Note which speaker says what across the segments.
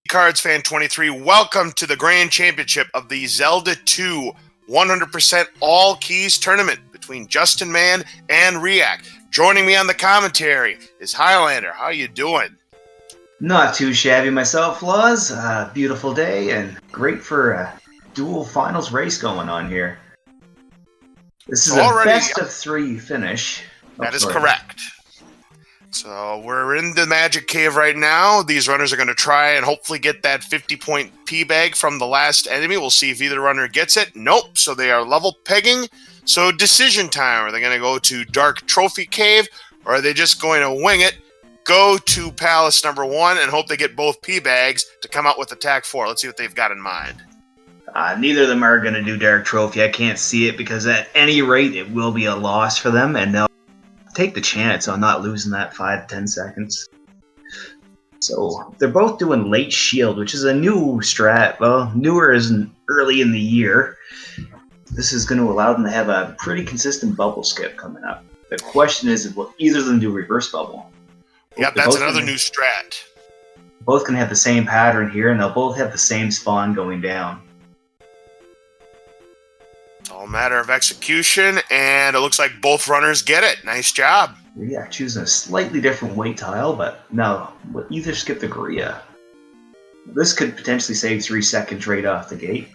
Speaker 1: Cards Fan 23, welcome to the Grand Championship of the Zelda 2 100% All Keys Tournament between Justin Man and riiyak. Joining me on the commentary is Highlander. How you doing?
Speaker 2: Not too shabby myself, Laws. Beautiful day and great for a dual finals race going on here. This is a best of three finish.
Speaker 1: That is correct. So we're in the Magic Cave right now. These runners are going to try and hopefully get that 50-point P-bag from the last enemy. We'll see if either runner gets it. Nope. So they are level pegging. So decision time. Are they going to go to Dark Trophy Cave, or are they just going to wing it, go to Palace number 1, and hope they get both P-bags to come out with attack 4? Let's see what they've got in mind.
Speaker 2: Neither of them are going to do Dark Trophy. I can't see it because at any rate it will be a loss for them, and they'll take the chance on not losing that 5-10 seconds. So they're both doing Late Shield, which is a new strat. Well, newer isn't early in the year. This is going to allow them to have a pretty consistent bubble skip coming up. The question is, will either of them do Reverse Bubble?
Speaker 1: Yep, that's another new strat.
Speaker 2: Both can have the same pattern here, and they'll both have the same spawn going down.
Speaker 1: It's all a matter of execution, and it looks like both runners get it. Nice job.
Speaker 2: riiyak choosing a slightly different weight tile, but no, we'll either skip the riiyak. This could potentially save 3 seconds right off the gate.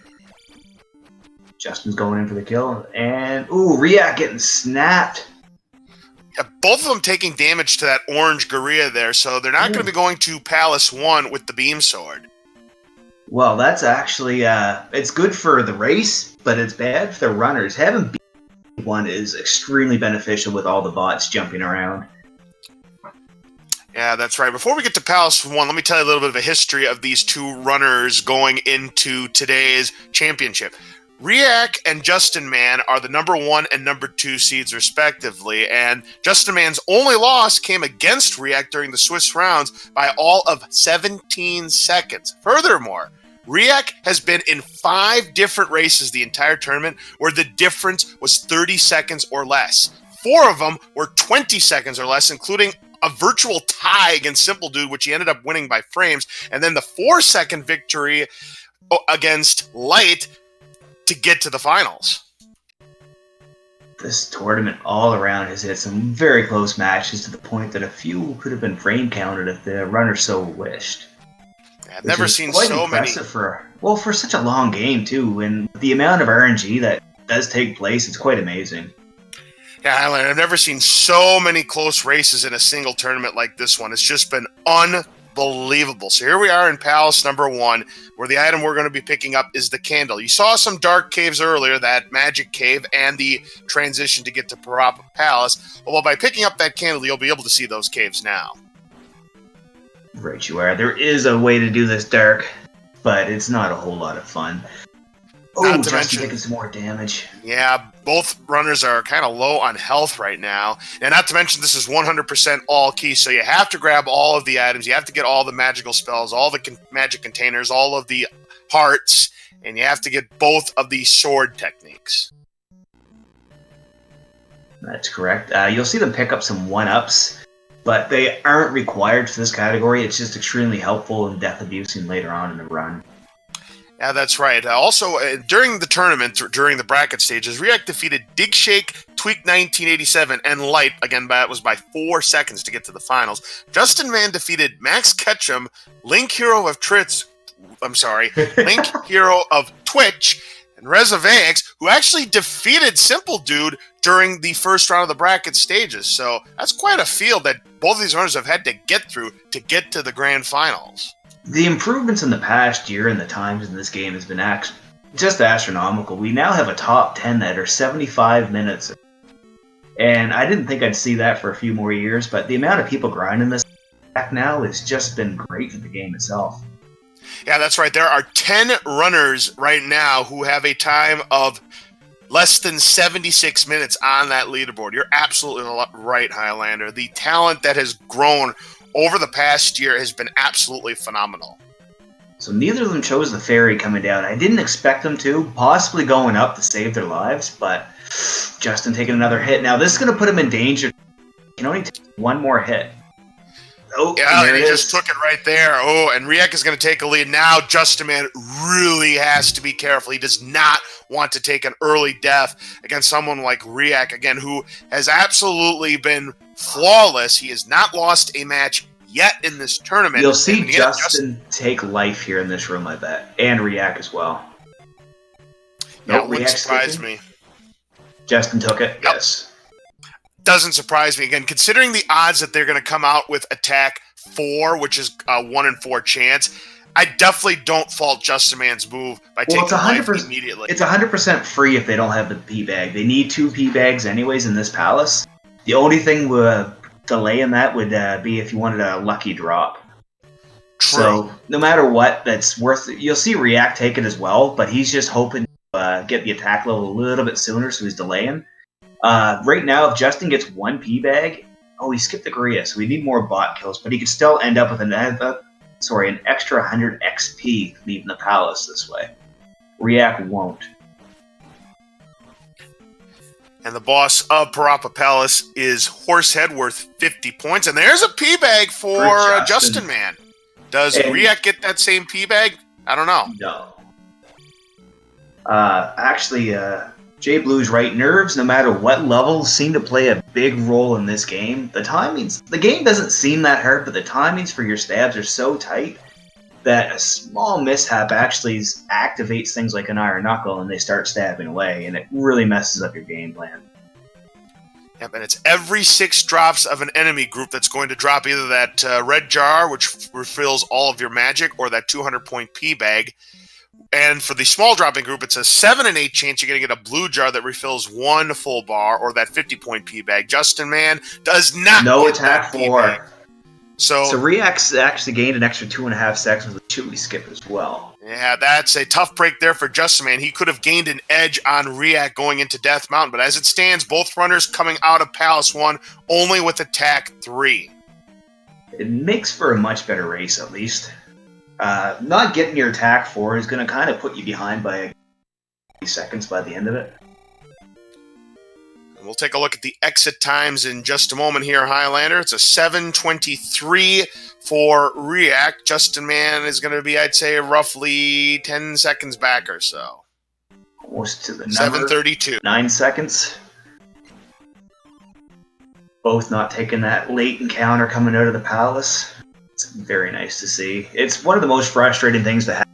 Speaker 2: Justin's going in for the kill, and ooh, riiyak getting snapped.
Speaker 1: Yeah, both of them taking damage to that orange gorilla there, so they're not going to be going to Palace 1 with the beam sword.
Speaker 2: Well, that's actually, it's good for the race, but it's bad for the runners. Having B1 is extremely beneficial with all the bots jumping around.
Speaker 1: Yeah, that's right. Before we get to Palace 1, let me tell you a little bit of a history of these two runners going into today's championship. riiyak and Justin Man are the number 1 and number 2 seeds respectively, and Justin Man's only loss came against riiyak during the Swiss rounds by all of 17 seconds. Furthermore, riiyak has been in 5 different races the entire tournament where the difference was 30 seconds or less. 4 of them were 20 seconds or less, including a virtual tie against Simple Dude, which he ended up winning by frames, and then the 4-second victory against Light to get to the finals.
Speaker 2: This tournament all around has had some very close matches to the point that a few could have been frame counted if the runner so wished.
Speaker 1: Yeah, I've never seen so many.
Speaker 2: For such a long game too, and the amount of RNG that does take place, it's quite amazing.
Speaker 1: Yeah, I've never seen so many close races in a single tournament like this one. It's just been unbelievable. So here we are in Palace number 1, where the item we're going to be picking up is the candle. You saw some dark caves earlier, that magic cave, and the transition to get to Parappa Palace. Well, by picking up that candle, you'll be able to see those caves now.
Speaker 2: Right you are. There is a way to do this dark, but it's not a whole lot of fun. Oh, Justin taking some more damage.
Speaker 1: Yeah, both runners are kind of low on health right now. And not to mention, this is 100% all key, so you have to grab all of the items. You have to get all the magical spells, all the magic containers, all of the hearts, and you have to get both of the sword techniques.
Speaker 2: That's correct. You'll see them pick up some 1-ups, but they aren't required for this category. It's just extremely helpful in death abusing later on in the run.
Speaker 1: Yeah, that's right. Also, during the tournament, during the bracket stages, riiyak defeated Digshake, Tweak 1987, and Light. Again, that was by 4 seconds to get to the finals. Justin Man defeated Max Ketchum, Link Hero of Twitch, and Rezavex, who actually defeated Simple Dude during the first round of the bracket stages. So that's quite a field that both of these runners have had to get through to get to the grand finals.
Speaker 2: The improvements in the past year and the times in this game has been just astronomical. We now have a top 10 that are 75 minutes. And I didn't think I'd see that for a few more years, but the amount of people grinding this back now has just been great for the game itself.
Speaker 1: Yeah, that's right. There are 10 runners right now who have a time of less than 76 minutes on that leaderboard. You're absolutely right, Highlander. The talent that has grown over the past year has been absolutely phenomenal.
Speaker 2: So neither of them chose the ferry coming down. I didn't expect them to, possibly going up to save their lives, but Justin taking another hit. Now this is going to put him in danger. He can only take 1 more hit. Oh,
Speaker 1: Yeah,
Speaker 2: there
Speaker 1: and
Speaker 2: it
Speaker 1: he
Speaker 2: is.
Speaker 1: just took it right there. Oh, and riiyak is going to take a lead. Now, justinman really has to be careful. He does not want to take an early death against someone like riiyak, again, who has absolutely been flawless. He has not lost a match yet in this tournament.
Speaker 2: You'll see
Speaker 1: And
Speaker 2: Justin take life here in this room, I bet. And riiyak as well.
Speaker 1: Yeah,
Speaker 2: Nope,
Speaker 1: it wouldn't
Speaker 2: riiyyak's
Speaker 1: surprise
Speaker 2: taken.
Speaker 1: me.
Speaker 2: Justin took it,
Speaker 1: Yep.
Speaker 2: yes.
Speaker 1: Doesn't surprise me. Again, considering the odds that they're going to come out with attack 4, which is a 1 in 4 chance, I definitely don't fault justinman's move by taking life immediately.
Speaker 2: It's 100% free if they don't have the P bag. They need 2 P bags anyways in this palace. The only thing delaying that would be if you wanted a lucky drop.
Speaker 1: True.
Speaker 2: So no matter what, that's worth it. You'll see riiyak take it as well, but he's just hoping to get the attack level a little bit sooner, so he's delaying. Right now, if Justin gets 1 P bag, he skipped the Korea, so we need more bot kills, but he could still end up with an extra 100 XP leaving the palace this way. riiyak won't.
Speaker 1: And the boss of Parappa Palace is Horsehead, worth 50 points. And there's a P bag for justinman. Does riiyak get that same P bag? I don't know.
Speaker 2: No. Actually, Jay Blue's right. Nerves, no matter what level, seem to play a big role in this game. The game doesn't seem that hard, but the timings for your stabs are so tight that a small mishap actually activates things like an iron knuckle and they start stabbing away, and it really messes up your game plan.
Speaker 1: Yep, and it's every 6 drops of an enemy group that's going to drop either that red jar, which refills all of your magic, or that 200-point P bag. And for the small dropping group, it's a 7 in 8 chance you're going to get a blue jar that refills 1 full bar, or that 50-point P bag. justinman does not
Speaker 2: no
Speaker 1: get
Speaker 2: attack
Speaker 1: that
Speaker 2: 4.
Speaker 1: So
Speaker 2: riiyyak's actually gained an extra 2.5 seconds with a chili skip as well.
Speaker 1: Yeah, that's a tough break there for justinman. He could have gained an edge on riiyak going into Death Mountain, but as it stands, both runners coming out of Palace 1 only with attack 3.
Speaker 2: It makes for a much better race, at least. Not getting your attack 4 is going to kind of put you behind by 30 seconds by the end of it.
Speaker 1: We'll take a look at the exit times in just a moment here, Highlander. It's a 7:23 for riiyak. justinman is going to be, I'd say, roughly 10 seconds back or so.
Speaker 2: Almost to the number.
Speaker 1: 7:32.
Speaker 2: 9 seconds. Both not taking that late encounter coming out of the palace. It's very nice to see. It's one of the most frustrating things to have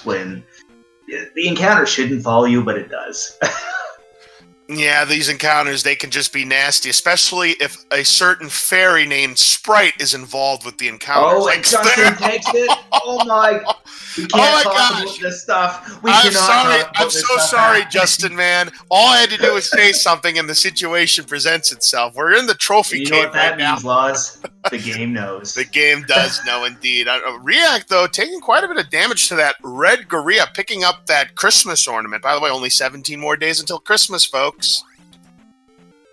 Speaker 2: when the encounter shouldn't follow you, but it does.
Speaker 1: Yeah, these encounters, they can just be nasty, especially if a certain fairy named Sprite is involved with the encounter.
Speaker 2: Oh, and Justin takes it? Oh my... We can't talk about this stuff.
Speaker 1: I'm so sorry, justinman. All I had to do was say something and the situation presents itself. We're in the trophy cave.
Speaker 2: You know what that
Speaker 1: right
Speaker 2: means,
Speaker 1: now.
Speaker 2: Laws? The game knows.
Speaker 1: The game does know, indeed. riiyak, though, taking quite a bit of damage to that red gorilla, picking up that Christmas ornament. By the way, only 17 more days until Christmas, folks.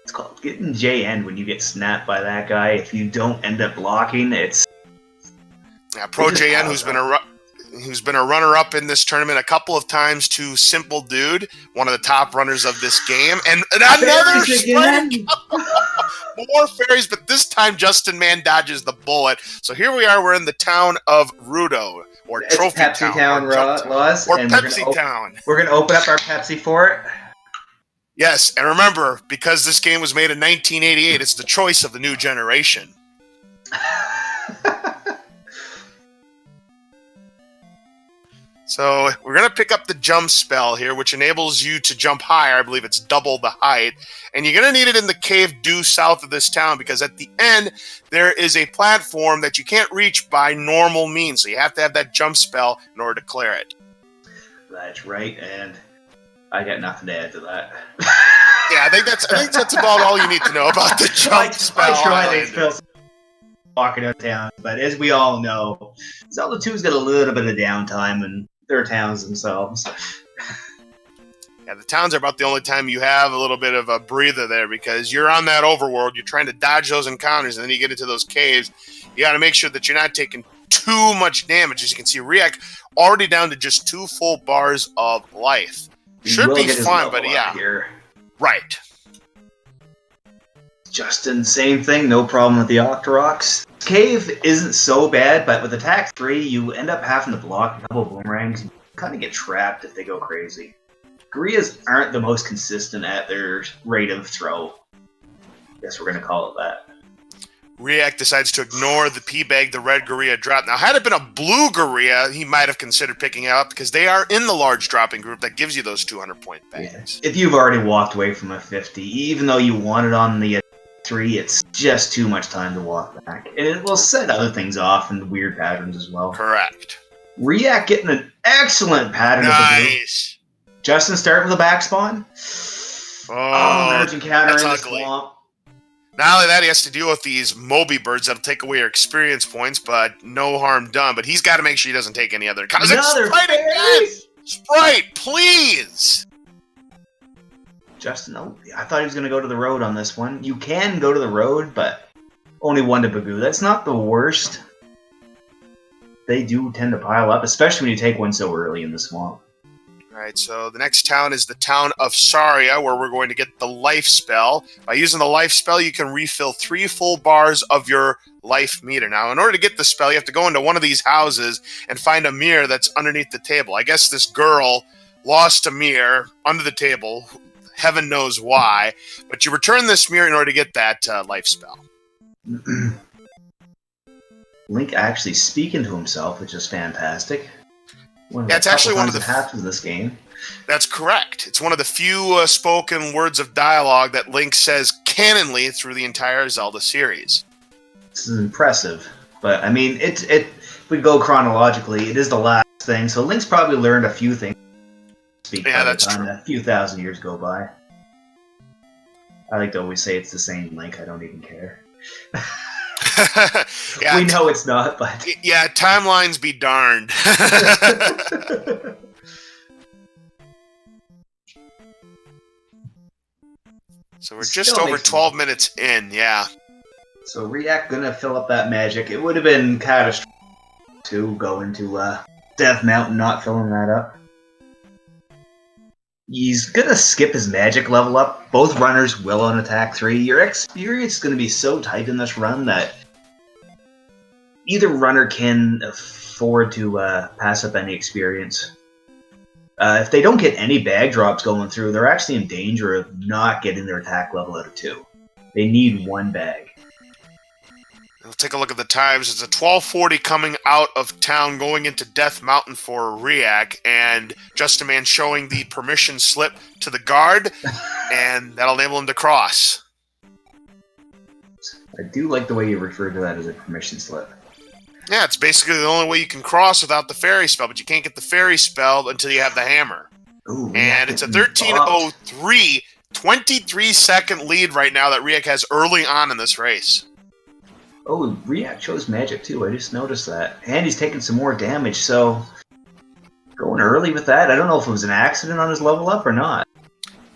Speaker 2: It's called getting JN when you get snapped by that guy. If you don't end up blocking, it's...
Speaker 1: Yeah, Pro JN, who's been a runner-up in this tournament a couple of times to Simple Dude, one of the top runners of this game, and another Sprite. More fairies, but this time justinman dodges the bullet. So here we are. We're in the town of Rudo, or
Speaker 2: it's
Speaker 1: Trophy
Speaker 2: Pepsi Town, Laws,
Speaker 1: or Pepsi Town.
Speaker 2: We're gonna open up our Pepsi for it.
Speaker 1: Yes, and remember, because this game was made in 1988, it's the choice of the new generation. So we're going to pick up the jump spell here, which enables you to jump higher. I believe it's double the height. And you're going to need it in the cave due south of this town, because at the end, there is a platform that you can't reach by normal means. So you have to have that jump spell in order to clear it.
Speaker 2: That's right, and I got nothing to add to that.
Speaker 1: Yeah, I think that's about all you need to know about the jump spell.
Speaker 2: I tried to explain walking out of town, but as we all know, Zelda 2's got a little bit of downtime and their towns themselves.
Speaker 1: Yeah, the towns are about the only time you have a little bit of a breather there, because you're on that overworld, you're trying to dodge those encounters, and then you get into those caves. You got to make sure that you're not taking too much damage. As you can see, riiyak already down to just 2 full bars of life. Should be fun, but yeah.
Speaker 2: Here.
Speaker 1: Right.
Speaker 2: Justin, same thing, no problem with the Octoroks. Cave isn't so bad, but with attack 3, you end up having to block a couple boomerangs and kind of get trapped if they go crazy. Gorillaz aren't the most consistent at their rate of throw. Guess we're going to call it that.
Speaker 1: riiyak decides to ignore the P-Bag the red gorilla dropped. Now, had it been a blue gorilla, he might have considered picking it up because they are in the large dropping group that gives you those 200-point bags.
Speaker 2: Yeah. If you've already walked away from a 50, even though you want it on the 3, it's just too much time to walk back. And it will set other things off in weird patterns as well.
Speaker 1: Correct.
Speaker 2: riiyak getting an excellent pattern.
Speaker 1: Nice.
Speaker 2: Justin, start with a back spawn. Oh, emerging counter in the swamp.
Speaker 1: Not only that, he has to deal with these Moby birds that'll take away your experience points, but no harm done. But he's got to make sure he doesn't take any other. Sprite again! Sprite, please!
Speaker 2: Justin, no, I thought he was going to go to the road on this one. You can go to the road, but only one to Bagoo. That's not the worst. They do tend to pile up, especially when you take one so early in the swamp.
Speaker 1: Alright, so the next town is the town of Saria, where we're going to get the life spell. By using the life spell, you can refill 3 full bars of your life meter. Now, in order to get the spell, you have to go into one of these houses and find a mirror that's underneath the table. I guess this girl lost a mirror under the table. Heaven knows why. But you return this mirror in order to get that life spell.
Speaker 2: Link actually speaking to himself, which is fantastic.
Speaker 1: It's actually one of the
Speaker 2: half of this game.
Speaker 1: That's correct. It's one of the few spoken words of dialogue that Link says canonly through the entire Zelda series.
Speaker 2: This is impressive, but I mean, if we go chronologically, it is the last thing. So Link's probably learned a few things.
Speaker 1: Yeah, that's true.
Speaker 2: A few thousand years go by. I like to always say it's the same Link. I don't even care.
Speaker 1: Yeah,
Speaker 2: we know it's not, but
Speaker 1: yeah, timelines be darned. So we're just over 12 minutes in, yeah.
Speaker 2: So riiyak gonna fill up that magic. It would have been catastrophic to go into Death Mountain not filling that up. He's gonna skip his magic level up. Both runners will on attack 3. Your experience is gonna be so tight in this run that either runner can afford to pass up any experience. If they don't get any bag drops going through, they're actually in danger of not getting their attack level out of 2. They need 1 bag.
Speaker 1: We'll take a look at the times. It's a 12:40 coming out of town, going into Death Mountain for riiyak, and justinman showing the permission slip to the guard, and that'll enable him to cross.
Speaker 2: I do like the way you refer to that as a permission slip.
Speaker 1: Yeah, it's basically the only way you can cross without the fairy spell, but you can't get the fairy spell until you have the hammer.
Speaker 2: Ooh,
Speaker 1: and it's a 13:03, 23-second lead right now that riiyak has early on in this race.
Speaker 2: Oh, riiyak chose magic too, I just noticed that. And he's taking some more damage, so going early with that. I don't know if it was an accident on his level up or not.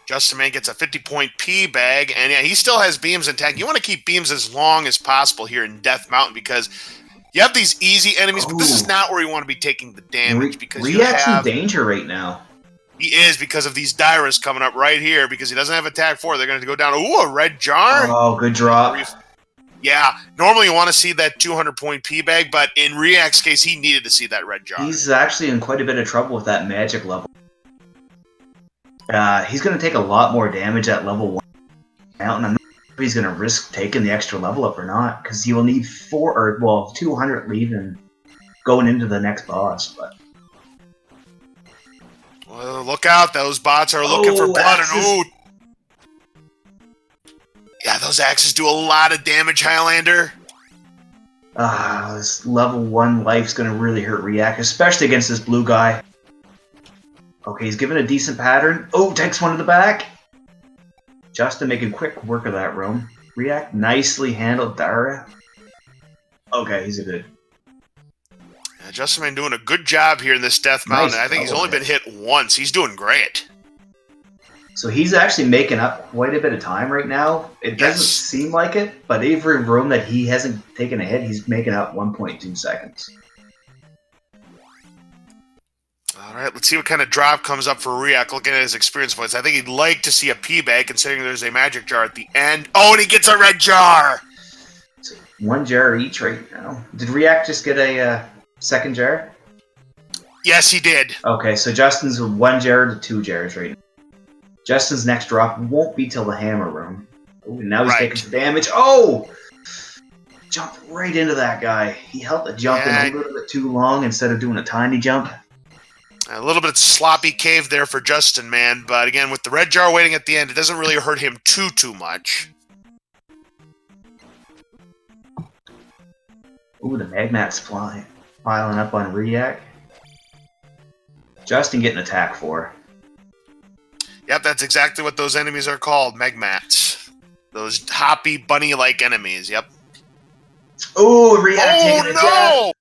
Speaker 1: justinman gets a 50-point P bag, and yeah, he still has beams intact. You want to keep beams as long as possible here in Death Mountain because you have these easy enemies, but this is not where you want to be taking the damage because
Speaker 2: riiyyak's in danger right now.
Speaker 1: He is because of these Dairas coming up right here because he doesn't have attack 4. They're going to go down. Ooh, a red jar.
Speaker 2: Oh, good drop.
Speaker 1: Yeah, normally you want to see that 200-point P bag, but in riiyyak's case, he needed to see that red jar.
Speaker 2: He's actually in quite a bit of trouble with that magic level. He's going to take a lot more damage at level 1 mountain. I'm not sure if he's going to risk taking the extra level up or not, because he will need 200 leaving going into the next boss. But
Speaker 1: well, look out! Those bots are looking for blood, and yeah, those axes do a lot of damage, Highlander.
Speaker 2: This level 1 life's going to really hurt riiyak, especially against this blue guy. Okay, he's given a decent pattern. Oh, takes one to the back. Justin making quick work of that room. riiyak nicely handled Dara. Okay, he's a good.
Speaker 1: Yeah, justinman doing a good job here in this Death Mountain. I think he's only been hit once. He's doing great.
Speaker 2: So he's actually making up quite a bit of time right now. It doesn't seem like it, but every room that he hasn't taken a hit, he's making up 1.2 seconds.
Speaker 1: All right, let's see what kind of drop comes up for riiyak. Looking at his experience points, I think he'd like to see a P bag, considering there's a magic jar at the end. Oh, and he gets a red jar!
Speaker 2: So 1 jar each right now. Did riiyak just get a second jar?
Speaker 1: Yes, he did.
Speaker 2: Okay, so Justin's 1 jar to 2 jars right now. Justin's next drop won't be till the hammer room. Ooh, now he's taking some damage. Oh! Jumped right into that guy. He held the jump in a little bit too long instead of doing a tiny jump.
Speaker 1: A little bit sloppy cave there for Justin, man. But again, with the red jar waiting at the end, it doesn't really hurt him too much.
Speaker 2: Ooh, the magmat's piling up on riiyak. Justin getting attacked for.
Speaker 1: Yep, that's exactly what those enemies are called, magmats. Those hoppy, bunny-like enemies, yep.
Speaker 2: Ooh, riiyak taking a death.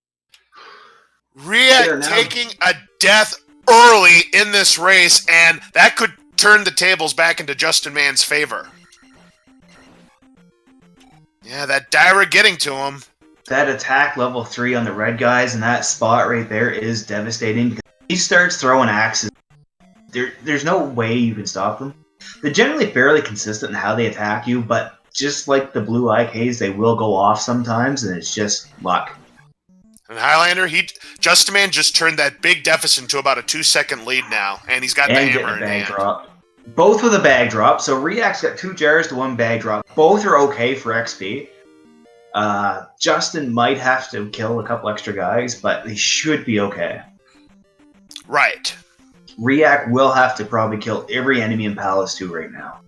Speaker 1: riiyak taking a death early in this race, and that could turn the tables back into Justin Man's favor. Yeah, that Dyra getting to him.
Speaker 2: That attack level 3 on the red guys and that spot right there is devastating. Because he starts throwing axes. There's no way you can stop them. They're generally fairly consistent in how they attack you, but just like the blue IKs, they will go off sometimes, and it's just luck.
Speaker 1: And Highlander, Justin Man just turned that big deficit to about a 2-second lead now, and he's got the hammer in hand.
Speaker 2: Drop. Both with a bag drop, so riiyak's got 2 jars to 1 bag drop. Both are okay for XP. Justin might have to kill a couple extra guys, but they should be okay.
Speaker 1: Right.
Speaker 2: riiyak will have to probably kill every enemy in Palace 2 right now.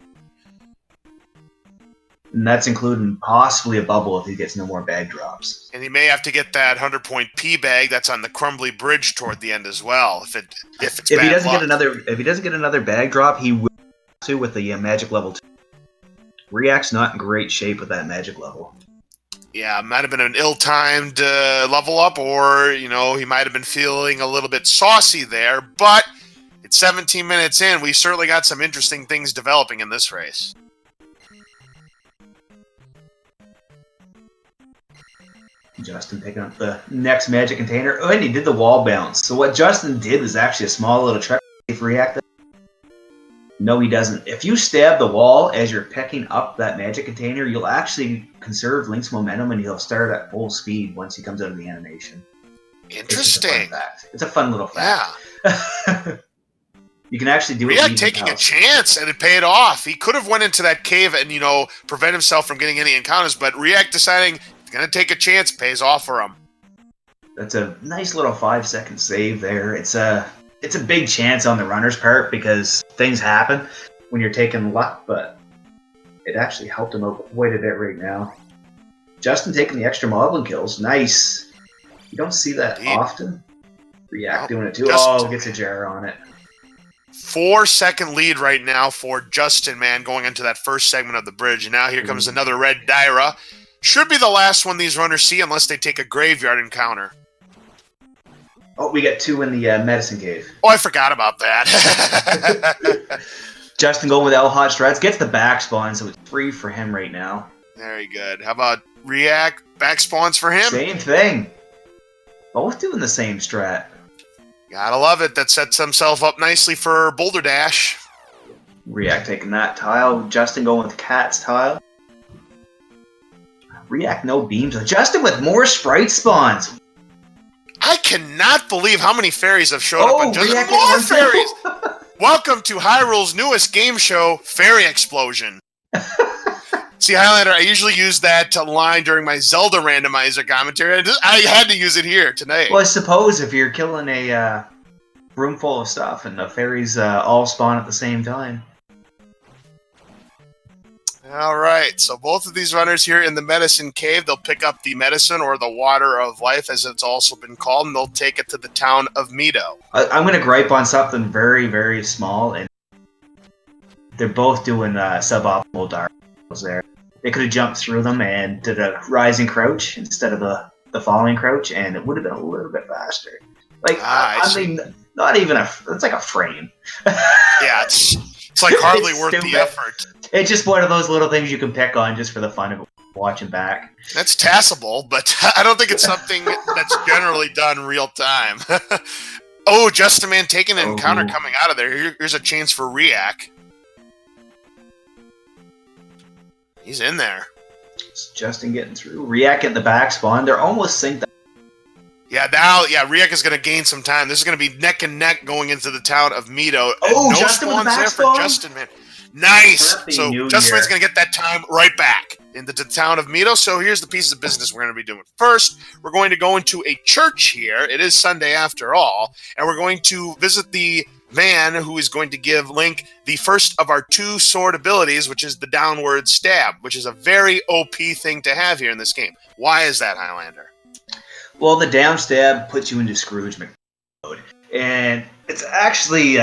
Speaker 2: And that's including possibly a bubble if he gets no more bag drops.
Speaker 1: And he may have to get that 100-point P bag that's on the crumbly bridge toward the end as well. If he doesn't
Speaker 2: get another bag drop, he will have to with the magic level 2. riiyak's not in great shape with that magic level.
Speaker 1: Yeah, might have been an ill-timed level up, or he might have been feeling a little bit saucy there. But it's 17 minutes in. We certainly got some interesting things developing in this race.
Speaker 2: Justin picking up the next magic container. Oh, and he did the wall bounce. So what Justin did was actually a small little trick for riiyak. No, he doesn't. If you stab the wall as you're picking up that magic container, you'll actually conserve Link's momentum, and he'll start at full speed once he comes out of the animation.
Speaker 1: Interesting.
Speaker 2: It's a fun little fact. Yeah. You can actually do it.
Speaker 1: riiyak taking a chance, and it paid off. He could have went into that cave and, prevent himself from getting any encounters, but riiyak deciding he's going to take a chance pays off for him.
Speaker 2: That's a nice little 5-second save there. It's a big chance on the runner's part because things happen when you're taking luck, but it actually helped him out quite a bit right now. Justin taking the extra modeling kills. Nice. You don't see that often. riiyak doing it too. Gets a jar on it.
Speaker 1: 4-second lead right now for Justin Man going into that first segment of the bridge. And now here comes another red Dyra. Should be the last one these runners see unless they take a graveyard encounter.
Speaker 2: Oh, we got 2 in the medicine cave.
Speaker 1: Oh, I forgot about that.
Speaker 2: Justin going with L Hot Strats. Gets the back spawn, so it's free for him right now.
Speaker 1: Very good. How about riiyak? Back spawns for him?
Speaker 2: Same thing. Both doing the same strat.
Speaker 1: Gotta love it. That sets himself up nicely for Boulder Dash.
Speaker 2: riiyak taking that tile. Justin going with Cat's tile. riiyak no beams. Justin with more sprite spawns.
Speaker 1: I cannot believe how many fairies have showed up. And just
Speaker 2: riiyak
Speaker 1: more fairies! Welcome to Hyrule's newest game show, Fairy Explosion. See, Highlander, I usually use that line during my Zelda randomizer commentary. I had to use it here tonight.
Speaker 2: Well, I suppose if you're killing a room full of stuff and the fairies all spawn at the same time.
Speaker 1: All right, so both of these runners here in the medicine cave, they'll pick up the medicine or the water of life, as it's also been called, and they'll take it to the town of Mido.
Speaker 2: I'm going to gripe on something very, very small, and they're both doing suboptimal darks there. They could have jumped through them and did a rising crouch instead of the falling crouch, and it would have been a little bit faster. Like, I mean, not even it's like a frame.
Speaker 1: Yeah, it's like hardly worth the effort.
Speaker 2: It's just one of those little things you can pick on just for the fun of watching back.
Speaker 1: That's tassable, but I don't think it's something that's generally done real time. Oh, Justin Man taking an encounter
Speaker 2: Oh.
Speaker 1: coming out of there. Here's a chance for riiyak. He's in there.
Speaker 2: It's Justin getting through. riiyak at the back spawn. They're almost synced up.
Speaker 1: Yeah, now, riiyak is going to gain some time. This is going to be neck and neck going into the town of Mito.
Speaker 2: Oh,
Speaker 1: no
Speaker 2: Justin with the
Speaker 1: spawns
Speaker 2: back
Speaker 1: there
Speaker 2: spawn?
Speaker 1: for Justin Man. Nice.
Speaker 2: Happy
Speaker 1: So
Speaker 2: New
Speaker 1: Justin Man's
Speaker 2: Year.
Speaker 1: going to get that time right back into the town of Mito. So here's the pieces of business we're going to be doing. First, we're going to go into a church here. It is Sunday after all. And we're going to visit the man who is going to give Link the first of our 2 sword abilities, which is the downward stab, which is a very OP thing to have here in this game. Why is that, Highlander?
Speaker 2: Well, the down stab puts you into Scrooge McDuck mode. And it's actually...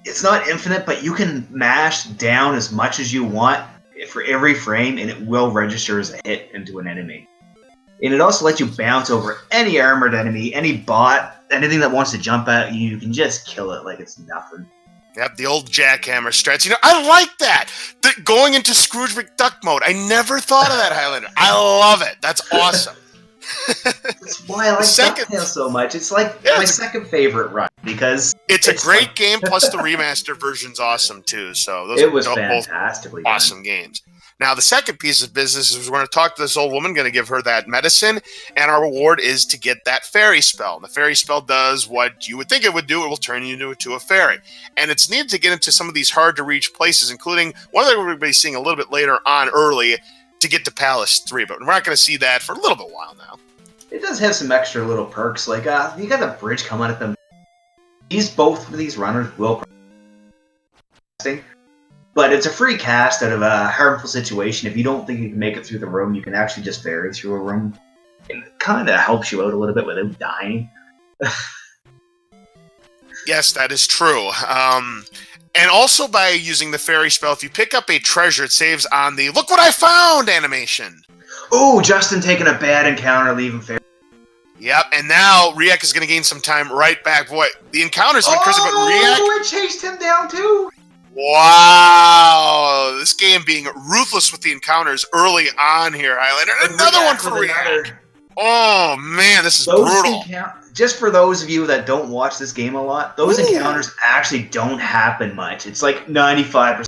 Speaker 2: it's not infinite, but you can mash down as much as you want for every frame, and it will register as a hit into an enemy. And it also lets you bounce over any armored enemy, any bot, anything that wants to jump at you. You can just kill it like it's nothing.
Speaker 1: Yep, the old jackhammer strats. I like that. Going into Scrooge McDuck mode. I never thought of that, Highlander. I love it. That's awesome.
Speaker 2: That's why I like DuckTales so much. It's like my second favorite run because
Speaker 1: it's a great game. Plus, the remastered version's awesome too. So those
Speaker 2: was fantastically
Speaker 1: both awesome games. Now, the second piece of business is we're going to talk to this old woman, going to give her that medicine, and our reward is to get that fairy spell. And the fairy spell does what you would think it would do. It will turn you into a fairy. And it's needed to get into some of these hard-to-reach places, including one that we're going to be seeing a little bit later on early to get to Palace 3. But we're not going to see that for a little bit while now.
Speaker 2: It does have some extra little perks, like you got a bridge coming at them. Both of these runners will but it's a free cast out of a harmful situation. If you don't think you can make it through the room, you can actually just ferry through a room. And it kind of helps you out a little bit without dying.
Speaker 1: Yes, that is true. And also by using the fairy spell, if you pick up a treasure, it saves on the "Look what I found" animation.
Speaker 2: Oh, Justin taking a bad encounter, leaving fairy.
Speaker 1: Yep, and now riiyak is going to gain some time right back. Boy, the encounter's been crazy, but riiyak...
Speaker 2: Oh, it chased him down too!
Speaker 1: Wow! This game being ruthless with the encounters early on here, Highlander. Another one for riiyak. Oh, man, this is brutal.
Speaker 2: Just for those of you that don't watch this game a lot, those encounters actually don't happen much. It's like 95%.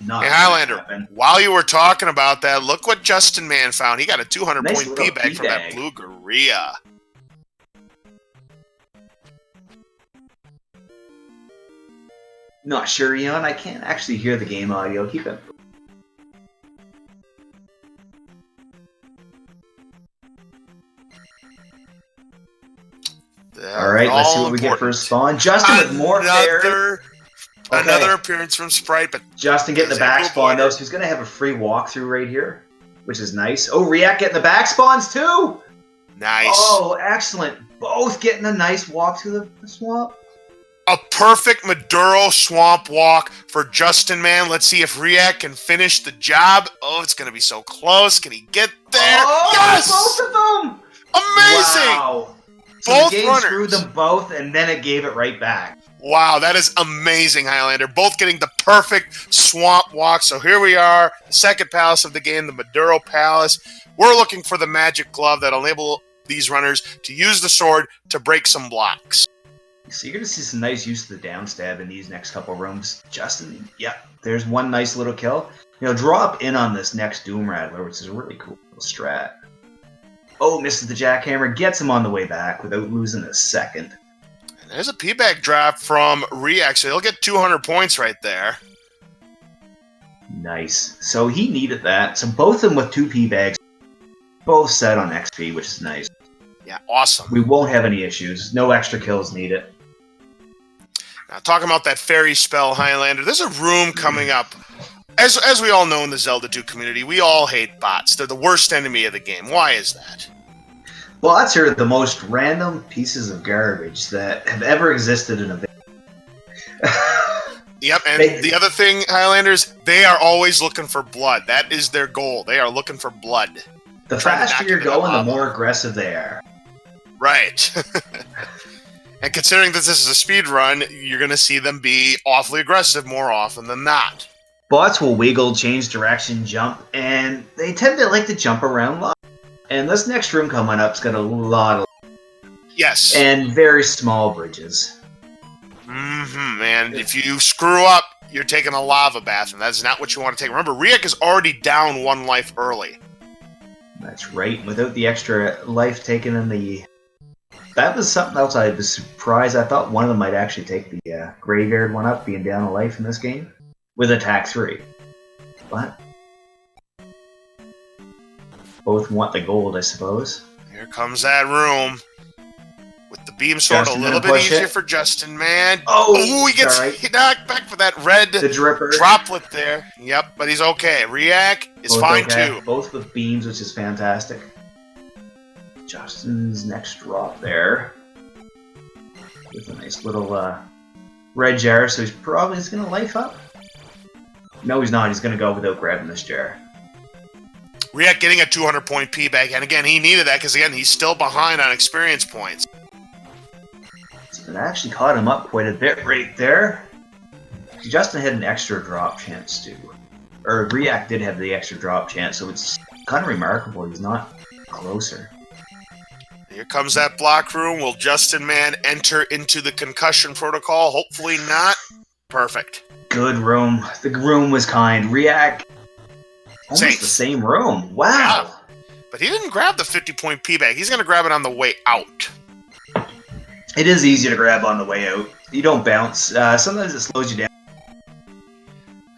Speaker 1: Hey, Highlander, while you were talking about that, look what Justin Man found. He got a 200-point P-bag from that blue gorilla.
Speaker 2: Not sure, Eon. I can't actually hear the game audio. Keep it. Alright, let's see what we get for a spawn. Justin with more fairy.
Speaker 1: Another appearance from Sprite, but
Speaker 2: Justin getting the back spawn though, so he's gonna have a free walkthrough right here, which is nice. Oh, riiyak getting the back spawns too.
Speaker 1: Nice.
Speaker 2: Oh, excellent. Both getting a nice walk through the swamp.
Speaker 1: A perfect Maduro swamp walk for Justin Man. Let's see if riiyak can finish the job. Oh, it's gonna be so close. Can he get there?
Speaker 2: Oh,
Speaker 1: yes!
Speaker 2: Both of them.
Speaker 1: Amazing.
Speaker 2: Wow. So
Speaker 1: Both
Speaker 2: the game
Speaker 1: runners
Speaker 2: screwed them both, and then it gave it right back.
Speaker 1: Wow, that is amazing, Highlander. Both getting the perfect swamp walk. So here we are, the second palace of the game, the Maduro Palace. We're looking for the magic glove that'll enable these runners to use the sword to break some blocks.
Speaker 2: So you're going to see some nice use of the down stab in these next couple rooms. Justin, yeah, there's one nice little kill. Drop in on this next Doom Rattler, which is a really cool little strat. Oh, misses the jackhammer, gets him on the way back without losing a second.
Speaker 1: And there's a P-bag drop from riiyak, so he'll get 200 points right there.
Speaker 2: Nice. So he needed that. So both of them with 2 P-bags, both set on XP, which is nice.
Speaker 1: Yeah, awesome.
Speaker 2: We won't have any issues. No extra kills needed.
Speaker 1: Now, talking about that fairy spell, Highlander, there's a room coming up. As we all know in the Zelda 2 community, we all hate bots. They're the worst enemy of the game. Why is that?
Speaker 2: Bots are the most random pieces of garbage that have ever existed in a video.
Speaker 1: Yep, and the other thing, Highlanders, they are always looking for blood. That is their goal. They are looking for blood.
Speaker 2: The faster you're going, the more aggressive they are.
Speaker 1: Right. And considering that this is a speed run, you're going to see them be awfully aggressive more often than not.
Speaker 2: Bots will wiggle, change direction, jump, and they tend to like to jump around a lot. And this next room coming up's got a lot of...
Speaker 1: Yes.
Speaker 2: And very small bridges.
Speaker 1: And if you screw up, you're taking a lava bath, and that's not what you want to take. Remember, riiyak is already down 1 life early.
Speaker 2: That's right. Without the extra life taken in the... That was something else I was surprised. I thought one of them might actually take the graveyard one up, being down a life in this game, with attack 3. But both want the gold, I suppose.
Speaker 1: Here comes that room. With the beam sword, a little bit easier for Justin, man. Oh, he gets knocked back for that red droplet there. Yep, but he's okay. riiyak is fine too.
Speaker 2: Both with beams, which is fantastic. Justin's next drop there. With a nice little red jar, so he's probably just going to life up. No, he's not. He's going to go without grabbing this jar.
Speaker 1: riiyak getting a 200-point P-bag, and again, he needed that because, again, he's still behind on experience points.
Speaker 2: So it actually caught him up quite a bit right there. Justin had an extra drop chance, too. Or riiyak did have the extra drop chance, so it's kind of remarkable he's not closer.
Speaker 1: Here comes that block room. Will Justin Man enter into the concussion protocol? Hopefully not. Perfect.
Speaker 2: Good room. The room was kind. riiyak, almost the same room. Wow. Yeah.
Speaker 1: But he didn't grab the 50-point P-bag. He's going to grab it on the way out.
Speaker 2: It is easy to grab on the way out. You don't bounce. Sometimes it slows you down.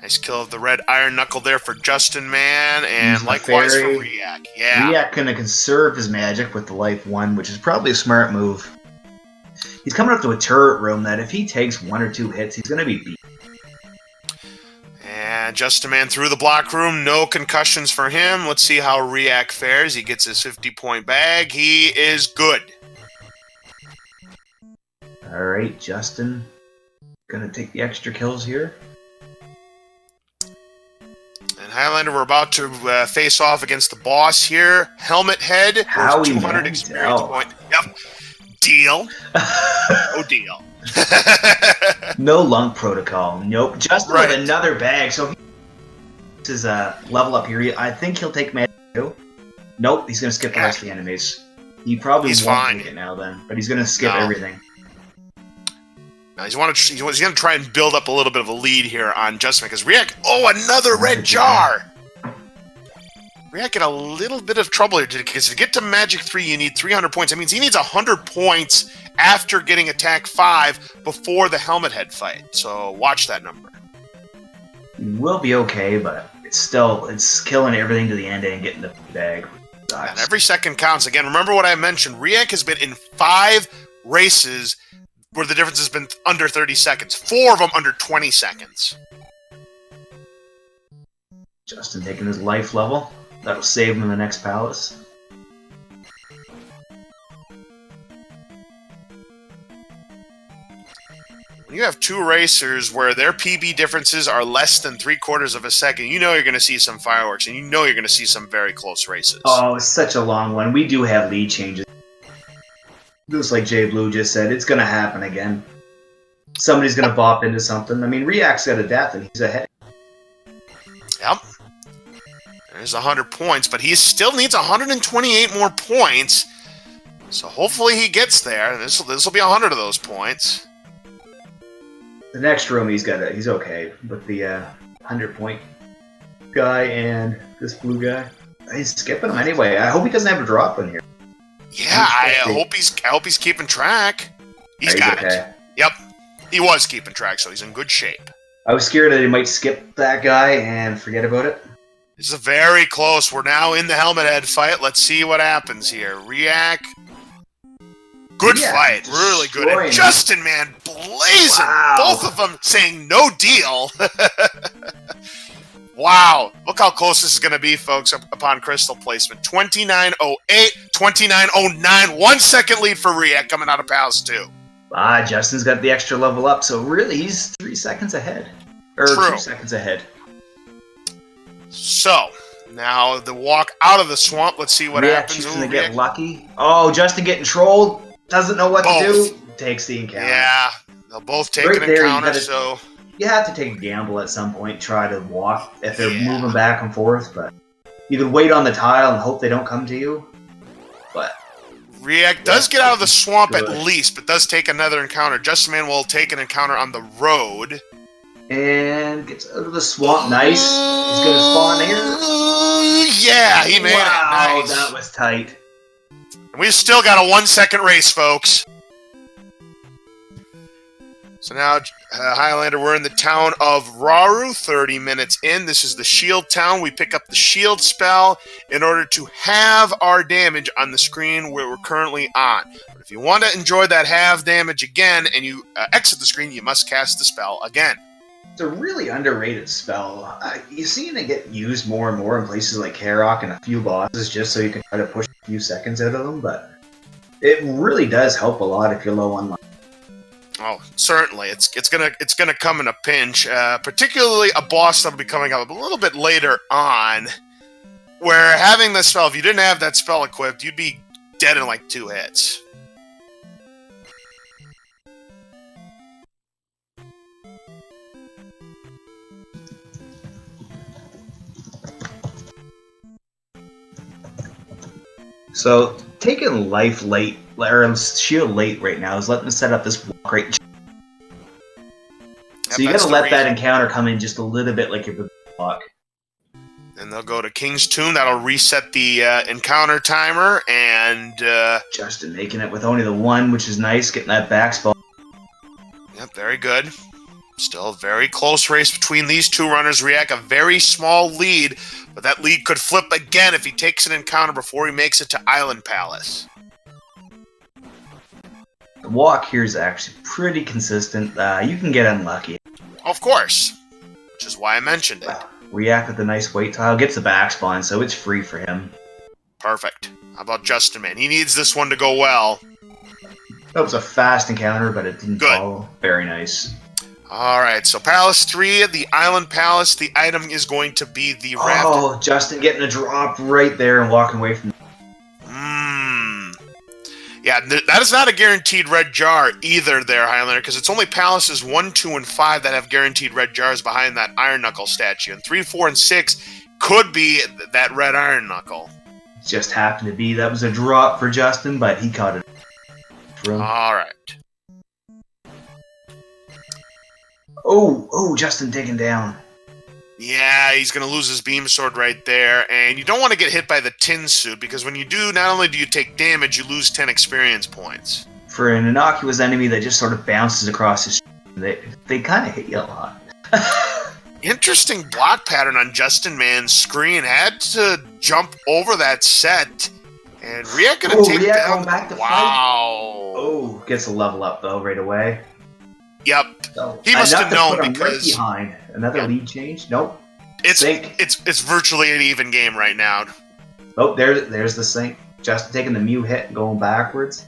Speaker 1: Nice kill of the red iron knuckle there for Justin Man, and likewise for riiyak. Yeah.
Speaker 2: riiyak going to conserve his magic with the life 1, which is probably a smart move. He's coming up to a turret room that if he takes 1 or 2 hits, he's going to be beat.
Speaker 1: And Justin Man through the block room. No concussions for him. Let's see how riiyak fares. He gets his 50-point bag. He is good.
Speaker 2: Alright, Justin. Gonna take the extra kills here.
Speaker 1: And Highlander, we're about to face off against the boss here. Helmet Head.
Speaker 2: Howie
Speaker 1: 200 experience point. Yep. Deal. No deal.
Speaker 2: No lung protocol. Nope. Justin with another bag. So this is a level up here. I think he'll take magic too. Nope. He's gonna skip the rest of the enemies. He probably won't take it now then, but he's gonna skip everything.
Speaker 1: Now he's going to try and build up a little bit of a lead here on Justin, because riiyak... Oh, another red jar! riiyak get a little bit of trouble here, because to get to Magic 3, you need 300 points. That means he needs 100 points after getting Attack 5 before the Helmet Head fight. So watch that number.
Speaker 2: We'll be okay, but it's killing everything to the end and getting the bag.
Speaker 1: And every second counts. Again, remember what I mentioned. riiyak has been in 5 races where the difference has been under 30 seconds. 4 of them under 20 seconds.
Speaker 2: Justin taking his life level. That'll save him in the next palace.
Speaker 1: When you have 2 racers where their PB differences are less than 3/4 of a second, you know you're going to see some fireworks, and you know you're going to see some very close races.
Speaker 2: Oh, it's such a long one. We do have lead changes. Just like Jay Blue just said, it's going to happen again. Somebody's going to bop into something. I mean, riiyak's got a death, and he's ahead.
Speaker 1: Yep. There's 100 points, but he still needs 128 more points. So hopefully he gets there. This will be 100 of those points.
Speaker 2: The next room, he's okay. But the 100-point guy and this blue guy, he's skipping him anyway. I hope he doesn't have a drop in here.
Speaker 1: Yeah, I hope he's keeping track. He's got it. Yep, he was keeping track, so he's in good shape.
Speaker 2: I was scared that he might skip that guy and forget about it.
Speaker 1: This is very close. We're now in the Helmet Head fight. Let's see what happens here. riiyak. Good fight. Really good. And Justin, man, blazing. Wow. Both of them saying no deal. Wow. Look how close this is going to be, folks, upon crystal placement. 29.08, 29.09. 1 second lead for riiyak coming out of Palace 2.
Speaker 2: Justin's got the extra level up, so really he's 3 seconds ahead. Or 2 seconds ahead.
Speaker 1: So, now the walk out of the swamp. Let's see what happens.
Speaker 2: Choosing to get lucky. Oh, Justin getting trolled. Doesn't know what to do. Takes the encounter.
Speaker 1: Yeah, they'll both take an encounter, so...
Speaker 2: You have to take a gamble at some point, try to walk if they're moving back and forth, but you could wait on the tile and hope they don't come to you. But
Speaker 1: riiyak does get out of the swamp
Speaker 2: Good.
Speaker 1: at least, but does take another encounter. Justin Man will take an encounter on the road.
Speaker 2: And gets out of the swamp. Nice. He's going to spawn here.
Speaker 1: Yeah, he made it.
Speaker 2: Wow,
Speaker 1: Nice.
Speaker 2: that was tight.
Speaker 1: And we've still got a 1 second race, folks. So now, Highlander, we're in the town of Raru, 30 minutes in. This is the shield town. We pick up the shield spell in order to halve our damage on the screen where we're currently on. But if you want to enjoy that halve damage again and you exit the screen, you must cast the spell again.
Speaker 2: It's a really underrated spell. You've seen it get used more and more in places like Karok and a few bosses just so you can try to push a few seconds out of them, but it really does help a lot if you're low on life.
Speaker 1: Oh, certainly. It's gonna come in a pinch, particularly a boss that'll be coming up a little bit later on, where having this spell, if you didn't have that spell equipped, you'd be dead in like 2 hits.
Speaker 2: So taking life late, or shield late right now is letting them set up this block right. So you gotta let that encounter come in just a little bit like your block.
Speaker 1: And they'll go to King's Tomb. That'll reset the encounter timer, and
Speaker 2: Justin making it with only the 1, which is nice, getting that back spot.
Speaker 1: Yep, very good. Still a very close race between these two runners. riiyak, a very small lead, but that lead could flip again if he takes an encounter before he makes it to Island Palace.
Speaker 2: The walk here is actually pretty consistent. You can get unlucky.
Speaker 1: Of course, which is why I mentioned it.
Speaker 2: riiyak with a nice weight tile, gets the back spawn, so it's free for him.
Speaker 1: Perfect. How about Justin Man? He needs this one to go well.
Speaker 2: That was a fast encounter, but it didn't follow. Very nice.
Speaker 1: Alright, so Palace 3, the Island Palace, the item is going to be the raft.
Speaker 2: Oh, Justin getting a drop right there and walking away from.
Speaker 1: Yeah, that is not a guaranteed red jar either there, Highlander, because it's only Palaces 1, 2, and 5 that have guaranteed red jars behind that Iron Knuckle statue. And 3, 4, and 6 could be that red Iron Knuckle.
Speaker 2: Just happened to be. That was a drop for Justin, but he caught it.
Speaker 1: Alright.
Speaker 2: Oh, Justin taken down.
Speaker 1: Yeah, he's going to lose his beam sword right there, and you don't want to get hit by the tin suit, because when you do, not only do you take damage, you lose 10 experience points.
Speaker 2: For an innocuous enemy that just sort of bounces across his they kind of hit you a lot.
Speaker 1: Interesting block pattern on Justin Man's screen. Had to jump over that set, and riiyak going to take
Speaker 2: riiyak
Speaker 1: down.
Speaker 2: Going back to
Speaker 1: wow.
Speaker 2: Fight. Oh, gets a level up, though, right away.
Speaker 1: Yep.
Speaker 2: So,
Speaker 1: he must have known
Speaker 2: right
Speaker 1: because
Speaker 2: behind another lead change. Nope.
Speaker 1: It's virtually an even game right now.
Speaker 2: Oh, there's the sink. Just taking the Mew hit and going backwards.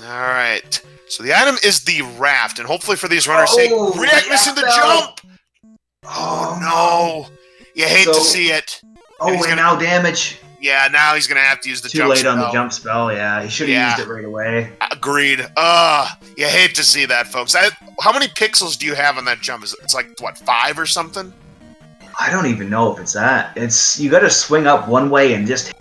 Speaker 1: All right. So the item is the raft, and hopefully for these runners' sake, riiyak missing the jump. Oh no! You hate to see it.
Speaker 2: Oh, and now damage.
Speaker 1: Yeah, now he's gonna have to use the jump spell.
Speaker 2: Too late on the jump spell. Yeah, he should have used it right away.
Speaker 1: Agreed. You hate to see that, folks. How many pixels do you have on that jump? It's like what, 5 or something?
Speaker 2: I don't even know if it's that. You got to swing up one way and just.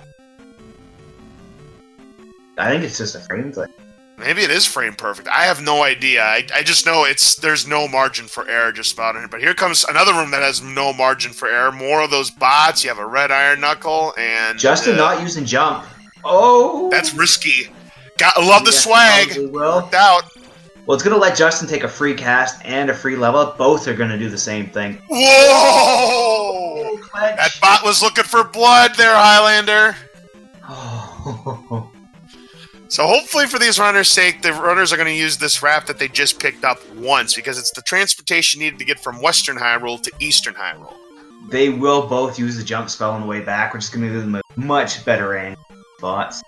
Speaker 2: I think it's just a frame thing.
Speaker 1: Maybe it is frame perfect. I have no idea. I just know there's no margin for error just about in it. But here comes another room that has no margin for error. More of those bots. You have a red Iron Knuckle and
Speaker 2: Justin not using jump. Oh,
Speaker 1: that's risky. Love the swag. Worked out.
Speaker 2: Well, it's gonna let Justin take a free cast and a free level up. Both are gonna do the same thing.
Speaker 1: Whoa! That bot was looking for blood there, Highlander.
Speaker 2: Oh.
Speaker 1: So hopefully for these runners' sake, the runners are going to use this raft that they just picked up once, because it's the transportation needed to get from Western Hyrule to Eastern Hyrule.
Speaker 2: They will both use the jump spell on the way back, which is going to give them a much better angle bots.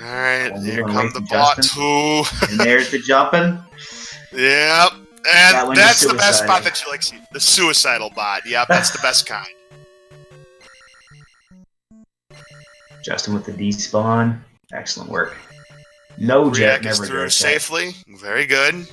Speaker 1: Alright, here come the bots.
Speaker 2: And there's the jumping.
Speaker 1: Yep. And that's the best bot that you like to see. The suicidal bot. Yep, that's the best kind.
Speaker 2: Justin with the despawn. Excellent work. No jet,
Speaker 1: never
Speaker 2: through
Speaker 1: safely. Very good.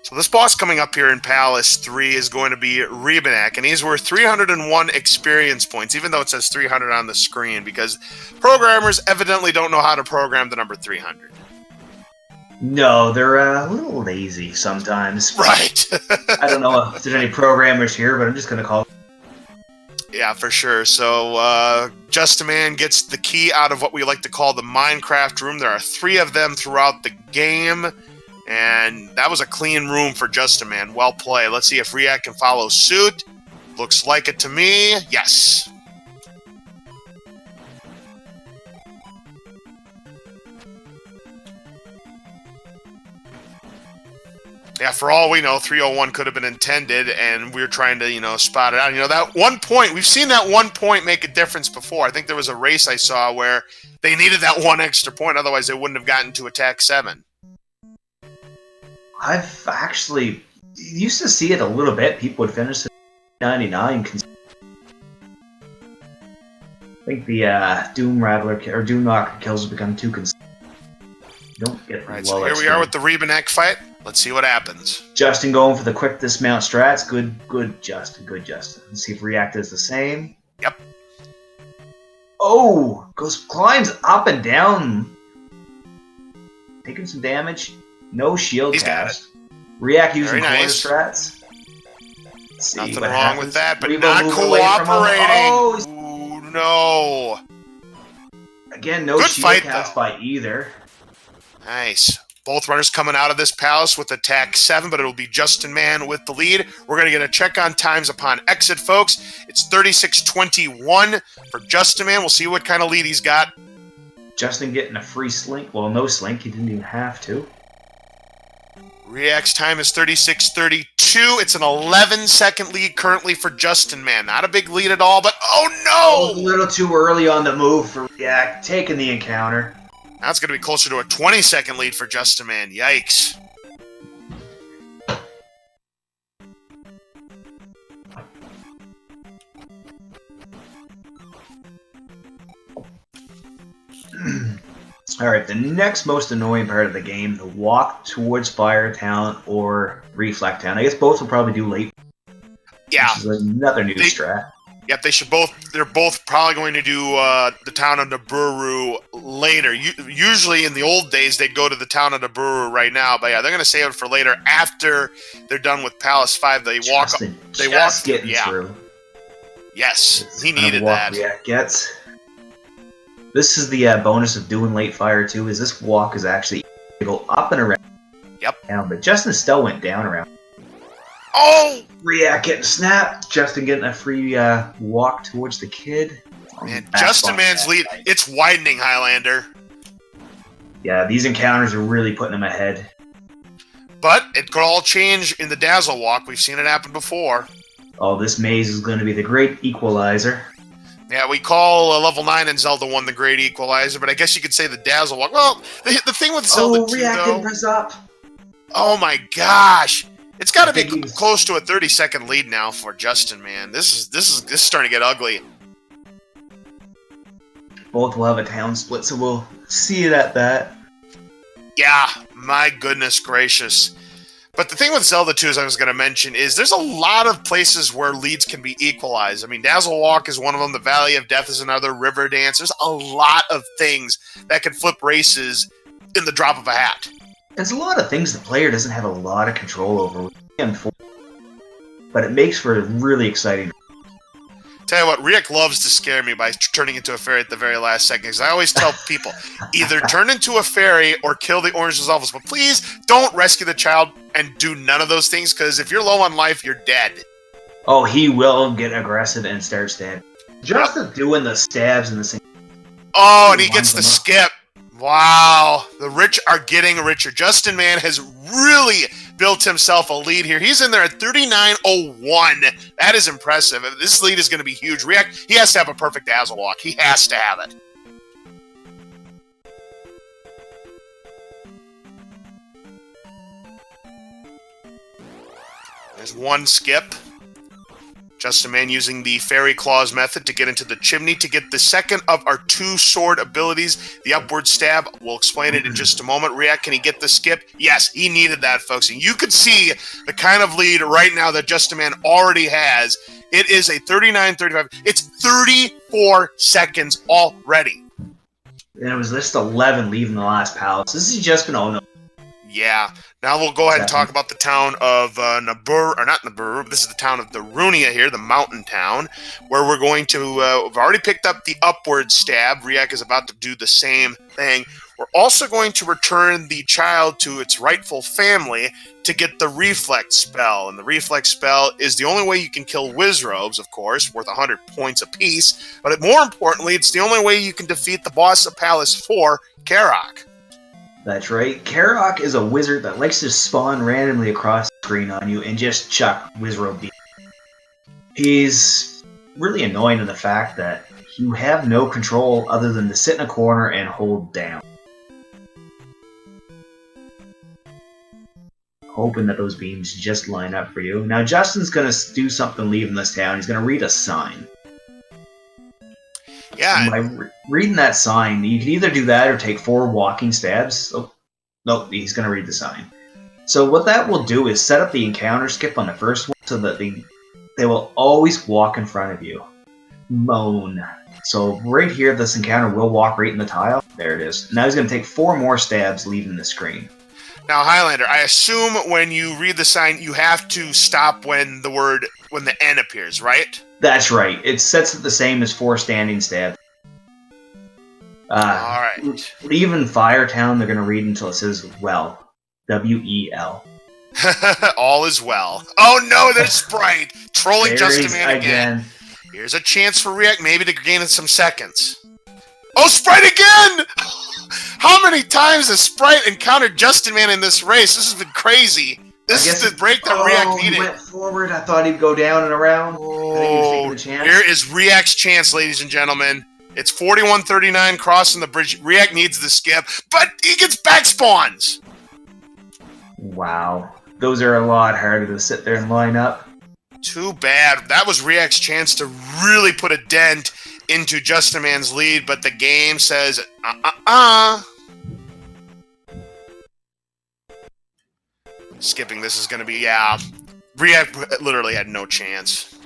Speaker 1: So So this boss coming up here in Palace 3 is going to be riiyak, and he's worth 301 experience points, even though it says 300 on the screen, because programmers evidently don't know how to program the number 300.
Speaker 2: No, they're a little lazy sometimes.
Speaker 1: Right.
Speaker 2: I don't know if there's any programmers here, but I'm just going to call.
Speaker 1: Yeah, for sure. So, Justinman gets the key out of what we like to call the Minecraft room. There are 3 of them throughout the game, and that was a clean room for Justinman. Well played. Let's see if riiyak can follow suit. Looks like it to me. Yes. Yeah, for all we know, 301 could have been intended, and we were trying to, spot it out. That 1 point, we've seen that 1 point make a difference before. I think there was a race I saw where they needed that 1 extra point, otherwise they wouldn't have gotten to attack 7.
Speaker 2: I've actually used to see it a little bit. People would finish at 99. I think the Doom Rattler or Doom Knocker kills have become too consistent. Don't get
Speaker 1: right. So here we are with the riiyak fight. Let's see what happens.
Speaker 2: Justin going for the quick dismount strats. Good, Justin. Good, Justin. Let's see if riiyak does the same.
Speaker 1: Yep.
Speaker 2: Oh, climbs up and down. Taking some damage. No shield cast. riiyak using corner strats. Let's see
Speaker 1: nothing
Speaker 2: what
Speaker 1: wrong
Speaker 2: happens.
Speaker 1: with that, but
Speaker 2: Revo
Speaker 1: not cooperating.
Speaker 2: Oh,
Speaker 1: ooh, no.
Speaker 2: Again, no
Speaker 1: good
Speaker 2: shield
Speaker 1: fight,
Speaker 2: cast
Speaker 1: though.
Speaker 2: by either.
Speaker 1: Nice. Both runners coming out of this palace with attack 7, but it'll be Justinman with the lead. We're going to get a check on times upon exit, folks. It's 36:21 for Justinman. We'll see what kind of lead he's got.
Speaker 2: Justin getting a free slink. Well, no slink. He didn't even have to.
Speaker 1: riiyyak's time is 36:32. It's an 11-second lead currently for Justinman. Not a big lead at all, but oh no!
Speaker 2: A little too early on the move for riiyak. Taking the encounter.
Speaker 1: Now it's going to be closer to a 20-second lead for Justinman. Yikes.
Speaker 2: Alright, the next most annoying part of the game, the walk towards Fire Town or Reflect Town. I guess both will probably do late.
Speaker 1: Yeah.
Speaker 2: Which is another new strat.
Speaker 1: Yep, they're both probably going to do the town of Naburu later. Usually in the old days, they'd go to the town of Naburu right now. But yeah, they're going to save it for later after they're done with Palace 5. They walk
Speaker 2: getting through.
Speaker 1: Yes, he needed that.
Speaker 2: riiyak gets. This is the bonus of doing late fire too, is this walk is actually to go up and around.
Speaker 1: Yep.
Speaker 2: Down, but Justin still went down around.
Speaker 1: Oh!
Speaker 2: riiyak getting snapped. Justin getting a free walk towards the kid.
Speaker 1: Man, Justinman's lead, it's widening, Highlander.
Speaker 2: Yeah, these encounters are really putting him ahead.
Speaker 1: But it could all change in the Dazzle Walk. We've seen it happen before.
Speaker 2: Oh, this maze is going to be the great equalizer.
Speaker 1: Yeah, we call level 9 in Zelda 1 the Great Equalizer, but I guess you could say the Dazzle Walk. Well, the thing with Zelda 2,
Speaker 2: riiyak
Speaker 1: though...
Speaker 2: didn't press up.
Speaker 1: Oh my gosh! It's got to be close to a 30-second lead now for Justinman. This is starting to get ugly.
Speaker 2: Both will have a town split, so we'll see it at that.
Speaker 1: Yeah, my goodness gracious. But the thing with Zelda 2, as I was going to mention, is there's a lot of places where leads can be equalized. I mean, Dazzle Walk is one of them. The Valley of Death is another. River Dance. There's a lot of things that can flip races in the drop of a hat.
Speaker 2: There's a lot of things the player doesn't have a lot of control over. But it makes for a really exciting.
Speaker 1: Tell you what, riiyak loves to scare me by turning into a fairy at the very last second. Because I always tell people, either turn into a fairy or kill the orange dissolvers. But please don't rescue the child and do none of those things. Because if you're low on life, you're dead.
Speaker 2: Oh, he will get aggressive and start stabbing. Just doing the stabs in the same.
Speaker 1: Oh, and he gets the skip. Wow, the rich are getting richer. Justinman has really built himself a lead here. He's in there at 39.01. That is impressive. This lead is going to be huge. riiyak, he has to have a perfect Dazzle Walk. He has to have it. There's one skip. Justin Man using the Fairy Claws method to get into the chimney to get the second of our 2 sword abilities, the upward stab. We'll explain it in just a moment. riiyak, can he get the skip? Yes, he needed that, folks. And you can see the kind of lead right now that Justin Man already has. It is a 39-35. It's 34 seconds already.
Speaker 2: And it was just 11 leaving the last palace. This is just been, oh no.
Speaker 1: Yeah. Now we'll go ahead and talk about the town of Nabur, or not Nabur. This is the town of Darunia here, the mountain town, where we're going to. We've already picked up the upward stab. riiyak is about to do the same thing. We're also going to return the child to its rightful family to get the reflex spell, and the reflex spell is the only way you can kill Wizrobes, of course, worth 100 points apiece. But more importantly, it's the only way you can defeat the boss of Palace 4, Karak.
Speaker 2: That's right. Karak is a wizard that likes to spawn randomly across the screen on you and just chuck Wizrobe beams. He's really annoying in the fact that you have no control other than to sit in a corner and hold down. Hoping that those beams just line up for you. Now Justin's going to do something leaving this town. He's going to read a sign.
Speaker 1: Yeah.
Speaker 2: And by reading that sign, you can either do that or take 4 walking stabs. Oh, no, he's going to read the sign. So what that will do is set up the encounter skip on the first one so that they will always walk in front of you. Moan. So right here, this encounter will walk right in the tile. There it is. Now he's going to take 4 more stabs leaving the screen.
Speaker 1: Now, Highlander, I assume when you read the sign, you have to stop when the N appears, right?
Speaker 2: That's right. It sets it the same as 4 standing stabs.
Speaker 1: Alright.
Speaker 2: Leaving Firetown, they're going to read until it says well. W-E-L.
Speaker 1: All is well. Oh no, there's Sprite! Trolling Justin Man
Speaker 2: again.
Speaker 1: Here's a chance for riiyak maybe to gain some seconds. Oh, Sprite again! How many times has Sprite encountered Justin Man in this race? This has been crazy. This is the break that riiyak needed.
Speaker 2: He went forward. I thought he'd go down and around.
Speaker 1: Oh, here is riiyak's chance, ladies and gentlemen. It's 41-39 crossing the bridge. riiyak needs the skip, but he gets back spawns.
Speaker 2: Wow. Those are a lot harder to sit there and line up.
Speaker 1: Too bad. That was riiyak's chance to really put a dent into Justin Man's lead, but the game says, Skipping this is going to be, yeah. riiyak literally had no chance.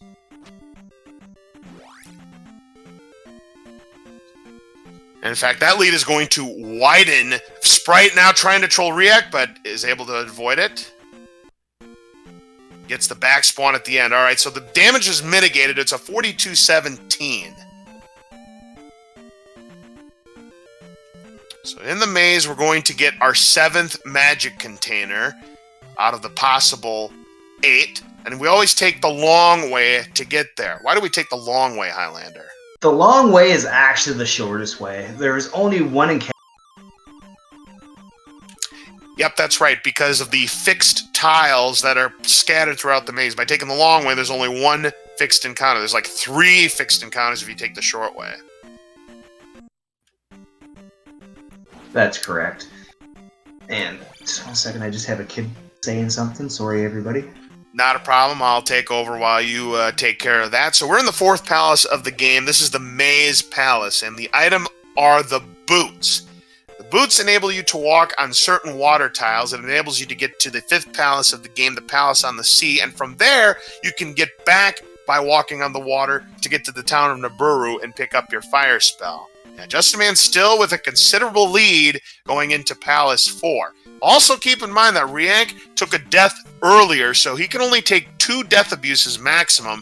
Speaker 1: And in fact, that lead is going to widen. Sprite now trying to troll riiyak, but is able to avoid it. Gets the back spawn at the end. Alright, so the damage is mitigated. It's a 42-17. So in the maze, we're going to get our 7th magic container out of the possible 8. And we always take the long way to get there. Why do we take the long way, Highlander?
Speaker 2: The long way is actually the shortest way. There is only one encounter.
Speaker 1: Yep, that's right, because of the fixed tiles that are scattered throughout the maze. By taking the long way, there's only 1 fixed encounter. There's like 3 fixed encounters if you take the short way.
Speaker 2: That's correct. And just 1 second, I just have a kid saying something. Sorry, everybody.
Speaker 1: Not a problem. I'll take over while you take care of that. So we're in the 4th palace of the game. This is the Maze Palace, and the item are the boots. The boots enable you to walk on certain water tiles. It enables you to get to the 5th palace of the game, the Palace on the Sea, and from there, you can get back by walking on the water to get to the town of Naburu and pick up your fire spell. Now, Justin Man still with a considerable lead going into Palace 4. Also keep in mind that riiyak took a death earlier, so he can only take 2 death abuses maximum,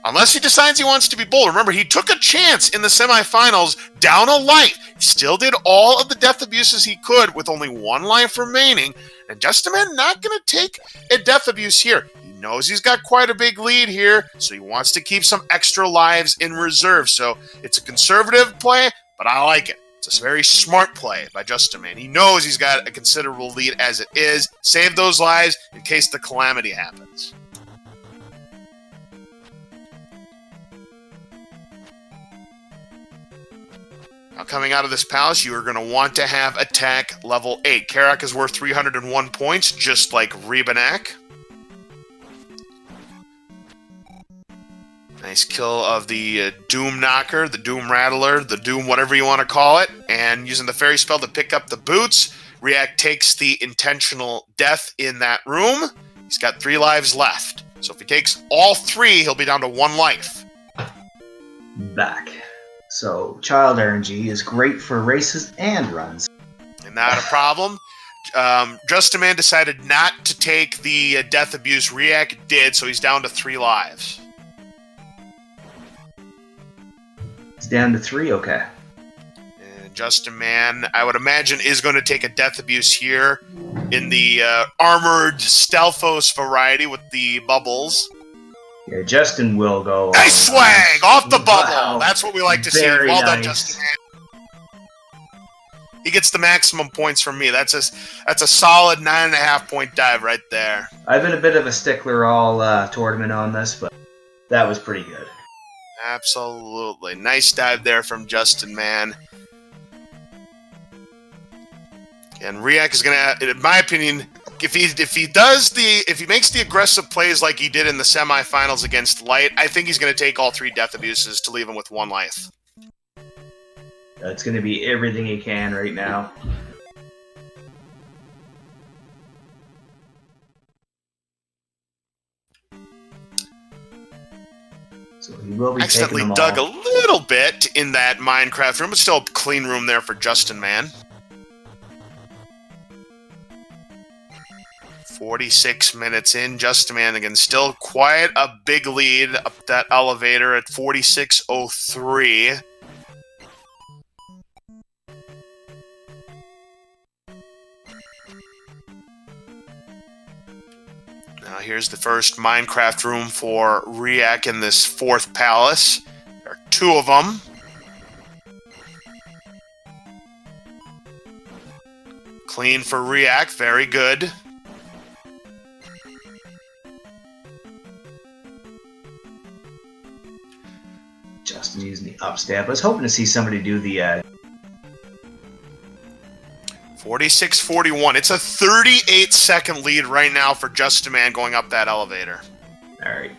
Speaker 1: unless he decides he wants to be bold. Remember, he took a chance in the semifinals, down a life. He still did all of the death abuses he could with only 1 life remaining, and Justin Man not going to take a death abuse here. He knows he's got quite a big lead here, so he wants to keep some extra lives in reserve. So it's a conservative play, but I like it. It's a very smart play by Justin Man. He knows he's got a considerable lead as it is. Save those lives in case the calamity happens. Now, coming out of this palace, you are going to want to have attack level 8. Karak is worth 301 points, just like Rebanak. Nice kill of the Doom Knocker, the Doom Rattler, the Doom whatever you want to call it. And using the fairy spell to pick up the boots, riiyak takes the intentional death in that room. He's got 3 lives left. So if he takes all 3, he'll be down to 1 life.
Speaker 2: Back. So child RNG is great for races and runs.
Speaker 1: And not a problem. Justinman decided not to take the death abuse. riiyak did, so he's down to 3 lives.
Speaker 2: He's down to 3, okay.
Speaker 1: And Justinman, I would imagine, is going to take a death abuse here in the armored Stelphos variety with the bubbles.
Speaker 2: Yeah, Justin will go.
Speaker 1: Nice swag! Off the bubble!
Speaker 2: Wow.
Speaker 1: That's what we like to see.
Speaker 2: Very
Speaker 1: Well done,
Speaker 2: nice.
Speaker 1: Justinman. He gets the maximum points from me. That's a solid 9.5 point dive right there.
Speaker 2: I've been a bit of a stickler all tournament on this, but that was pretty good.
Speaker 1: Absolutely. Nice dive there from Justinman. And riiyak is gonna, in my opinion, if he makes the aggressive plays like he did in the semifinals against Light, I think he's gonna take all 3 death abuses to leave him with 1 life.
Speaker 2: It's going to be everything he can right now. So he will be
Speaker 1: Accidentally
Speaker 2: taking them
Speaker 1: dug
Speaker 2: all.
Speaker 1: a little bit in that Minecraft room, but still a clean room there for Justinman. 46 minutes in, Justinman again, still quite a big lead up that elevator at 46:03. Now here's the first Minecraft room for riiyak in this 4th palace. There are 2 of them. Clean for riiyak, very good.
Speaker 2: Justin using the up stab. I was hoping to see somebody do the
Speaker 1: 46:41. It's a 38-second lead right now for Justinman going up that elevator.
Speaker 2: Alright.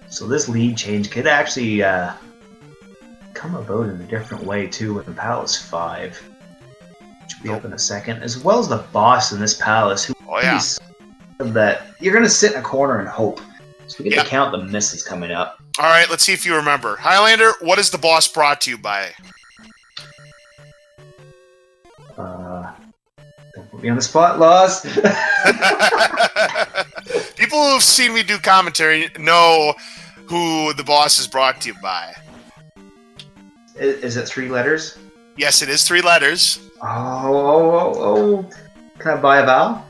Speaker 2: So this lead change could actually come about in a different way too in Palace 5. Which will be up in a second. As well as the boss in this palace who that you're gonna sit in a corner and hope. So we get to count the misses coming up.
Speaker 1: Alright, let's see if you remember. Highlander, what is the boss brought to you by?
Speaker 2: Don't put me on the spot, Laws.
Speaker 1: People who've seen me do commentary know who the boss is brought to you by.
Speaker 2: Is it 3 letters?
Speaker 1: Yes, it is 3 letters.
Speaker 2: Oh. Can I buy a vowel?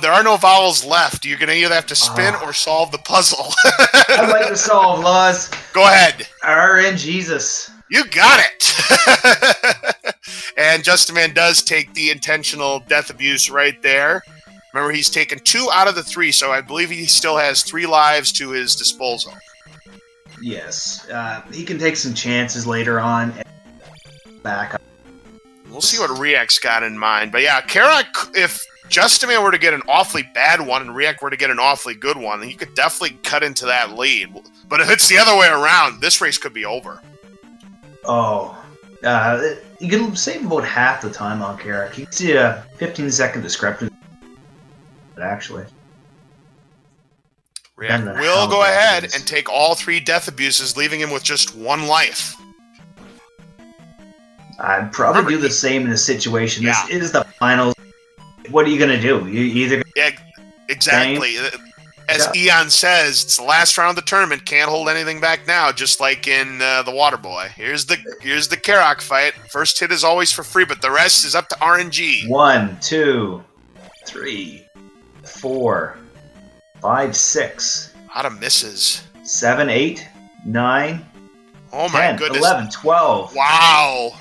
Speaker 1: There are no vowels left. You're going to either have to spin or solve the puzzle.
Speaker 2: I'd like to solve, Laws.
Speaker 1: Go ahead.
Speaker 2: RN Jesus.
Speaker 1: You got it! And Justinman does take the intentional death abuse right there. Remember, he's taken 2 out of the 3, so I believe he still has 3 lives to his disposal.
Speaker 2: Yes. He can take some chances later on. And back up.
Speaker 1: We'll see what riiyak's got in mind. But yeah, Karak, if Justinman were to get an awfully bad one and riiyak were to get an awfully good one, then you could definitely cut into that lead. But if it's the other way around, this race could be over.
Speaker 2: Oh. You can save about half the time on Karak. You can see a 15-second discrepancy. Actually.
Speaker 1: riiyak will go ahead and take all 3 death abuses, leaving him with just 1 life.
Speaker 2: I'd probably do the same in this situation. This is the finals. What are you going to do? You either...
Speaker 1: Yeah, exactly. As Eon says, it's the last round of the tournament. Can't hold anything back now, just like in the Waterboy. Here's the Karak fight. First hit is always for free, but the rest is up to RNG.
Speaker 2: 1, 2, 3, 4, 5, 6.
Speaker 1: A lot of misses.
Speaker 2: 7, 8, 9,
Speaker 1: oh my
Speaker 2: 10,
Speaker 1: goodness.
Speaker 2: 11, 12.
Speaker 1: Wow.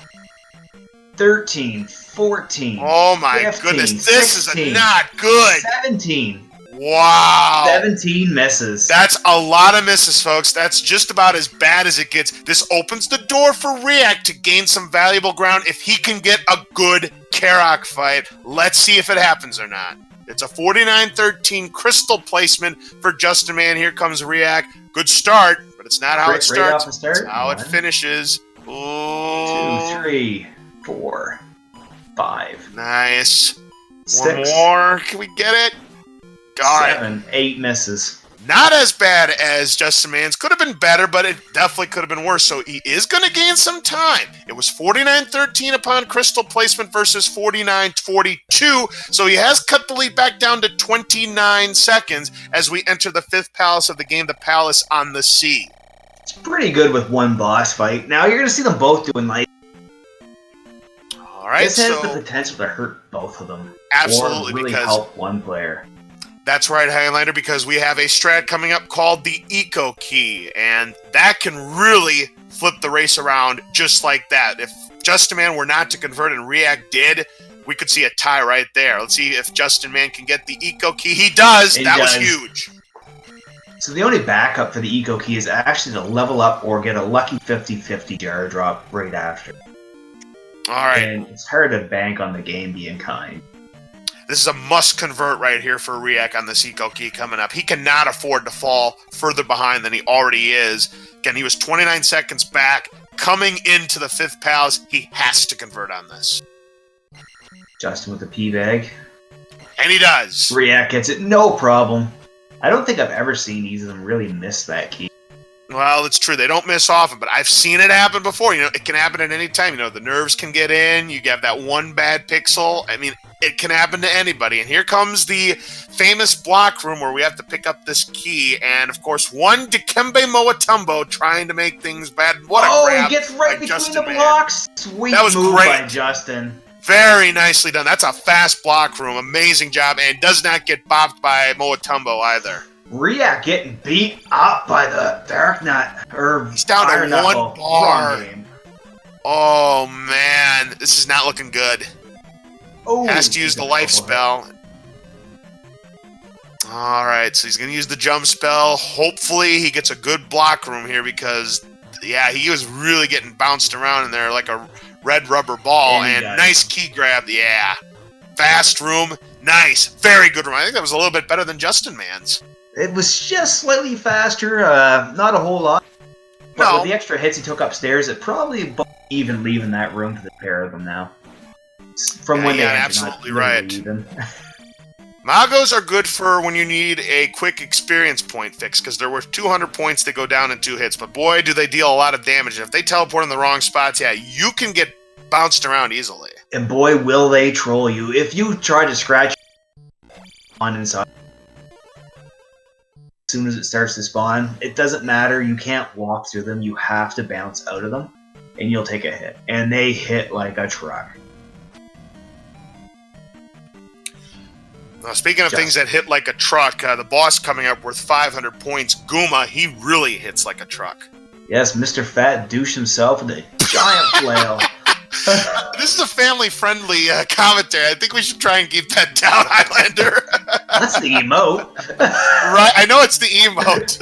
Speaker 2: 13, 14.
Speaker 1: Oh my
Speaker 2: 15,
Speaker 1: goodness. This
Speaker 2: 16,
Speaker 1: is not good.
Speaker 2: 17.
Speaker 1: Wow.
Speaker 2: 17 misses.
Speaker 1: That's a lot of misses, folks. That's just about as bad as it gets. This opens the door for riiyak to gain some valuable ground if he can get a good Karak fight. Let's see if it happens or not. It's a 49-13 crystal placement for Justin Man. Here comes riiyak. Good start, but it's not how it starts.
Speaker 2: Right off the start.
Speaker 1: It's how it finishes. Ooh.
Speaker 2: 2, 3, 4, 5.
Speaker 1: Nice.
Speaker 2: 6.
Speaker 1: One more. Can we get it? Got
Speaker 2: 7, 8 misses.
Speaker 1: Not as bad as Justin Man's. Could have been better, but it definitely could have been worse. So he is going to gain some time. It was 49-13 upon crystal placement versus 49-42. So he has cut the lead back down to 29 seconds as we enter the fifth palace of the game, the Palace on the Sea.
Speaker 2: It's pretty good with one boss fight. Now you're going to see them both doing like.
Speaker 1: All right,
Speaker 2: this has the potential to hurt both of them.
Speaker 1: Absolutely,
Speaker 2: or really
Speaker 1: because
Speaker 2: help one player.
Speaker 1: That's right, Highlander, because we have a strat coming up called the Eco Key, and that can really flip the race around just like that. If Justin Man were not to convert and riiyak did, we could see a tie right there. Let's see if Justin Man can get the Eco Key. He does. That was huge.
Speaker 2: So the only backup for the Eco Key is actually to level up or get a lucky 50-50 jar drop right after.
Speaker 1: All right.
Speaker 2: And it's hard to bank on the game being kind.
Speaker 1: This is a must-convert right here for riiyak on this Eco Key coming up. He cannot afford to fall further behind than he already is. Again, he was 29 seconds back. Coming into the fifth palace, he has to convert on this.
Speaker 2: Justin with the P-bag.
Speaker 1: And he does.
Speaker 2: riiyak gets it, no problem. I don't think I've ever seen either of them really miss that key.
Speaker 1: Well, it's true. They don't miss often, but I've seen it happen before. You know, it can happen at any time. You know, the nerves can get in. You have that one bad pixel. I mean, it can happen to anybody. And here comes the famous block room where we have to pick up this key. And, of course, one Dikembe Moatumbo trying to make things bad. What a grab.
Speaker 2: He gets right between
Speaker 1: Justin
Speaker 2: the blocks. Sweet
Speaker 1: that was
Speaker 2: move
Speaker 1: great
Speaker 2: by Justin.
Speaker 1: Very nicely done. That's a fast block room. Amazing job. And does not get bopped by Moatumbo either.
Speaker 2: riiyak getting beat up by the Dark Knight.
Speaker 1: He's down to one bar. Oh, man. This is not looking good.
Speaker 2: Oh,
Speaker 1: has to use the life spell. Alright, so he's going to use the jump spell. Hopefully he gets a good block room here because, yeah, he was really getting bounced around in there like a red rubber ball. And nice key grab, yeah. Fast room, nice. Very good room. I think that was a little bit better than Justin Man's.
Speaker 2: It was just slightly faster, not a whole lot. But with the extra hits he took upstairs, it probably even leaving that room for the pair of them now. From when they
Speaker 1: absolutely right. Magos are good for when you need a quick experience point fix, because there were 200 points that go down in 2 hits, but boy, do they deal a lot of damage. If they teleport in the wrong spots, yeah, you can get bounced around easily. And
Speaker 2: boy, will they troll you. If you try to scratch on inside, as soon as it starts to spawn, it doesn't matter, you can't walk through them, you have to bounce out of them, and you'll take a hit. And they hit like a truck.
Speaker 1: Now, speaking of things that hit like a truck, the boss coming up worth 500 points, Guma, he really hits like a truck.
Speaker 2: Yes, Mr. Fat douche himself with a giant flail.
Speaker 1: This is a family-friendly commentary. I think we should try and keep that down, Highlander.
Speaker 2: That's the emote.
Speaker 1: Right, I know it's the emote.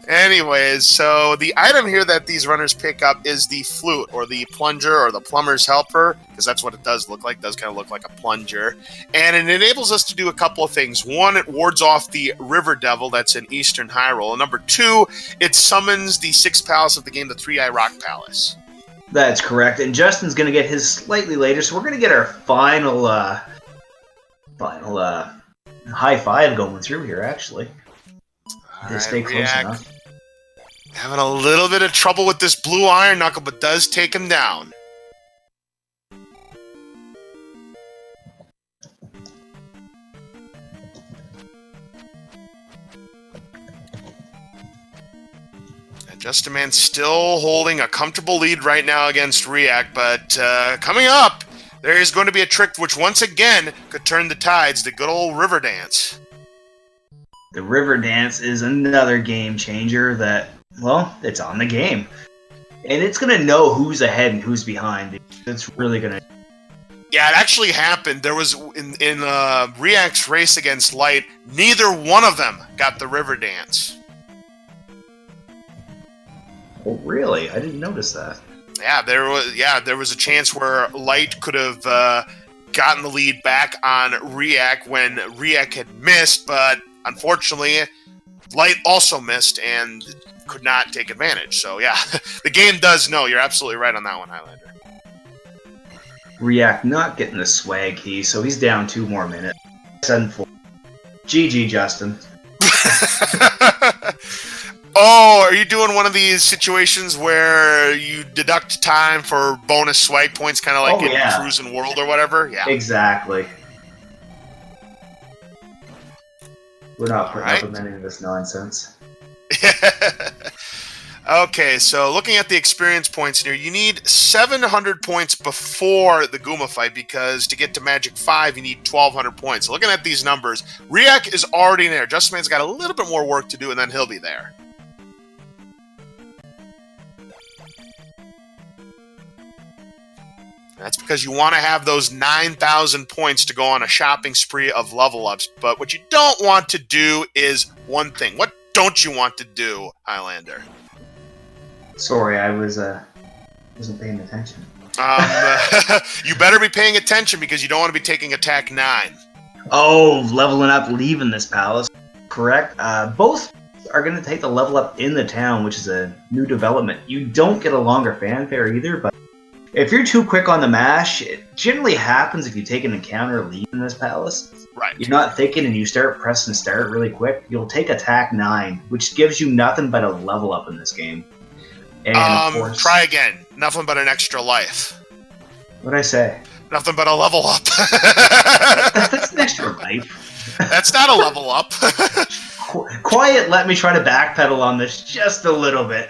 Speaker 1: Anyways, so the item here that these runners pick up is the flute, or the plunger, or the plumber's helper, because that's what it does look like. It does kind of look like a plunger. And it enables us to do a couple of things. One, it wards off the River Devil that's in Eastern Hyrule. And number 2, it summons the 6th palace of the game, the Three-Eye Rock Palace.
Speaker 2: That's correct. And Justin's going to get his slightly later, so we're going to get our final high five going through here, actually.
Speaker 1: Right,
Speaker 2: stay close enough.
Speaker 1: Having a little bit of trouble with this blue iron knuckle, but does take him down. And Justin Man still holding a comfortable lead right now against riiyak, but coming up, there is going to be a trick which once again could turn the tides, the good old river dance.
Speaker 2: The river dance is another game changer that, well, it's on the game. And it's going to know who's ahead and who's behind. It's really going to...
Speaker 1: Yeah, it actually happened. There was, in riiyyak's race against Light, neither one of them got the river dance.
Speaker 2: Oh, really? I didn't notice that.
Speaker 1: Yeah, there was a chance where Light could have gotten the lead back on riiyak when riiyak had missed, but unfortunately, Light also missed and could not take advantage. So yeah, the game does know. You're absolutely right on that one, Highlander.
Speaker 2: riiyak not getting the swag key, so he's down 2 more minutes. 7-4. GG, Justin.
Speaker 1: Oh, are you doing one of these situations where you deduct time for bonus swag points, kind of like in Cruising World or whatever? Yeah.
Speaker 2: Exactly. We're not putting up with any of this nonsense.
Speaker 1: Okay, so looking at the experience points here, you need 700 points before the Guma fight, because to get to Magic 5, you need 1,200 points. So looking at these numbers, riiyak is already there. Justinman's got a little bit more work to do, and then he'll be there. That's because you want to have those 9,000 points to go on a shopping spree of level ups. But what you don't want to do is one thing. What don't you want to do, Highlander?
Speaker 2: Sorry, I wasn't paying attention.
Speaker 1: You better be paying attention, because you don't want to be taking attack 9.
Speaker 2: Oh, leveling up, leaving this palace. Correct. Both are going to take the level up in the town, which is a new development. You don't get a longer fanfare either, but if you're too quick on the mash, it generally happens if you take an encounter lead in this palace.
Speaker 1: Right.
Speaker 2: You're not thinking and you start pressing start really quick, you'll take attack 9, which gives you nothing but a level up in this game. And of course,
Speaker 1: try again. Nothing but an extra life.
Speaker 2: What'd I say?
Speaker 1: Nothing but a level up.
Speaker 2: That's an extra life.
Speaker 1: That's not a level up.
Speaker 2: Quiet, let me try to backpedal on this just a little bit.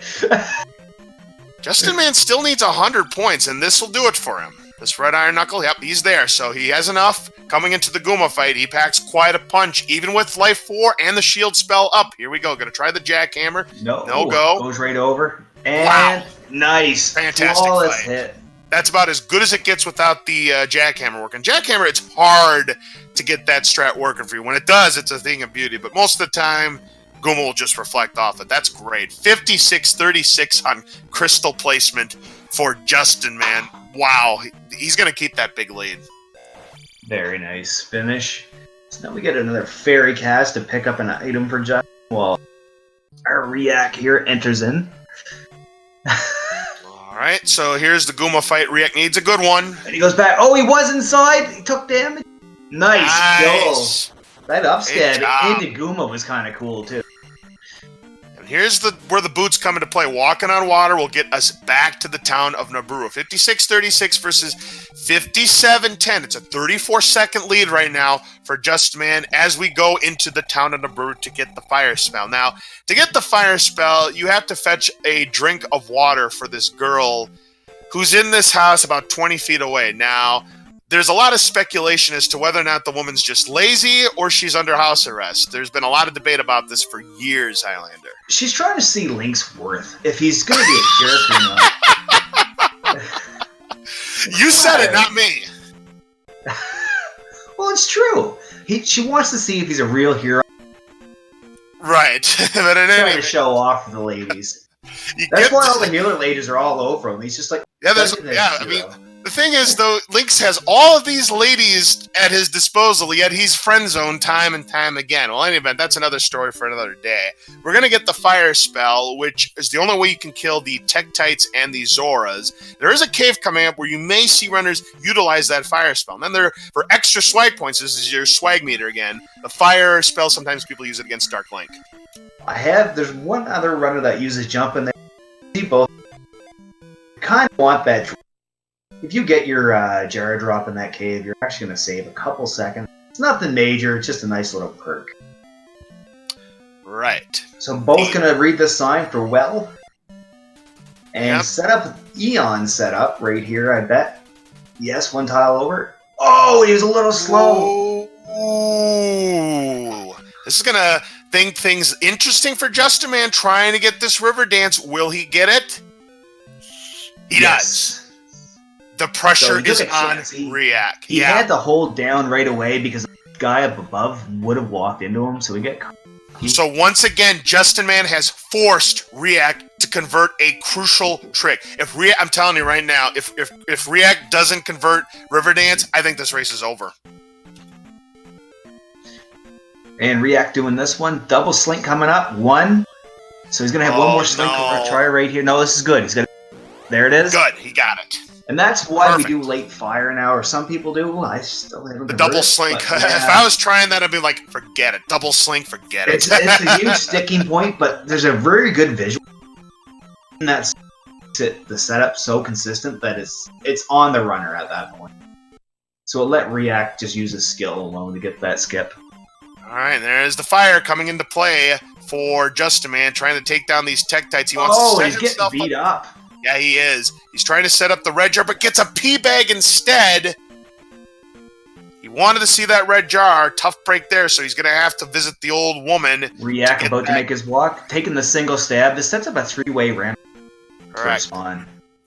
Speaker 1: Justinman still needs 100 points, and this will do it for him. This Red Iron Knuckle, yep, he's there. So he has enough. Coming into the Guma fight, he packs quite a punch, even with Life 4 and the shield spell up. Here we go. Gonna try the jackhammer. No go.
Speaker 2: Goes right over. And
Speaker 1: wow.
Speaker 2: Nice.
Speaker 1: Fantastic
Speaker 2: flawless
Speaker 1: fight.
Speaker 2: Hit.
Speaker 1: That's about as good as it gets without the jackhammer working. Jackhammer, it's hard to get that strat working for you. When it does, it's a thing of beauty. But most of the time, Guma will just reflect off it. That's great. 56-36 on crystal placement for Justinman. Wow. He's going to keep that big lead.
Speaker 2: Very nice finish. So now we get another fairy cast to pick up an item for Justin. Well, our riiyak here enters in.
Speaker 1: Alright, so here's the Guma fight. riiyak needs a good one.
Speaker 2: And he goes back. Oh, he was inside. He took damage. Nice. Kill. That upstab into Guma was kind of cool, too.
Speaker 1: And here's where the boots come into play. Walking on water will get us back to the town of Naburu. 56-36 versus 57-10. It's a 34-second lead right now for Justman as we go into the town of Naburu to get the fire spell. Now, to get the fire spell, you have to fetch a drink of water for this girl who's in this house about 20 feet away. Now, there's a lot of speculation as to whether or not the woman's just lazy or she's under house arrest. There's been a lot of debate about this for years, Highlander.
Speaker 2: She's trying to see Link's worth. If he's going to be a jerk or not.
Speaker 1: You said it, not me.
Speaker 2: Well, it's true. She wants to see if he's a real hero.
Speaker 1: Right. But
Speaker 2: trying to show off for the ladies. That's why all the healer ladies are all over him. He's just like,
Speaker 1: I mean, the thing is, though, Lynx has all of these ladies at his disposal, yet he's friend-zoned time and time again. Well, in any event, that's another story for another day. We're going to get the fire spell, which is the only way you can kill the Tektites and the Zoras. There is a cave coming up where you may see runners utilize that fire spell. And then for extra swag points, this is your swag meter again. The fire spell, sometimes people use it against Dark Link.
Speaker 2: There's one other runner that uses jump in there. See both. Kind of want that. If you get your Jara drop in that cave, you're actually going to save a couple seconds. It's nothing major, it's just a nice little perk.
Speaker 1: Right.
Speaker 2: So I'm both going to read this sign for well. And set up Eon setup right here, I bet. Yes, one tile over. Oh, he was a little slow.
Speaker 1: Ooh. This is going to make things interesting for Justinman trying to get this river dance. Will he get it? He does. The pressure is on riiyak.
Speaker 2: He had to hold down right away because the guy up above would have walked into him, so he got
Speaker 1: So once again, Justin Man has forced riiyak to convert a crucial trick. If riiyak, I'm telling you right now, if riiyak doesn't convert River Dance, I think this race is over.
Speaker 2: And riiyak doing this one. Double slink coming up. 1. So he's going to have one more slink try right here. No, this is good. He's going to... There it is.
Speaker 1: Good. He got it.
Speaker 2: And that's why we do late fire now, or some people do. I still haven't.
Speaker 1: The double slink. But, yeah. If I was trying that, I'd be like, forget it. Double slink, forget it.
Speaker 2: It's a huge sticking point, but there's a very good visual. And that's the setup so consistent that it's on the runner at that point. So it let riiyak just use his skill alone to get that skip.
Speaker 1: All right, there's the fire coming into play for Justin Man, trying to take down these Tektites. He wants to set
Speaker 2: he's getting beat up.
Speaker 1: Yeah, he is. He's trying to set up the red jar, but gets a pea bag instead. He wanted to see that red jar. Tough break there, so he's going to have to visit the old woman.
Speaker 2: riiyak about to make his walk, taking the single stab. This sets up a 3-way ramp.
Speaker 1: Correct.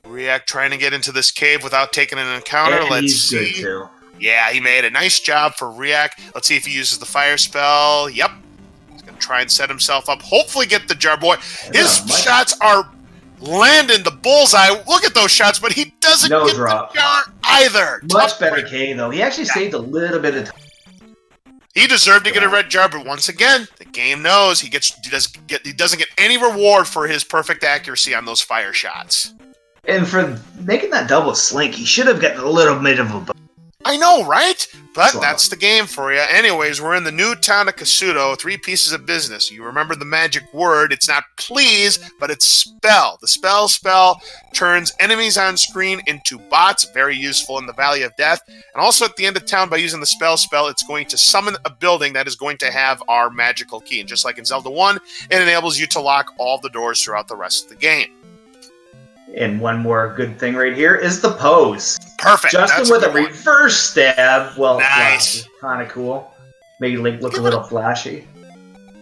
Speaker 1: riiyak trying to get into this cave without taking an encounter.
Speaker 2: And
Speaker 1: Let's
Speaker 2: he's
Speaker 1: see.
Speaker 2: Good too.
Speaker 1: Yeah, he made a nice job for riiyak. Let's see if he uses the fire spell. Yep. He's going to try and set himself up. Hopefully get the jar. Boy, his shots are landing the bullseye. Look at those shots, but he doesn't get the jar either.
Speaker 2: Much better K, though. He actually saved a little bit of time.
Speaker 1: He deserved to get a red jar, but once again, the game knows he doesn't get any reward for his perfect accuracy on those fire shots.
Speaker 2: And for making that double slink, he should have gotten a little bit of a...
Speaker 1: I know, right? But that's the game for you. Anyways, we're in the new town of Kasuto. 3 pieces of business. You remember the magic word. It's not please, but it's spell. The spell turns enemies on screen into bots. Very useful in the Valley of Death. And also at the end of town, by using the spell, it's going to summon a building that is going to have our magical key. And just like in Zelda 1, it enables you to lock all the doors throughout the rest of the game.
Speaker 2: And one more good thing right here is the pose.
Speaker 1: Perfect.
Speaker 2: Justin with a reverse stab. Well,
Speaker 1: nice.
Speaker 2: Kind of cool. Maybe look a little flashy.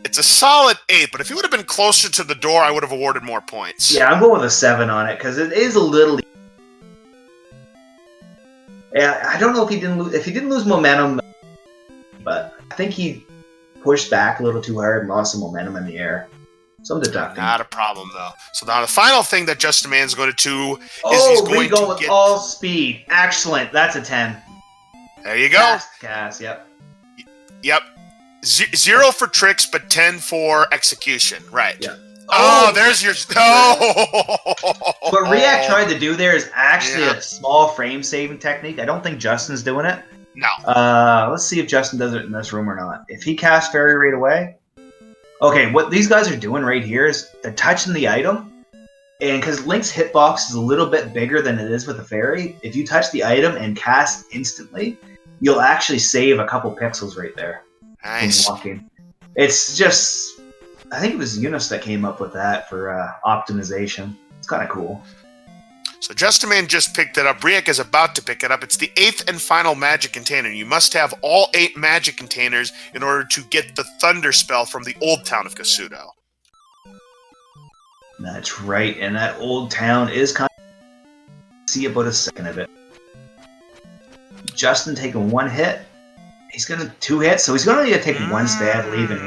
Speaker 1: It's a solid 8, but if he would have been closer to the door, I would have awarded more points.
Speaker 2: Yeah, I'm going with a 7 on it because it is a little. Yeah, I don't know if he didn't lose momentum, but I think he pushed back a little too hard and lost some momentum in the air. Some deducting.
Speaker 1: Not a problem, though. So now the final thing that Justin Man's going to do is he's going to
Speaker 2: with all speed. Excellent. That's a 10.
Speaker 1: There you go.
Speaker 2: Cast, yep.
Speaker 1: Yep. 0 for tricks, but 10 for execution. Right.
Speaker 2: Yeah.
Speaker 1: Oh, there's your... Oh!
Speaker 2: What riiyak tried to do there is actually a small frame-saving technique. I don't think Justin's doing it.
Speaker 1: No.
Speaker 2: Let's see if Justin does it in this room or not. If he casts Fairy right away... Okay, what these guys are doing right here is they're touching the item, and because Link's hitbox is a little bit bigger than it is with the fairy, if you touch the item and cast instantly, you'll actually save a couple pixels right there.
Speaker 1: Nice.
Speaker 2: From walking. It's just, I think it was Eunice that came up with that for optimization. It's kind of cool.
Speaker 1: So Justin Man just picked it up. riiyak is about to pick it up. It's the 8th and final magic container. You must have all 8 magic containers in order to get the thunder spell from the old town of Kasuto.
Speaker 2: That's right, and that old town is kind of... See about a second of it. Justin taking 1 hit. He's going to 2 hits, so he's going to need to take 1 stab, leaving.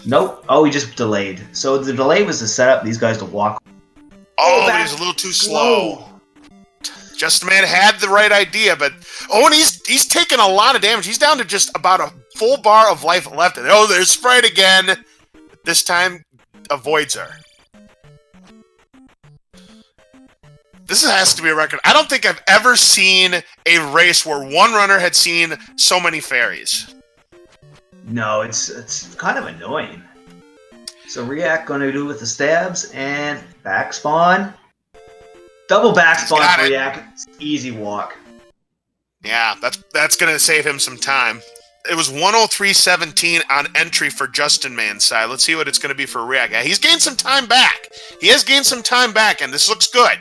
Speaker 2: Nope. Oh, he just delayed. So the delay was to set up these guys to walk.
Speaker 1: Oh, but he's a little too slow. Justin Man had the right idea, but... Oh, and he's taking a lot of damage. He's down to just about a full bar of life left. And oh, there's Sprite again. This time, avoids her. This has to be a record. I don't think I've ever seen a race where one runner had seen so many fairies.
Speaker 2: No, it's kind of annoying. So riiyak going to do with the stabs and back spawn. Double back spawn for riiyak. Easy walk.
Speaker 1: Yeah, that's going to save him some time. It was 103.17 on entry for Justin Man's side. Let's see what it's going to be for riiyak. Yeah, he's gained some time back. He has gained some time back, and this looks good.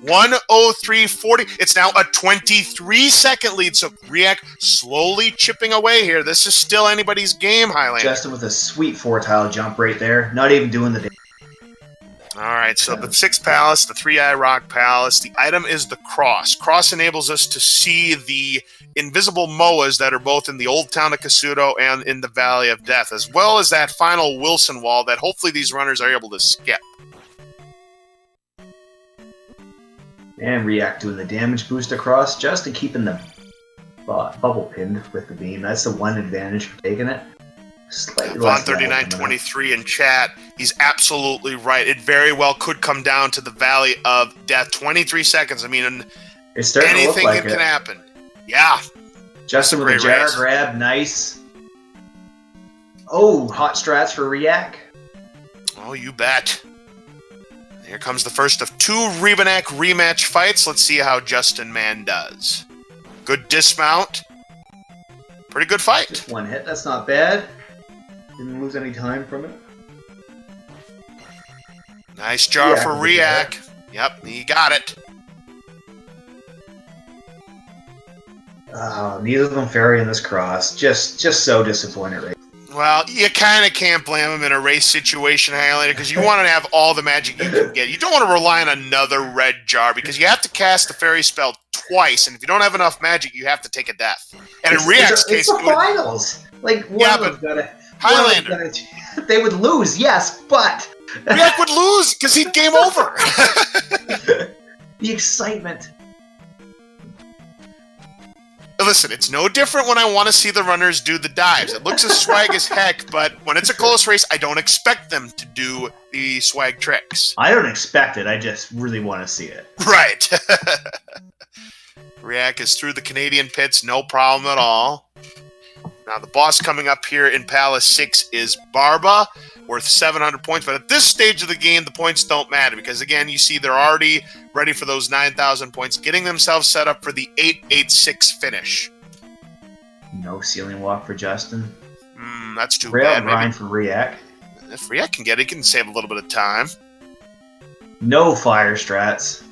Speaker 1: 103.40. It's now a 23-second lead, so riiyak slowly chipping away here. This is still anybody's game, Highlander.
Speaker 2: Justin with a sweet 4-tile jump right there. Not even doing the damage.
Speaker 1: All right, so the 6th palace, the 3-eye rock palace, the item is the cross. Cross enables us to see the invisible moas that are both in the old town of Kasuto and in the Valley of Death, as well as that final Wilson wall that hopefully these runners are able to skip.
Speaker 2: And riiyak doing the damage boost across, Justin keeping the bubble pinned with the beam. That's the one advantage for taking it.
Speaker 1: Von 3923 in chat, he's absolutely right. It very well could come down to the Valley of Death. 23 seconds. I mean, anything can happen. Yeah.
Speaker 2: Justin with a jar grab, nice. Oh, hot strats for riiyak.
Speaker 1: Oh, you bet. Here comes the first of 2 Rebanak rematch fights. Let's see how Justin Man does. Good dismount. Pretty good fight.
Speaker 2: Just one hit, that's not bad. Didn't lose any time from it.
Speaker 1: Nice jar for riiyak. Yep, he got it.
Speaker 2: Oh, neither of them fairy in this cross. Just so disappointed right.
Speaker 1: Well, you kind of can't blame him in a race situation, Highlander, because you want to have all the magic you can get. You don't want to rely on another red jar, because you have to cast the fairy spell twice, and if you don't have enough magic, you have to take a death. And in riiyak's case,
Speaker 2: it's the finals. Like, one of them
Speaker 1: Highlander.
Speaker 2: They would lose, yes, but
Speaker 1: riiyak would lose because he'd game over.
Speaker 2: The excitement.
Speaker 1: Listen, it's no different when I want to see the runners do the dives. It looks as swag as heck, but when it's a close race, I don't expect them to do the swag tricks.
Speaker 2: I don't expect it. I just really want to see it.
Speaker 1: Right. riiyak is through the Canadian pits, no problem at all. Now, the boss coming up here in Palace 6 is Barba, worth 700 points. But at this stage of the game, the points don't matter because, again, you see they're already ready for those 9,000 points, getting themselves set up for the 886 finish.
Speaker 2: No ceiling walk for Justin.
Speaker 1: That's too
Speaker 2: Rail
Speaker 1: bad.
Speaker 2: grind for riiyak.
Speaker 1: If riiyak can get it, he can save a little bit of time.
Speaker 2: No fire strats.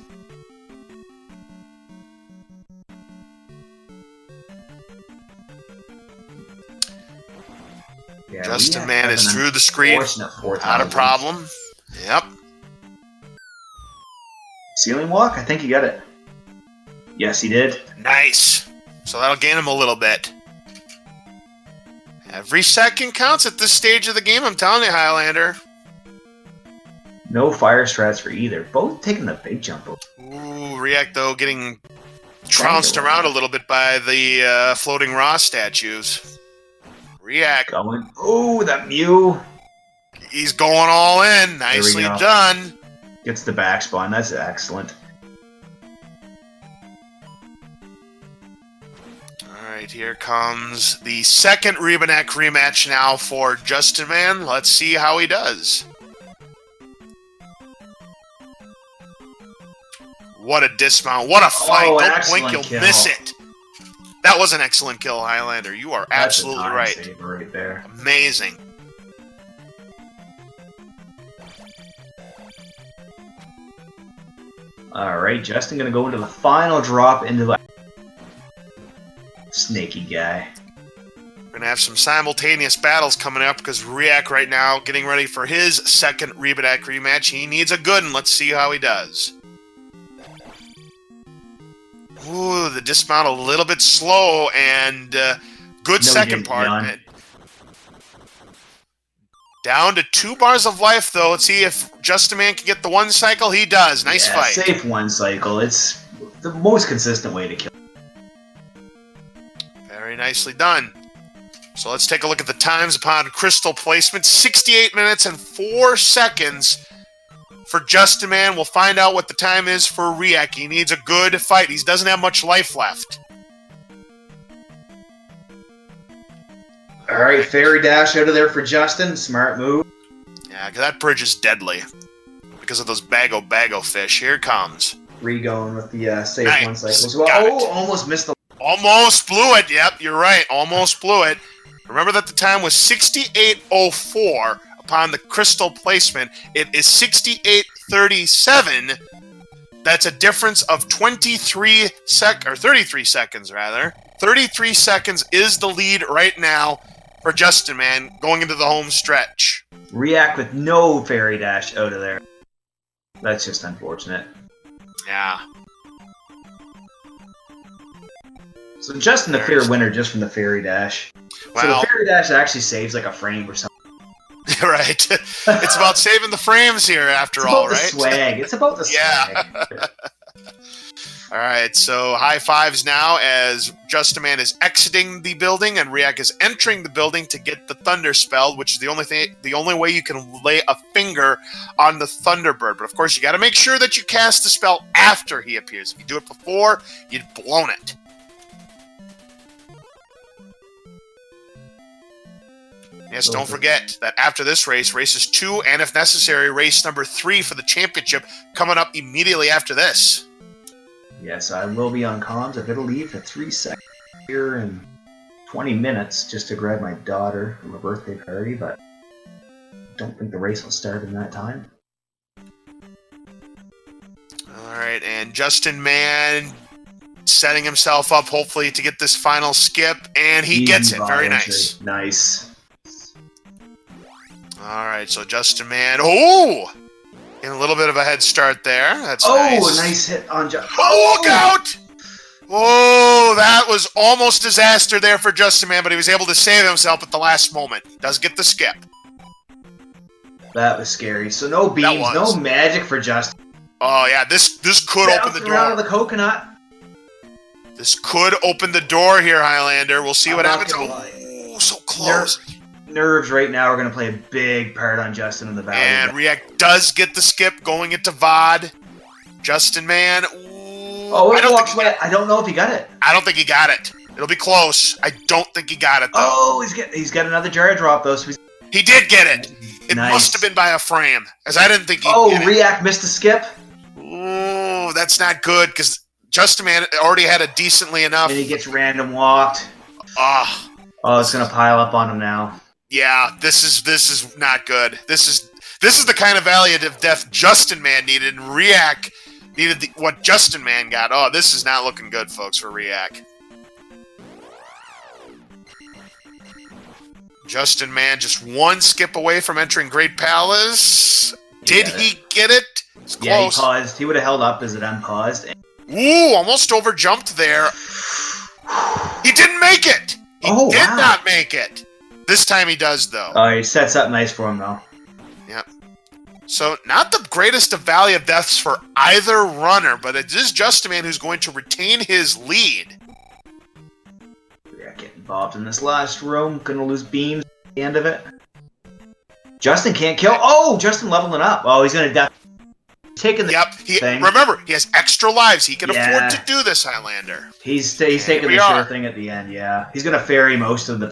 Speaker 2: Yeah,
Speaker 1: Justin Man is through the screen. Not a problem. Yep.
Speaker 2: Ceiling walk? I think he got it. Yes, he did.
Speaker 1: Nice. So that'll gain him a little bit. Every second counts at this stage of the game, I'm telling you, Highlander.
Speaker 2: No fire strats for either. Both taking the big jump.
Speaker 1: Ooh, riiyak, though, getting trounced around a little bit by the floating Raw statues. riiyak.
Speaker 2: Going. Oh, that Mew.
Speaker 1: He's going all in. Nicely done.
Speaker 2: Gets the back spawn. That's excellent.
Speaker 1: Alright, here comes the second Rebanak rematch now for Justin Man. Let's see how he does. What a dismount. What a fight. Don't blink, you'll miss it. That was an excellent kill, Highlander. You are absolutely right.
Speaker 2: Right there.
Speaker 1: Amazing.
Speaker 2: Alright, Justin gonna go into the final drop into the snaky guy.
Speaker 1: We're going to have some simultaneous battles coming up because riiyak right now getting ready for his second Rebanak rematch. He needs a good one. Let's see how he does. Ooh, the dismount a little bit slow and good second part. Down to 2 bars of life, though. Let's see if Justin Man can get the one cycle. He does. Nice fight.
Speaker 2: Safe one cycle. It's the most consistent way to kill.
Speaker 1: Very nicely done. So let's take a look at the times upon crystal placement. 68 minutes and 4 seconds for Justin Man. We'll find out what the time is for riiyak. He needs a good fight. He doesn't have much life left.
Speaker 2: All right, fairy dash out of there for Justin. Smart move.
Speaker 1: Yeah, that bridge is deadly because of those bago fish. Here it comes.
Speaker 2: Re-going with the safe
Speaker 1: nice.
Speaker 2: One cycle as well. Oh, almost missed the...
Speaker 1: Almost blew it. Yep, you're right. Almost blew it. Remember that the time was 68:04 upon the crystal placement. It is 68:37. That's a difference of 33 seconds, rather. 33 seconds is the lead right now for Justin Man going into the home stretch.
Speaker 2: riiyak with no fairy dash out of there. That's just unfortunate.
Speaker 1: Yeah.
Speaker 2: So Justin the clear winner just from the fairy dash.
Speaker 1: Well,
Speaker 2: so the fairy dash actually saves like a frame or something.
Speaker 1: Right. It's about saving the frames here after
Speaker 2: it's
Speaker 1: all,
Speaker 2: about the
Speaker 1: right?
Speaker 2: swag. It's about the swag.
Speaker 1: All right, so high fives now as Justinman is exiting the building and riiyak is entering the building to get the thunder spell, which is the only way you can lay a finger on the Thunderbird. But of course, you got to make sure that you cast the spell after he appears. If you do it before, you've blown it. Yes, don't forget that after this race, races 2, and if necessary, race number 3 for the championship coming up immediately after this.
Speaker 2: Yes, I will be on comms. I've got to leave for 3 seconds here in 20 minutes just to grab my daughter from a birthday party, but I don't think the race will start in that time.
Speaker 1: All right, and Justinman setting himself up hopefully to get this final skip, and he gets it. Very nice.
Speaker 2: Nice.
Speaker 1: All right, so Justinman, in a little bit of a head start there. That's nice.
Speaker 2: Nice hit on Justin.
Speaker 1: Oh, look out! Oh, that was almost disaster there for Justinman, but he was able to save himself at the last moment. Does get the skip.
Speaker 2: That was scary. So no beams, no magic for Justin.
Speaker 1: Oh yeah, this could open the door.
Speaker 2: Out of the coconut.
Speaker 1: This could open the door here, Highlander. We'll see what happens. Oh, so close.
Speaker 2: Nerves right now are going to play a big part on Justin in the battle.
Speaker 1: And riiyak does get the skip going into VOD. Justinman.
Speaker 2: I don't know if he got it.
Speaker 1: I don't think he got it. It'll be close. I don't think he got it, though.
Speaker 2: Oh, he's got another jar drop, though. So
Speaker 1: he did get it. It must have been by a frame, as I didn't think he'd get it.
Speaker 2: riiyak missed a skip.
Speaker 1: Ooh, that's not good, because Justinman already had a decently enough.
Speaker 2: And he gets random walked. Oh, it's going to pile up on him now.
Speaker 1: Yeah, this is not good. This is the kind of Valley of Death Justinman needed, and riiyak needed what Justinman got. Oh, this is not looking good, folks, for riiyak. Justinman just one skip away from entering Great Palace. Did he get it? It's close.
Speaker 2: Yeah, he paused. He would have held up as it unpaused.
Speaker 1: Ooh, almost overjumped there. He didn't make it. He did not make it. This time he does, though.
Speaker 2: Oh, he sets up nice for him, though.
Speaker 1: Yep. So, not the greatest of Valley of Deaths for either runner, but it is Justinman who's going to retain his lead.
Speaker 2: Yeah, get involved in this last room. Gonna lose beams at the end of it. Justin can't kill. Oh, Justin leveling up. Oh, he's gonna die. Taking the thing.
Speaker 1: Remember, he has extra lives. He can afford to do this, Highlander.
Speaker 2: He's taking the sure thing at the end, yeah. He's gonna ferry most of the...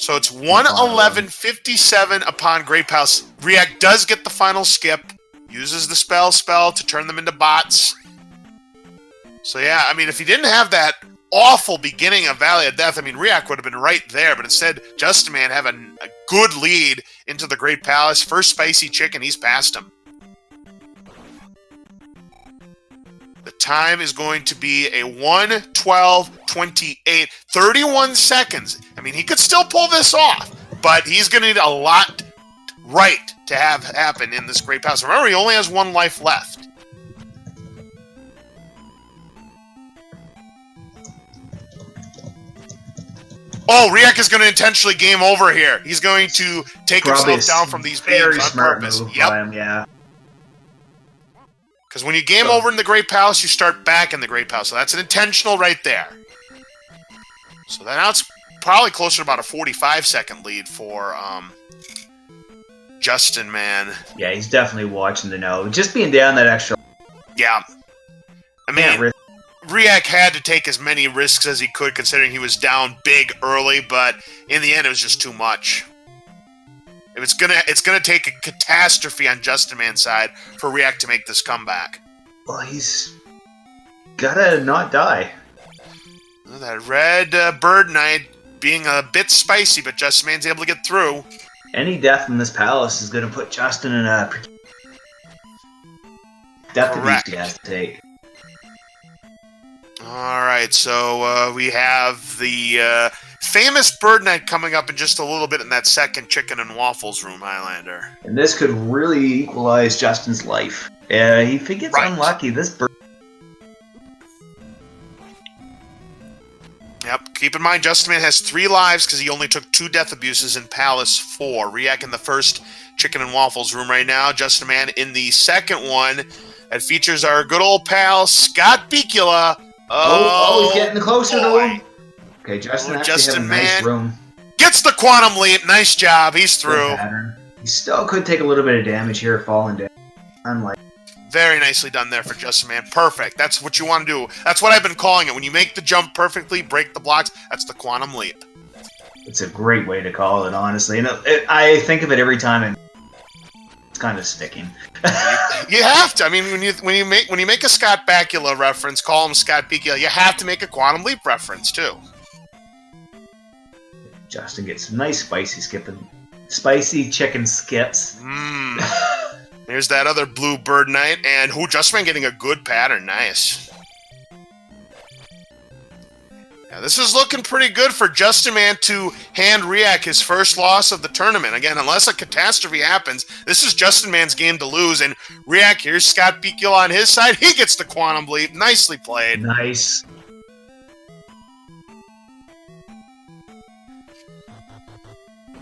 Speaker 1: So it's 1:11:57 upon Great Palace. riiyak does get the final skip, uses the spell to turn them into bots. So yeah, I mean, if he didn't have that awful beginning of Valley of Death, I mean, riiyak would have been right there, but instead, Justinman having a good lead into the Great Palace. First spicy chicken, he's past him. The time is going to be a 1:12:28, 31 seconds. I mean, he could still pull this off, but he's going to need a lot right to have happen in this Great Palace. Remember, he only has 1 life left. Oh, riiyak is going to intentionally game over here. He's going to take himself down from these beams on purpose.
Speaker 2: Yep. Yeah.
Speaker 1: Because when you game over in the Great Palace, you start back in the Great Palace. So that's an intentional right there. So now it's probably closer to about a 45-second lead for Justinman.
Speaker 2: Yeah, he's definitely watching the know. Just being down that extra...
Speaker 1: Yeah. I mean, riiyak had to take as many risks as he could, considering he was down big early, but in the end, it was just too much. It's gonna take a catastrophe on Justinman's side for riiyak to make this comeback.
Speaker 2: Well, he's gotta not die.
Speaker 1: Well, that red bird knight being a bit spicy, but Justinman's able to get through.
Speaker 2: Any death in this palace is gonna put Justin in a death of these he has to take.
Speaker 1: All right, so we have the famous bird knight coming up in just a little bit in that second chicken and waffles room, Highlander.
Speaker 2: And this could really equalize Justin's life. Yeah, if he gets
Speaker 1: Right.
Speaker 2: unlucky, this bird.
Speaker 1: Yep. Keep in mind, Justin Man has 3 lives because he only took 2 death abuses in Palace 4. riiyak in the first chicken and waffles room right now. Justin Man in the second one. That features our good old pal, Scott Bakula.
Speaker 2: He's getting closer to him. Okay, Justin actually has a
Speaker 1: Justin
Speaker 2: nice
Speaker 1: Man
Speaker 2: room.
Speaker 1: gets the quantum leap. Nice job. He's
Speaker 2: Good
Speaker 1: through.
Speaker 2: pattern. He still could take a little bit of damage here, falling down. Unlike.
Speaker 1: Very nicely done there for Justin Man. Perfect. That's what you want to do. That's what I've been calling it. When you make the jump perfectly, break the blocks, that's the quantum leap.
Speaker 2: It's a great way to call it, honestly. I think of it every time, and it's kind of sticking.
Speaker 1: You have to. I mean, when you make a Scott Bakula reference, call him Scott Bakula. You have to make a quantum leap reference too.
Speaker 2: Justin gets some nice spicy chicken skips.
Speaker 1: There's that other blue bird knight, and Justin Man getting a good pattern. Nice. Yeah, this is looking pretty good for Justin Man to hand riiyak his first loss of the tournament. Again, unless a catastrophe happens, this is Justin Man's game to lose. And riiyak, here's Scott Bakula on his side. He gets the quantum leap. Nicely played.
Speaker 2: Nice.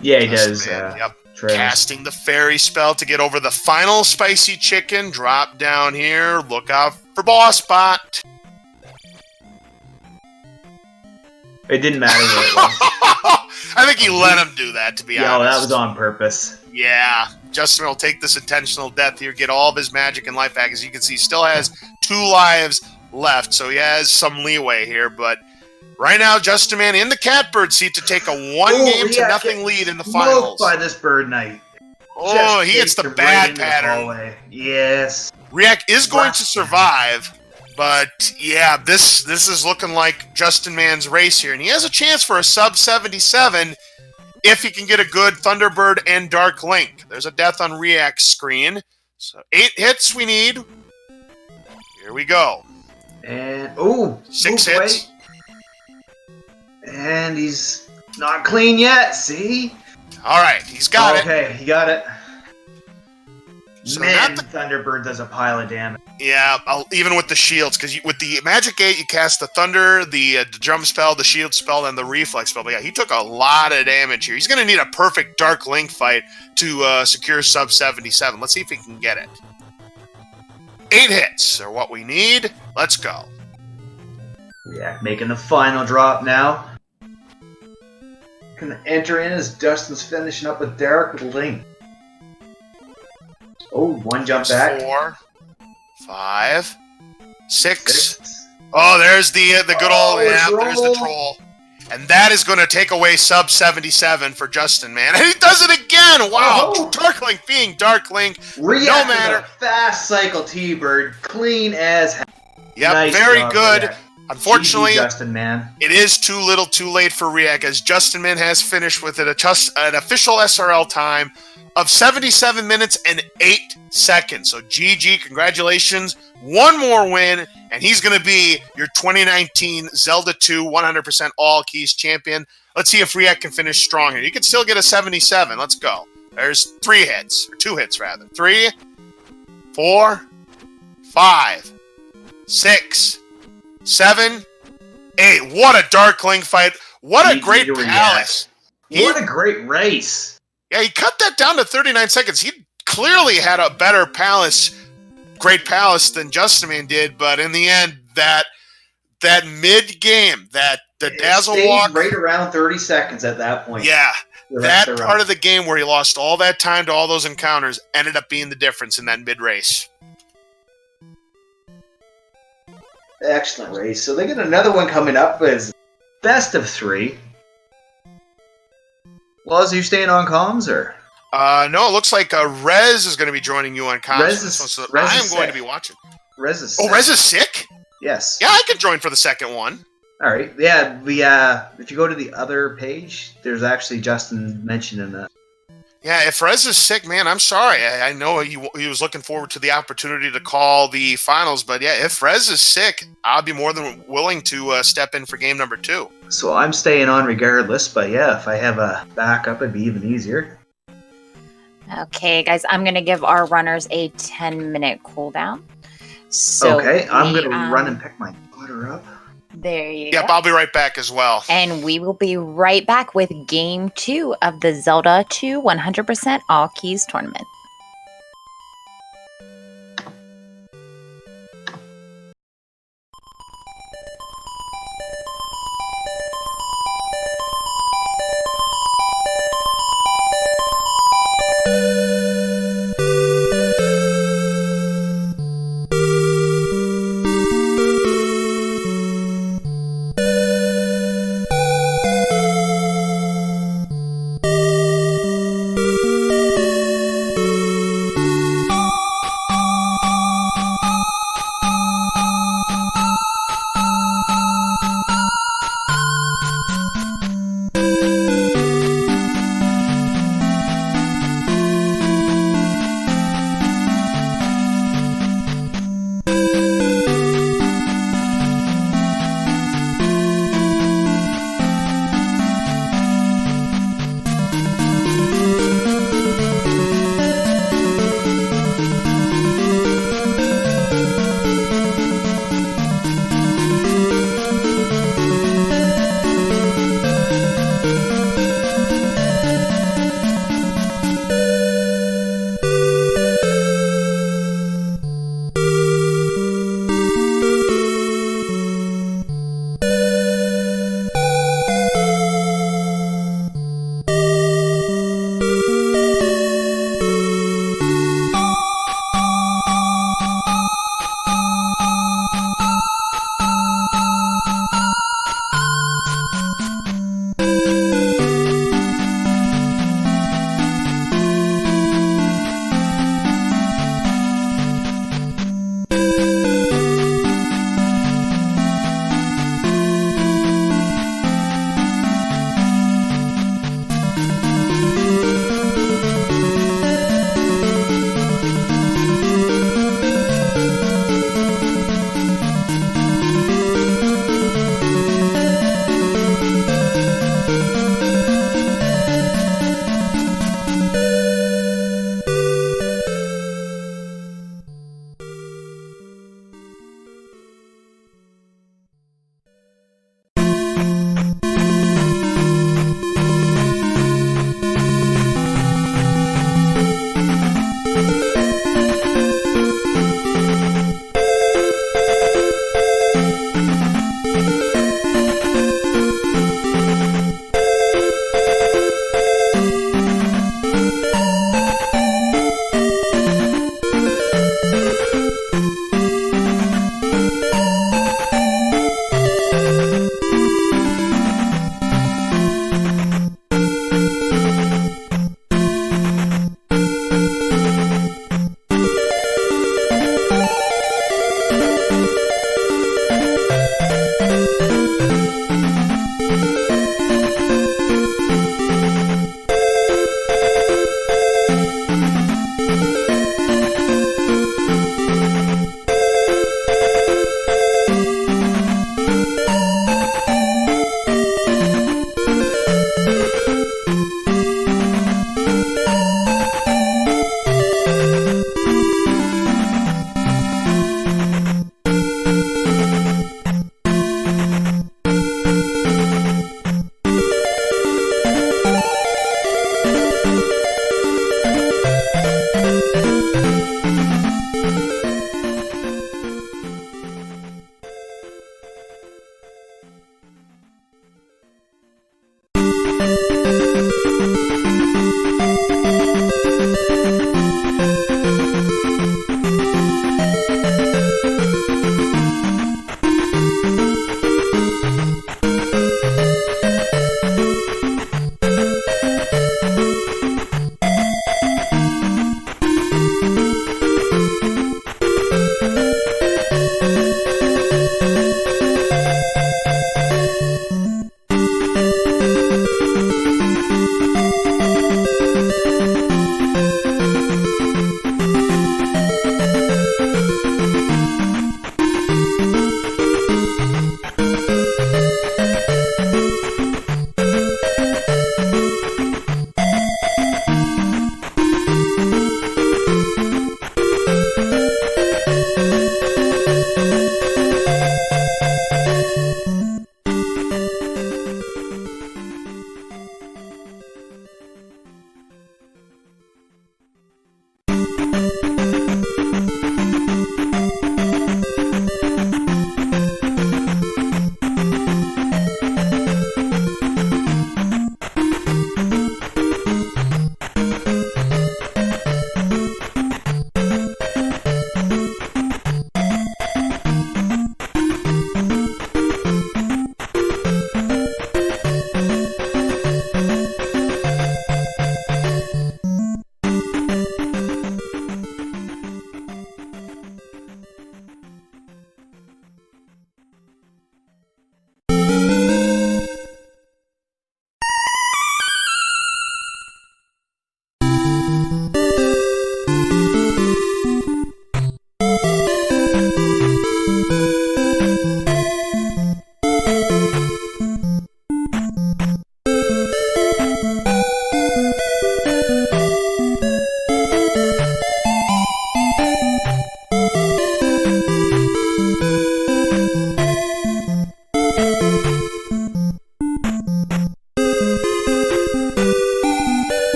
Speaker 2: Yeah, he does.
Speaker 1: Yep. Casting the fairy spell to get over the final spicy chicken. Drop down here. Look out for boss bot.
Speaker 2: It didn't matter what it was.
Speaker 1: I think he let him do that, to be honest.
Speaker 2: Yeah, that was on purpose.
Speaker 1: Yeah. Justin will take this intentional death here, get all of his magic and life back. As you can see, he still has 2 lives left, so he has some leeway here. But right now, Justin Man in the catbird seat to take a 1-game-to-nothing lead in the finals.
Speaker 2: By this bird knight.
Speaker 1: Oh, he gets the bad pattern.
Speaker 2: Yes.
Speaker 1: riiyak is going to survive, but yeah, this is looking like Justin Man's race here, and he has a chance for a sub 77 if he can get a good Thunderbird and Dark Link. There's a death on riiyyak's screen, so 8 hits we need. Here we go.
Speaker 2: And
Speaker 1: 6 hits.
Speaker 2: And he's not clean yet. See?
Speaker 1: All right, he's got it.
Speaker 2: Okay, he got it.
Speaker 1: So
Speaker 2: Man, Thunderbird does a pile of damage.
Speaker 1: Yeah, even with the shields, because with the Magic 8, you cast the Thunder, the Drum spell, the Shield spell, and the Reflex spell. But yeah, he took a lot of damage here. He's going to need a perfect Dark Link fight to secure sub 77. Let's see if he can get it. 8 hits are what we need. Let's go.
Speaker 2: Yeah, making the final drop now. Gonna enter in as Dustin's finishing up with Derek with Link. Oh, 1 jump back.
Speaker 1: 4, 5, 6. Oh, there's the good old there's the troll. And that is going to take away sub 77 for Justin, man. And he does it again. Wow. Dark Link being Dark Link.
Speaker 2: riiyak no matter. Fast cycle T-Bird. Clean as hell.
Speaker 1: Yep, nice very job, good. riiyak. Unfortunately,
Speaker 2: Justin Man.
Speaker 1: It is too little too late for riiyak, as Justin Man has finished with an official SRL time of 77 minutes and 8 seconds. So GG, congratulations. 1 more win, and he's going to be your 2019 Zelda 2 100% all keys champion. Let's see if riiyak can finish strong here. You can still get a 77. Let's go. There's 3 hits, or 2 hits rather. 3, 4, 5, 6, 7, 8. What a Dark Link fight. What a great palace.
Speaker 2: What a great race.
Speaker 1: Yeah, he cut that down to 39 seconds. He clearly had a better great palace than Justin Man did, but in the end, that mid-game, the Dazzle Walk...
Speaker 2: right around 30 seconds at that point.
Speaker 1: Yeah, that part of the game where he lost all that time to all those encounters ended up being the difference in that mid-race.
Speaker 2: Excellent race. So they got another one coming up as best of 3. Well, are you staying on comms, or?
Speaker 1: No, it looks like Rez is going to be joining you on comms. I am going to be watching.
Speaker 2: Rez is sick.
Speaker 1: Oh, Rez is sick?
Speaker 2: Yes.
Speaker 1: Yeah, I can join for the second one.
Speaker 2: All right. Yeah, if you go to the other page, there's actually Justin mentioning that.
Speaker 1: Yeah, if Rez is sick, man, I'm sorry. I know he was looking forward to the opportunity to call the finals, but yeah, if Rez is sick, I'll be more than willing to step in for game number 2.
Speaker 2: So I'm staying on regardless, but yeah, if I have a backup, it'd be even easier.
Speaker 3: Okay, guys, I'm going to give our runners a 10-minute cooldown. So
Speaker 2: Okay, I'm gonna run and pick my daughter up.
Speaker 3: There you
Speaker 1: Yep,
Speaker 3: go.
Speaker 1: I'll be right back as well.
Speaker 3: And we will be right back with Game 2 of the Zelda 2 100% All Keys tournament.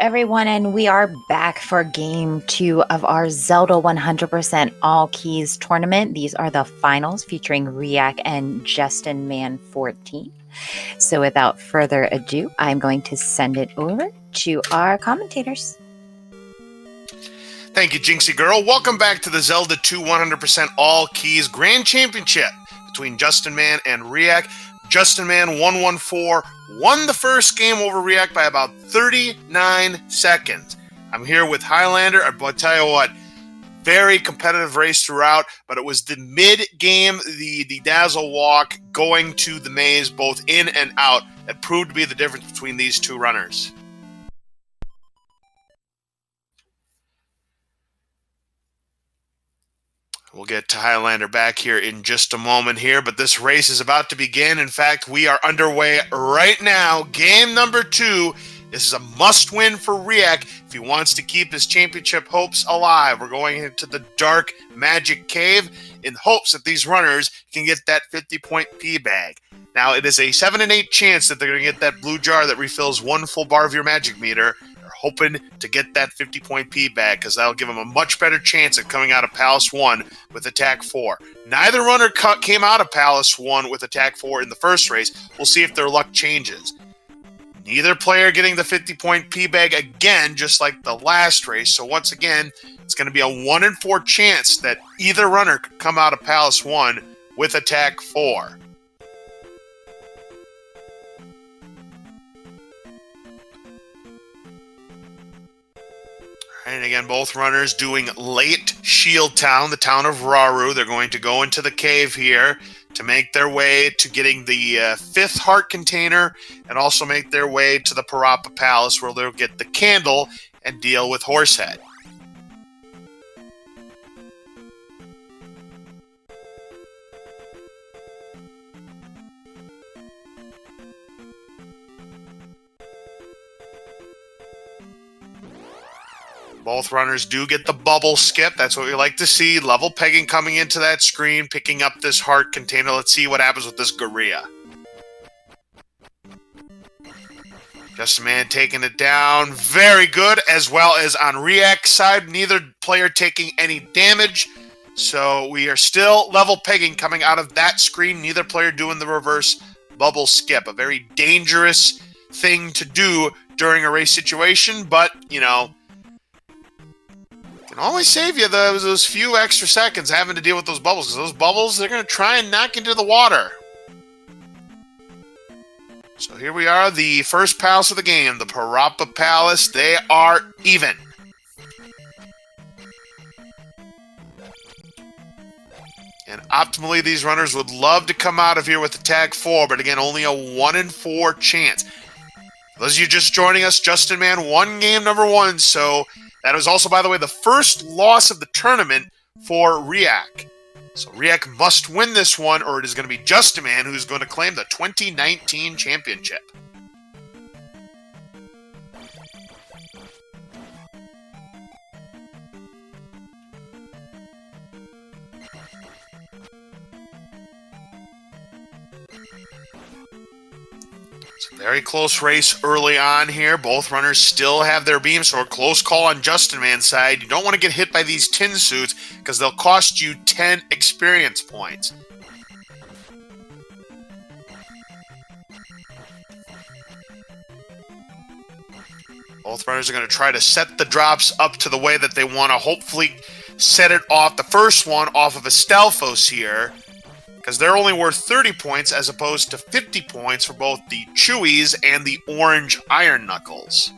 Speaker 3: everyone, and we are back for game 2 of our Zelda 100% All Keys tournament. These are the finals featuring riiyak and justinman114. So without further ado, I'm going to send it over to our commentators.
Speaker 1: Thank you, Jinxie Girl. Welcome back to the Zelda 2 100% All Keys Grand Championship between Justinman and riiyak. justinman114 won the first game over riiyak by about 39 seconds. I'm here with Highlander. I'll tell you what, very competitive race throughout, but it was the mid-game, the dazzle walk going to the maze, both in and out, that proved to be the difference between these two runners. We'll get to Highlander back here in just a moment here, but this race is about to begin. In fact, we are underway right now. Game number 2. This is a must-win for riiyak if he wants to keep his championship hopes alive. We're going into the Dark Magic Cave in hopes that these runners can get that 50-point P bag. Now, it is a 7 in 8 chance that they're going to get that blue jar that refills 1 full bar of your magic meter. Hoping to get that 50-point P bag because that'll give them a much better chance of coming out of Palace 1 with Attack 4. Neither runner came out of Palace 1 with Attack 4 in the first race. We'll see if their luck changes. Neither player getting the 50-point P bag again, just like the last race. So once again, it's going to be a 1 in 4 chance that either runner could come out of Palace 1 with Attack 4. And again, both runners doing late Shield Town, the town of Rauru. They're going to go into the cave here to make their way to getting the 5th heart container and also make their way to the Parappa Palace where they'll get the candle and deal with Horsehead. Both runners do get the bubble skip. That's what we like to see. Level pegging coming into that screen, picking up this heart container. Let's see what happens with this Gorilla. Justinman taking it down. Very good, as well as on riiyak's side. Neither player taking any damage. So we are still level pegging coming out of that screen. Neither player doing the reverse bubble skip. A very dangerous thing to do during a race situation, but, you know, can always save you those few extra seconds having to deal with those bubbles, because those bubbles, they're going to try and knock into the water. So here we are, the first palace of the game, the Parappa Palace. They are even. And optimally, these runners would love to come out of here with Attack 4, but again, only a 1 in 4 chance. For those of you just joining us, Justinman won game number 1, so that was also, by the way, the first loss of the tournament for riiyak. So riiyak must win this one, or it is going to be Justinman who's going to claim the 2019 championship. Very close race early on here. Both runners still have their beams, so a close call on Justinman's side. You don't want to get hit by these tin suits because they'll cost you 10 experience points. Both runners are going to try to set the drops up to the way that they want to hopefully set it off. The first one off of a Stalfos here, because they're only worth 30 points as opposed to 50 points for both the Chewies and the Orange Iron Knuckles.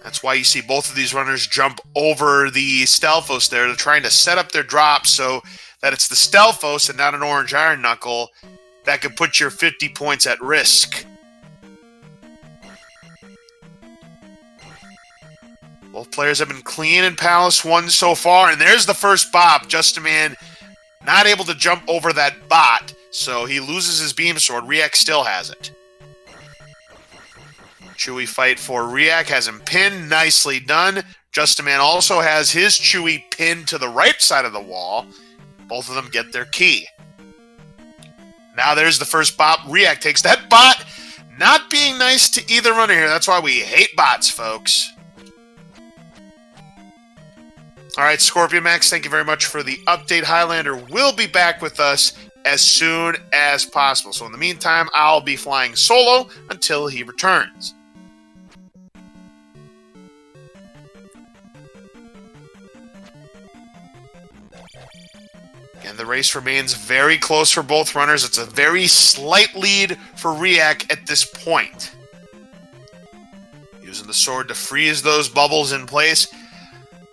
Speaker 1: That's why you see both of these runners jump over the Stalfos there. They're trying to set up their drop so that it's the Stalfos and not an Orange Iron Knuckle that could put your 50 points at risk. Both players have been clean in Palace 1 so far, and there's the first bop. Justinman not able to jump over that bot, so he loses his beam sword. riiyak still has it. Chewy fight for riiyak, has him pinned. Nicely done. Justinman also has his Chewy pinned to the right side of the wall. Both of them get their key. Now there's the first bot. riiyak takes that bot. Not being nice to either runner here. That's why we hate bots, folks. All right, Scorpion Max, thank you very much for the update. Highlander will be back with us as soon as possible. So in the meantime, I'll be flying solo until he returns. And the race remains very close for both runners. It's a very slight lead for riiyak at this point. Using the sword to freeze those bubbles in place.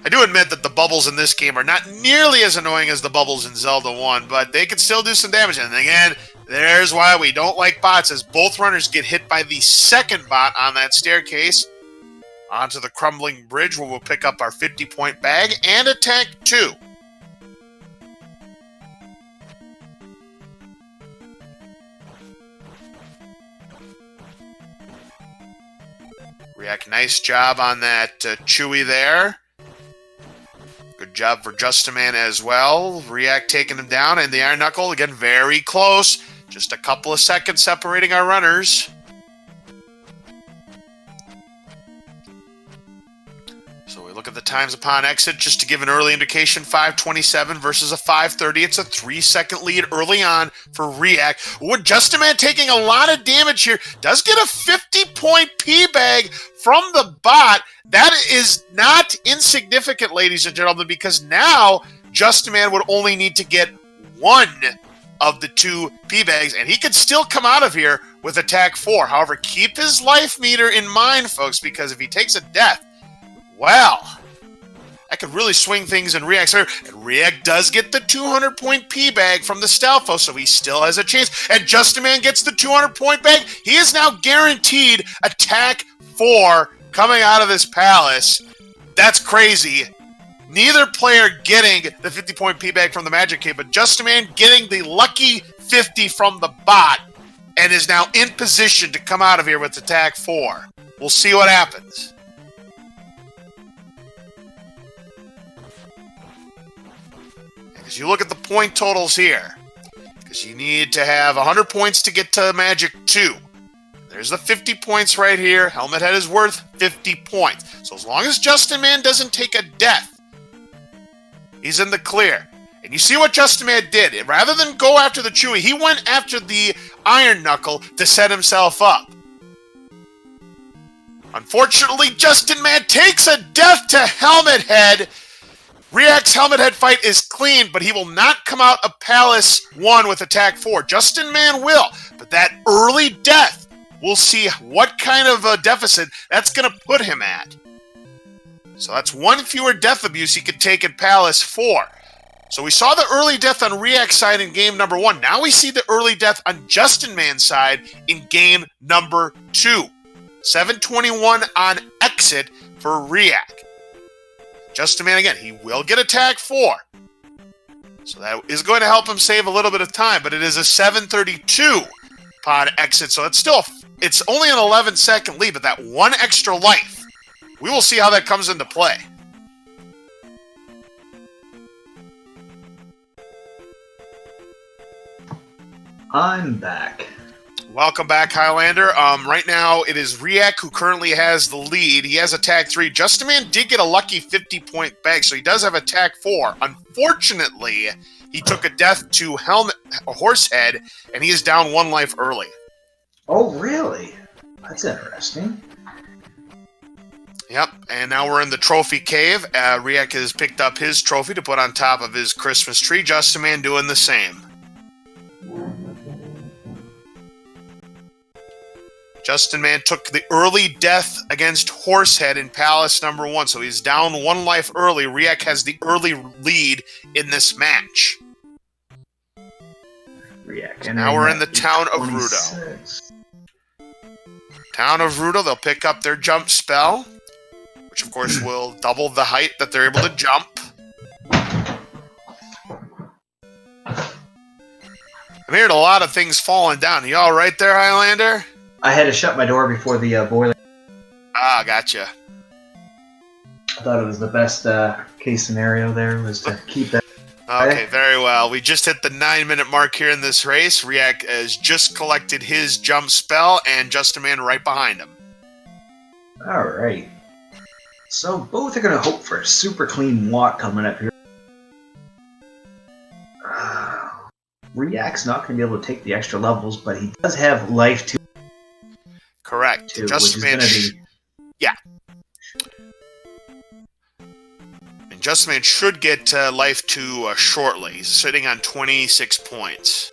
Speaker 1: I do admit that the bubbles in this game are not nearly as annoying as the bubbles in Zelda 1, but they can still do some damage. And again, there's why we don't like bots, as both runners get hit by the second bot on that staircase. Onto the crumbling bridge, where we'll pick up our 50-point bag and attack 2. riiyak, nice job on that Chewy there. Good job for Justinman as well. riiyak taking him down, and the Iron Knuckle, again, very close. Just a couple of seconds separating our runners. So we look at the times upon exit, just to give an early indication, 5:27 versus a 5:30. It's a 3-second lead early on for riiyak. With Justinman taking a lot of damage here, does get a 50-point P-bag from the bot. That is not insignificant, ladies and gentlemen, because now Justinman would only need to get one of the 2 P-bags, and he could still come out of here with attack 4. However, keep his life meter in mind, folks, because if he takes a death, well, that could really swing things in riiyyak's favor. And riiyak does get the 200-point P-bag from the Stalfo, so he still has a chance. And Justinman gets the 200-point bag. He is now guaranteed attack 4 coming out of this palace. That's crazy. Neither player getting the 50-point P-bag from the Magic Cave, but Justinman getting the lucky 50 from the bot and is now in position to come out of here with attack 4. We'll see what happens. As you look at the point totals here, because you need to have 100 points to get to Magic 2. There's the 50 points right here. Helmet Head is worth 50 points. So as long as Justinman doesn't take a death, he's in the clear. And you see what Justinman did. Rather than go after the Chewy, he went after the Iron Knuckle to set himself up. Unfortunately, Justinman takes a death to Helmet Head. riiyyak's Helmet Head fight is clean, but he will not come out of Palace 1 with attack 4. Justinman will, but that early death, we'll see what kind of a deficit that's going to put him at. So that's 1 fewer death abuse he could take in Palace 4. So we saw the early death on riiyyak's side in game number 1. Now we see the early death on Justinman's side in game number 2. 721 on exit for riiyak. Justinman, again, he will get attack 4. So that is going to help him save a little bit of time, but it is a 732 upon exit, so it's only an 11-second lead, but that 1 extra life, we will see how that comes into play.
Speaker 2: I'm back.
Speaker 1: Welcome back, Highlander. Right now, it is riiyak who currently has the lead. He has attack 3. Justinman did get a lucky 50-point bag, so he does have attack 4. Unfortunately, he took a death to Horsehead, and he is down 1 life early.
Speaker 2: Oh, really? That's interesting.
Speaker 1: Yep, and now we're in the trophy cave. riiyak has picked up his trophy to put on top of his Christmas tree. Justinman doing the same. Justinman took the early death against Horsehead in Palace number 1, so he's down 1 life early. riiyak has the early lead in this match.
Speaker 2: riiyak.
Speaker 1: Now we're in the town of Rudo. Town of Rudo, they'll pick up their jump spell, which of course will double the height that they're able to jump. I'm hearing a lot of things falling down. Are you all right there, Highlander?
Speaker 2: I had to shut my door before the boiler.
Speaker 1: Ah, gotcha.
Speaker 2: I thought it was the best case scenario there was to keep that.
Speaker 1: Okay, very well. We just hit the 9-minute mark here in this race. riiyak has just collected his jump spell, and justinman right behind him.
Speaker 2: All right. So both are going to hope for a super clean walk coming up here. riiyyak's not going to be able to take the extra levels, but he does have life 2.
Speaker 1: Correct.
Speaker 2: Which is going to be...
Speaker 1: Yeah. And justinman should get life 2 shortly. He's sitting on 26 points.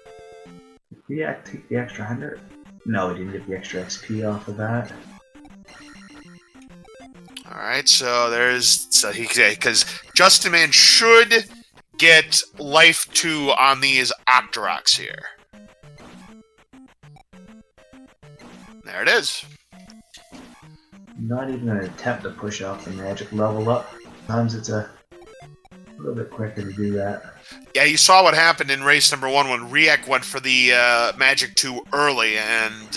Speaker 2: Did riiyak take the extra 100? No, he didn't get the extra XP off of that.
Speaker 1: All right, so because justinman should get life 2 on these Octoroks here. There it is.
Speaker 2: Not even an attempt to push off the magic level up. Sometimes it's a little bit quicker to do that.
Speaker 1: Yeah, you saw what happened in race number 1 when riiyak went for the magic 2 early, and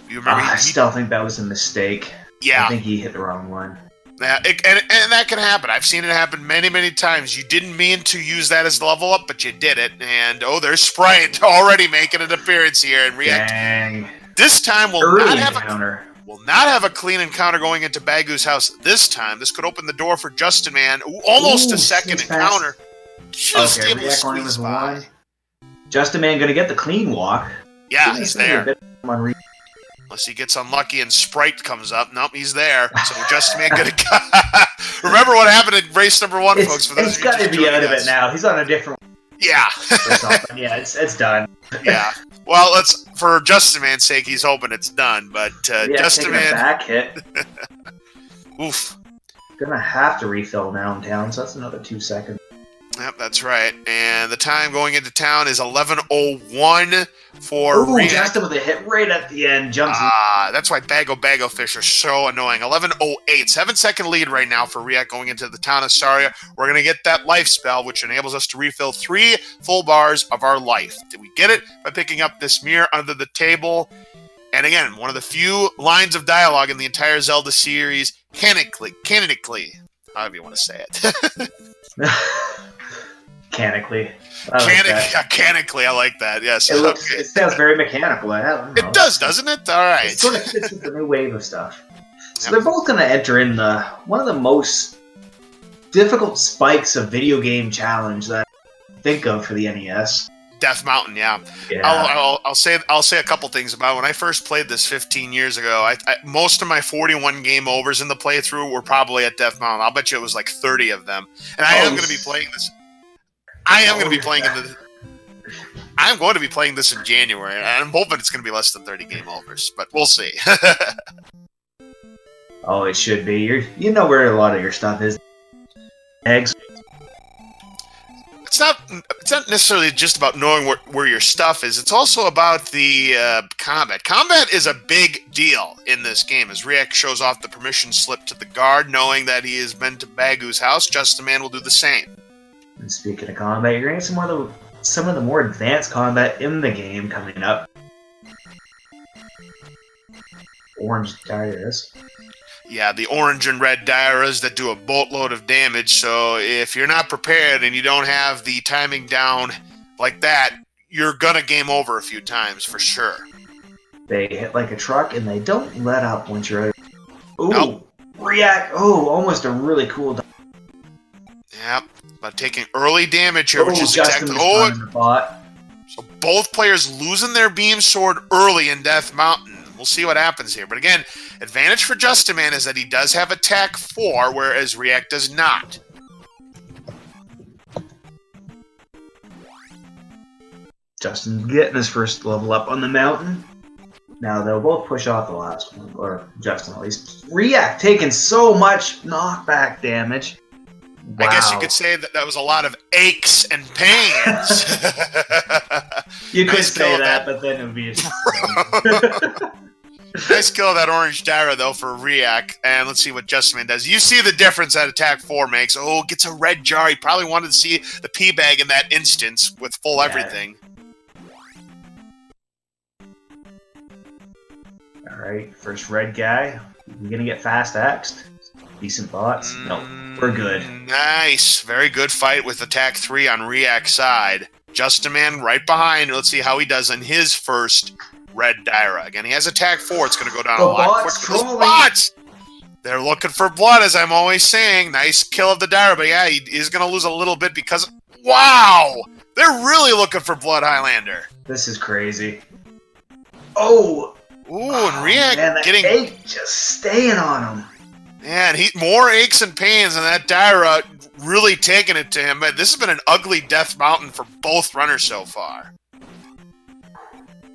Speaker 1: you remember.
Speaker 2: I still think that was a mistake.
Speaker 1: Yeah.
Speaker 2: I think he hit the wrong one.
Speaker 1: Yeah, and that can happen. I've seen it happen many, many times. You didn't mean to use that as the level up, but you did it. And, there's Sprite already making an appearance here. And riiyak,
Speaker 2: dang.
Speaker 1: This time will not have a clean encounter going into Bagu's house this time. This could open the door for justinman. Almost a second encounter. Just
Speaker 2: okay,
Speaker 1: able to squeeze by.
Speaker 2: justinman going to get the clean walk.
Speaker 1: Yeah, he's there. Unless he gets unlucky and Sprite comes up. Nope, he's there. So justinman gonna remember what happened in race number 1, folks. For those
Speaker 2: it's got to be out of it now. He's on a different.
Speaker 1: Yeah.
Speaker 2: Yeah, it's done.
Speaker 1: Yeah. Well, for justinman's sake, he's hoping it's done. But justinman
Speaker 2: back hit.
Speaker 1: Oof.
Speaker 2: Gonna have to refill downtown, so that's another 2 seconds.
Speaker 1: Yep, that's right. And the time going into town is 11:01 for riiyak.
Speaker 2: Justin with a hit right at the end. Jumps in.
Speaker 1: That's why Bago fish are so annoying. 11:08, 7-second lead right now for riiyak going into the town of Saria. We're going to get that life spell, which enables us to refill 3 full bars of our life. Did we get it? By picking up this mirror under the table. And again, one of the few lines of dialogue in the entire Zelda series, canonically, however you want to say it.
Speaker 2: Mechanically.
Speaker 1: Mechanically, I like that. Yes.
Speaker 2: It sounds very mechanical. I don't know.
Speaker 1: It does, doesn't it? All right.
Speaker 2: It sort of fits with the new wave of stuff. So they're both going to enter in one of the most difficult spikes of video game challenge that I think of for the NES.
Speaker 1: Death Mountain, yeah. I'll say a couple things about it. When I first played this 15 years ago. Most of my 41 game overs in the playthrough were probably at Death Mountain. I'll bet you it was like 30 of them. And I am going to be playing this. I'm going to be playing this in January, and I'm hoping it's going to be less than 30 game overs, but we'll see.
Speaker 2: Oh, it should be. You know where a lot of your stuff is. Eggs.
Speaker 1: It's not necessarily just about knowing where your stuff is. It's also about the combat. Combat is a big deal in this game, as riiyak shows off the permission slip to the guard, knowing that he has been to Bagu's house. justinman will do the same.
Speaker 2: And speaking of combat, you're going to get some of the more advanced combat in the game coming up. Orange Dairas.
Speaker 1: Yeah, the orange and red Dairas that do a boatload of damage, so if you're not prepared and you don't have the timing down like that, you're going to game over a few times for sure.
Speaker 2: They hit like a truck and they don't let up once you're out. Ooh,
Speaker 1: nope.
Speaker 2: riiyak. Oh, almost a really cool.
Speaker 1: Yep. But taking early damage here, which is
Speaker 2: exactly
Speaker 1: so both players losing their beam sword early in Death Mountain. We'll see what happens here. But again, advantage for justinman is that he does have attack 4, whereas riiyak does not.
Speaker 2: Justin's getting his first level up on the mountain. Now they'll both push off the last one, or Justin at least. riiyak taking so much knockback damage. Wow.
Speaker 1: I guess you could say that was a lot of aches and pains.
Speaker 2: You could say that, but then it would be
Speaker 1: nice kill of that orange Daira, though, for riiyak. And let's see what justinman does. You see the difference that attack 4 makes. Oh, gets a red jar. He probably wanted to see the P bag in that instance with full everything.
Speaker 2: Alright, first red guy. You're going to get fast axed. Decent bots. No, we're good.
Speaker 1: Nice. Very good fight with attack 3 on riiak's side. Justinman right behind. Let's see how he does in his first red Dyra. Again, he has attack 4. It's going to go down
Speaker 2: The
Speaker 1: a lot
Speaker 2: bots
Speaker 1: quicker. Those
Speaker 2: trolling.
Speaker 1: bots! They're looking for blood, as I'm always saying. Nice kill of the Dyra, but yeah, he's going to lose a little bit because... Wow! They're really looking for blood, Highlander.
Speaker 2: This is crazy. Oh!
Speaker 1: Ooh, and riiyak
Speaker 2: man, that
Speaker 1: getting...
Speaker 2: egg just staying on him.
Speaker 1: Man, More aches and pains, and that Dyra really taking it to him. But this has been an ugly death mountain for both runners so far.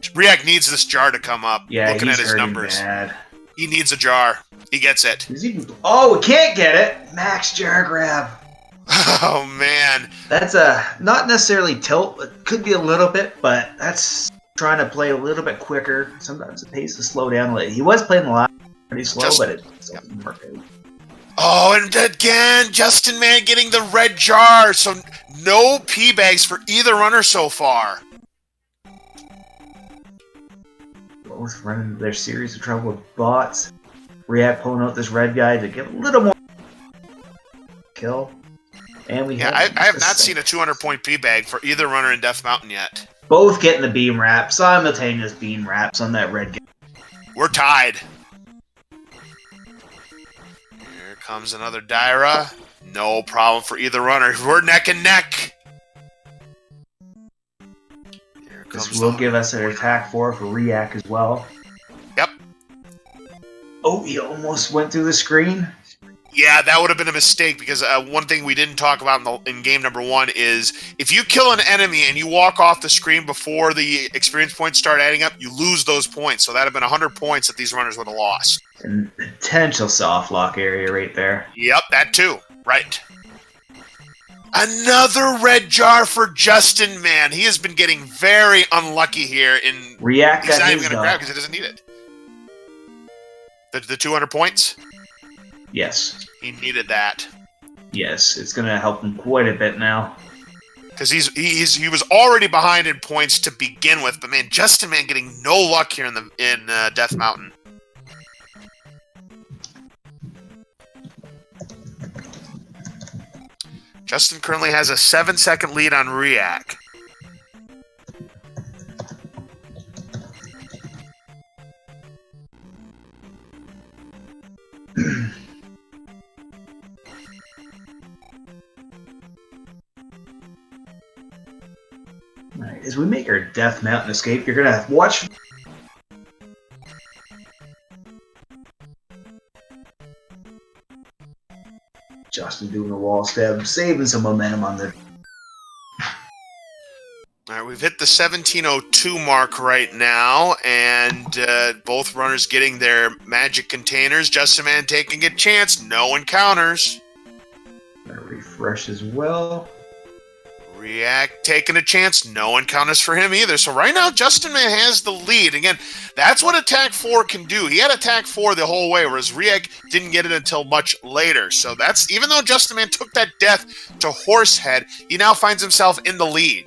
Speaker 1: riiyak needs this jar to come up.
Speaker 2: Yeah,
Speaker 1: looking
Speaker 2: he's
Speaker 1: at his
Speaker 2: hurting
Speaker 1: numbers.
Speaker 2: bad.
Speaker 1: He needs a jar. He gets it.
Speaker 2: Oh, we can't get it. Max jar grab.
Speaker 1: Oh, man.
Speaker 2: That's a not necessarily tilt. It could be a little bit, but that's trying to play a little bit quicker. Sometimes it pays to slow down. He was playing the last pretty slow, but it doesn't work out.
Speaker 1: Oh, and again, Justinman getting the red jar. So no P bags for either runner so far.
Speaker 2: Both running their series of trouble with bots. riiyak pulling out this red guy to get a little more kill. And we
Speaker 1: I have not seen a 200-point P bag for either runner in Death Mountain yet.
Speaker 2: Both getting the beam wrap, simultaneous beam wraps on that red guy.
Speaker 1: We're tied. Here comes another Dyra. No problem for either runner. We're neck and neck. Here comes
Speaker 2: This will give us an attack 4 for riiyak as well.
Speaker 1: Yep.
Speaker 2: Oh, he almost went through the screen.
Speaker 1: Yeah, that would have been a mistake because one thing we didn't talk about in game number 1 is if you kill an enemy and you walk off the screen before the experience points start adding up, you lose those points. So that would have been 100 points that these runners would have lost.
Speaker 2: And potential soft lock area right there.
Speaker 1: Yep, that too. Right. Another red jar for Justinman. He has been getting very unlucky here.
Speaker 2: riiyak
Speaker 1: He's
Speaker 2: got
Speaker 1: not even
Speaker 2: his
Speaker 1: going to grab because he doesn't need it. The 200 points?
Speaker 2: Yes.
Speaker 1: He needed that.
Speaker 2: Yes, it's going to help him quite a bit now.
Speaker 1: Because he was already behind in points to begin with, but man, Justinman getting no luck here in Death Mountain. Justin currently has a 7-second lead on riiyak.
Speaker 2: Right, as we make our Death Mountain escape, you're gonna watch. Justin doing a wall stab, saving some momentum on the.
Speaker 1: All right, we've hit the 1702 mark right now, and both runners getting their magic containers. Justinman taking a chance, no encounters.
Speaker 2: Gonna refresh as well.
Speaker 1: riiyak taking a chance, no encounters for him either. So right now, Justinman has the lead. Again, that's what attack 4 can do. He had attack 4 the whole way, whereas riiyak didn't get it until much later. So that's, even though Justinman took that death to Horsehead, he now finds himself in the lead.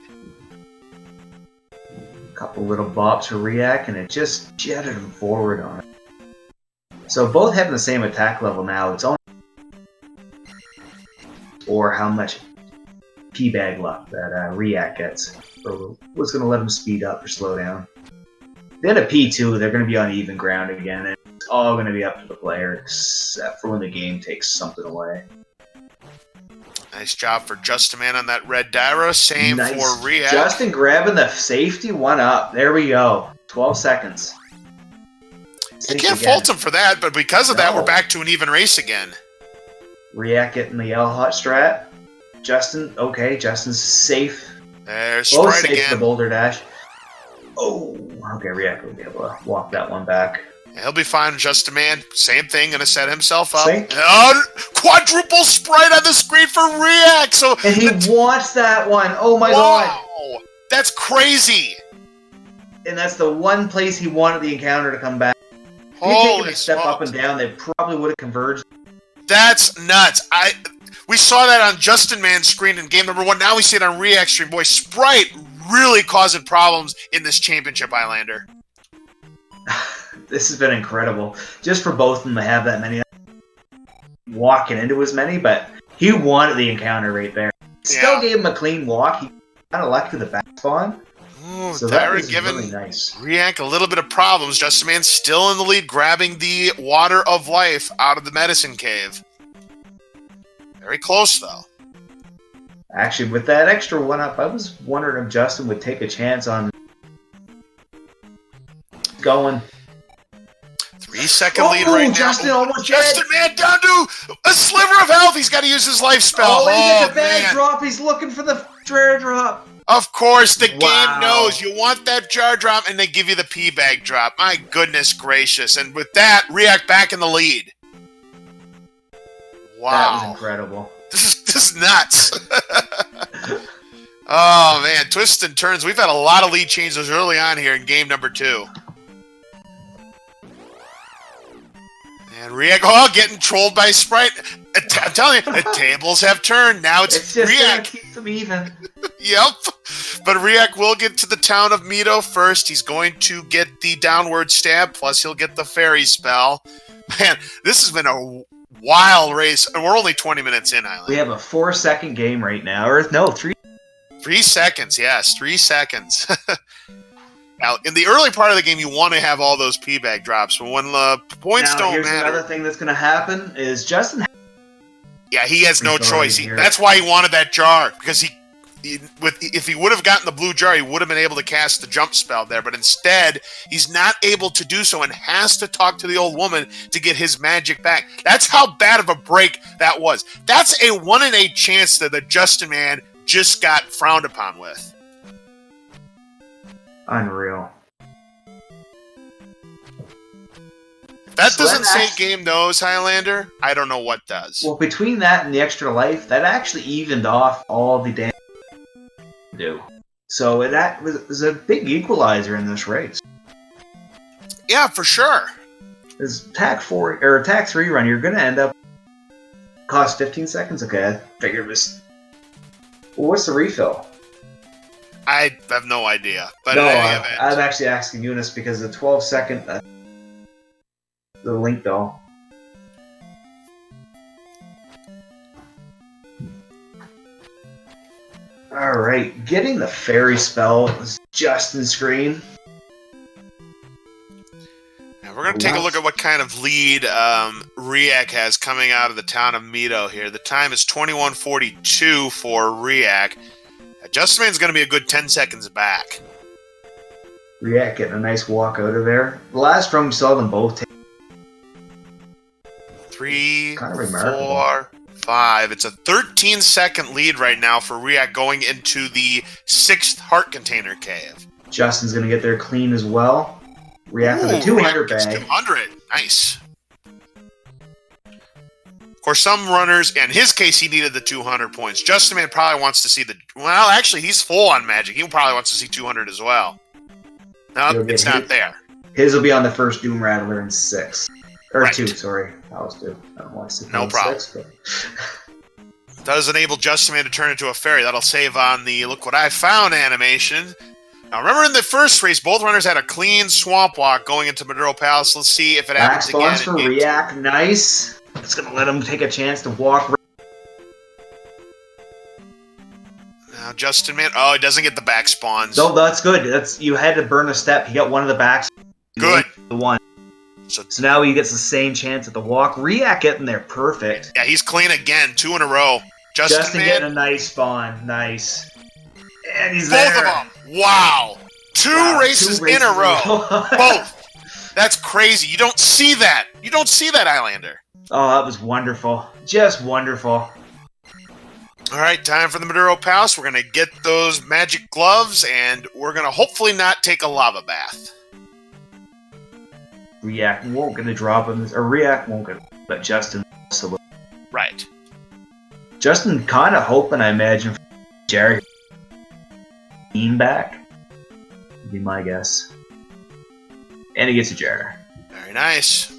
Speaker 2: Couple little bops for riiyak, and it just jetted him forward on it. So both having the same attack level now. It's only or how much P-bag luck that riiyak gets. Or what's going to let him speed up or slow down. Then at P2, they're going to be on even ground again, and it's all going to be up to the player, except for when the game takes something away.
Speaker 1: Nice job for Justinman on that red Dyra. Same
Speaker 2: Nice.
Speaker 1: for riiyak.
Speaker 2: Justin grabbing the safety one up. There we go. 12 seconds.
Speaker 1: I can't fault him for that, but because of that, we're back to an even race again.
Speaker 2: riiyak getting the L hot strat. Justin, okay, Justin's safe.
Speaker 1: There's
Speaker 2: Both
Speaker 1: Sprite
Speaker 2: safe
Speaker 1: again.
Speaker 2: the boulder dash. Oh, okay, riiyak will be able to walk that one back.
Speaker 1: He'll be fine, Justinman. Same thing, gonna set himself up.
Speaker 2: Same.
Speaker 1: Quadruple Sprite on the screen for riiyak. So
Speaker 2: And he wants that one. Oh my god.
Speaker 1: wow, that's crazy.
Speaker 2: And that's the one place he wanted the encounter to come back. If he'd
Speaker 1: Holy
Speaker 2: taken a step up
Speaker 1: smokes.
Speaker 2: and down, they probably would have converged.
Speaker 1: That's nuts. We saw that on Justinman's screen in game number 1. Now we see it on riiyak stream. Boy, Sprite really causing problems in this championship, Highlander.
Speaker 2: This has been incredible. Just for both of them to have that many. walking into as many, but he wanted the encounter right there. Still gave him a clean walk. He kind of lucky to the back spawn.
Speaker 1: Ooh,
Speaker 2: So that
Speaker 1: Tyra
Speaker 2: was
Speaker 1: giving
Speaker 2: really nice.
Speaker 1: riiyak a little bit of problems. Justin Man still in the lead, grabbing the water of life out of the medicine cave. Very close, though.
Speaker 2: Actually, with that extra 1-up, I was wondering if Justin would take a chance on going.
Speaker 1: 3-second lead right now.
Speaker 2: Justin almost
Speaker 1: Justin Man down to a sliver of health. He's got to use his life spell.
Speaker 2: Oh, he gets a bag
Speaker 1: man.
Speaker 2: drop. He's looking for the jar drop.
Speaker 1: Of course, the game
Speaker 2: Wow.
Speaker 1: knows you want that jar drop, and they give you the pea bag drop. My goodness gracious. And with that, riiyak back in the lead. Wow.
Speaker 2: That was incredible.
Speaker 1: This is nuts. Oh, man. Twists and turns. We've had a lot of lead changes early on here in game number 2. And riiyak, getting trolled by Sprite. I'm telling you, the tables have turned. Now it's
Speaker 2: just
Speaker 1: riiyak.
Speaker 2: keep them even.
Speaker 1: Yep. But riiyak will get to the town of Mito first. He's going to get the downward stab, plus he'll get the fairy spell. Man, this has been a wild race. And we're only 20 minutes in, Island.
Speaker 2: We have a 4-second game right now. Or no, 3.
Speaker 1: 3 seconds, yes. 3 seconds. Now, in the early part of the game, you want to have all those pea bag drops, but when the points
Speaker 2: Now,
Speaker 1: don't
Speaker 2: here's
Speaker 1: matter.
Speaker 2: another thing that's going to happen is Justin.
Speaker 1: Yeah, he has no
Speaker 2: He's
Speaker 1: choice.
Speaker 2: already here.
Speaker 1: That's why he wanted that jar, because if he would have gotten the blue jar, he would have been able to cast the jump spell there. But instead, he's not able to do so and has to talk to the old woman to get his magic back. That's how bad of a break that was. That's a 1 in 8 chance that the Justin Man just got frowned upon with.
Speaker 2: Unreal.
Speaker 1: If that
Speaker 2: So
Speaker 1: doesn't
Speaker 2: that
Speaker 1: say
Speaker 2: actually-
Speaker 1: game knows, Highlander, I don't know what does.
Speaker 2: Well, between that and the extra life, that actually evened off all the damage to do. So that was a big equalizer in this race.
Speaker 1: Yeah, for sure.
Speaker 2: This attack 4 or attack 3 run, you're going to end up cost 15 seconds. Okay, I figured it was. Well, what's the refill?
Speaker 1: I have no idea. But
Speaker 2: No,
Speaker 1: in any event,
Speaker 2: I'm actually asking Eunice because the 12-second the link though. All right, getting the fairy spell is just in screen.
Speaker 1: now we're going to take a look at what kind of lead riiyak has coming out of the town of Mito here. The time is 21:42 for riiyak. Justin Man's going to be a good 10 seconds back.
Speaker 2: Riiyak getting a nice walk out of there. The last run we saw them both take.
Speaker 1: 3,
Speaker 2: Kind of remarkable.
Speaker 1: 4, 5. It's a 13-second lead right now for riiyak going into the 6th heart container cave.
Speaker 2: Justin's gonna get there clean as well. Riiyak with a
Speaker 1: Ooh,
Speaker 2: 200
Speaker 1: riiyak gets
Speaker 2: bag.
Speaker 1: 200. Nice. Of course, some runners, in his case, he needed the 200 points. Justin Man probably wants to see the... Well, actually, he's full on magic. He probably wants to see 200 as well. No,
Speaker 2: He'll get
Speaker 1: it's not
Speaker 2: hit.
Speaker 1: there.
Speaker 2: His will be on the first Doom Rattler in 6. Or
Speaker 1: Right.
Speaker 2: 2, sorry. That was 2. I don't want to say
Speaker 1: No problem.
Speaker 2: 6, but...
Speaker 1: Does enable Justin Man to turn into a fairy. That'll save on the look what I found animation. Now, remember in the first race, both runners had a clean swamp walk going into Maduro Palace. Let's see if it
Speaker 2: Back
Speaker 1: happens again.
Speaker 2: spawns for
Speaker 1: in game
Speaker 2: riiyak. Nice. It's gonna let him take a chance to walk.
Speaker 1: Now, Justin Man... Oh, he doesn't get the back spawns.
Speaker 2: No, that's good. That's you had to burn a step. He got one of the backs.
Speaker 1: Good.
Speaker 2: The one.
Speaker 1: So,
Speaker 2: So now he gets the same chance at the walk. Riiyak getting there perfect.
Speaker 1: yeah, he's clean again. 2 in a row. Justin Man...
Speaker 2: getting a nice spawn. Nice. And he's
Speaker 1: Both
Speaker 2: there.
Speaker 1: of them. Wow. Two
Speaker 2: Wow,
Speaker 1: races in a row. Both. That's crazy. You don't see that. You don't see that, Highlander.
Speaker 2: Oh, that was wonderful. Just wonderful.
Speaker 1: All right, time for the Maduro Palace. We're going to get those magic gloves, and we're going to hopefully not take a lava bath.
Speaker 2: Riiyak won't get a drop on this, or Riiyak won't get, but Justin also will.
Speaker 1: Right.
Speaker 2: Justin kind of hoping, I imagine, for Jerry being back. Would be my guess. And he gets a jar.
Speaker 1: Very nice.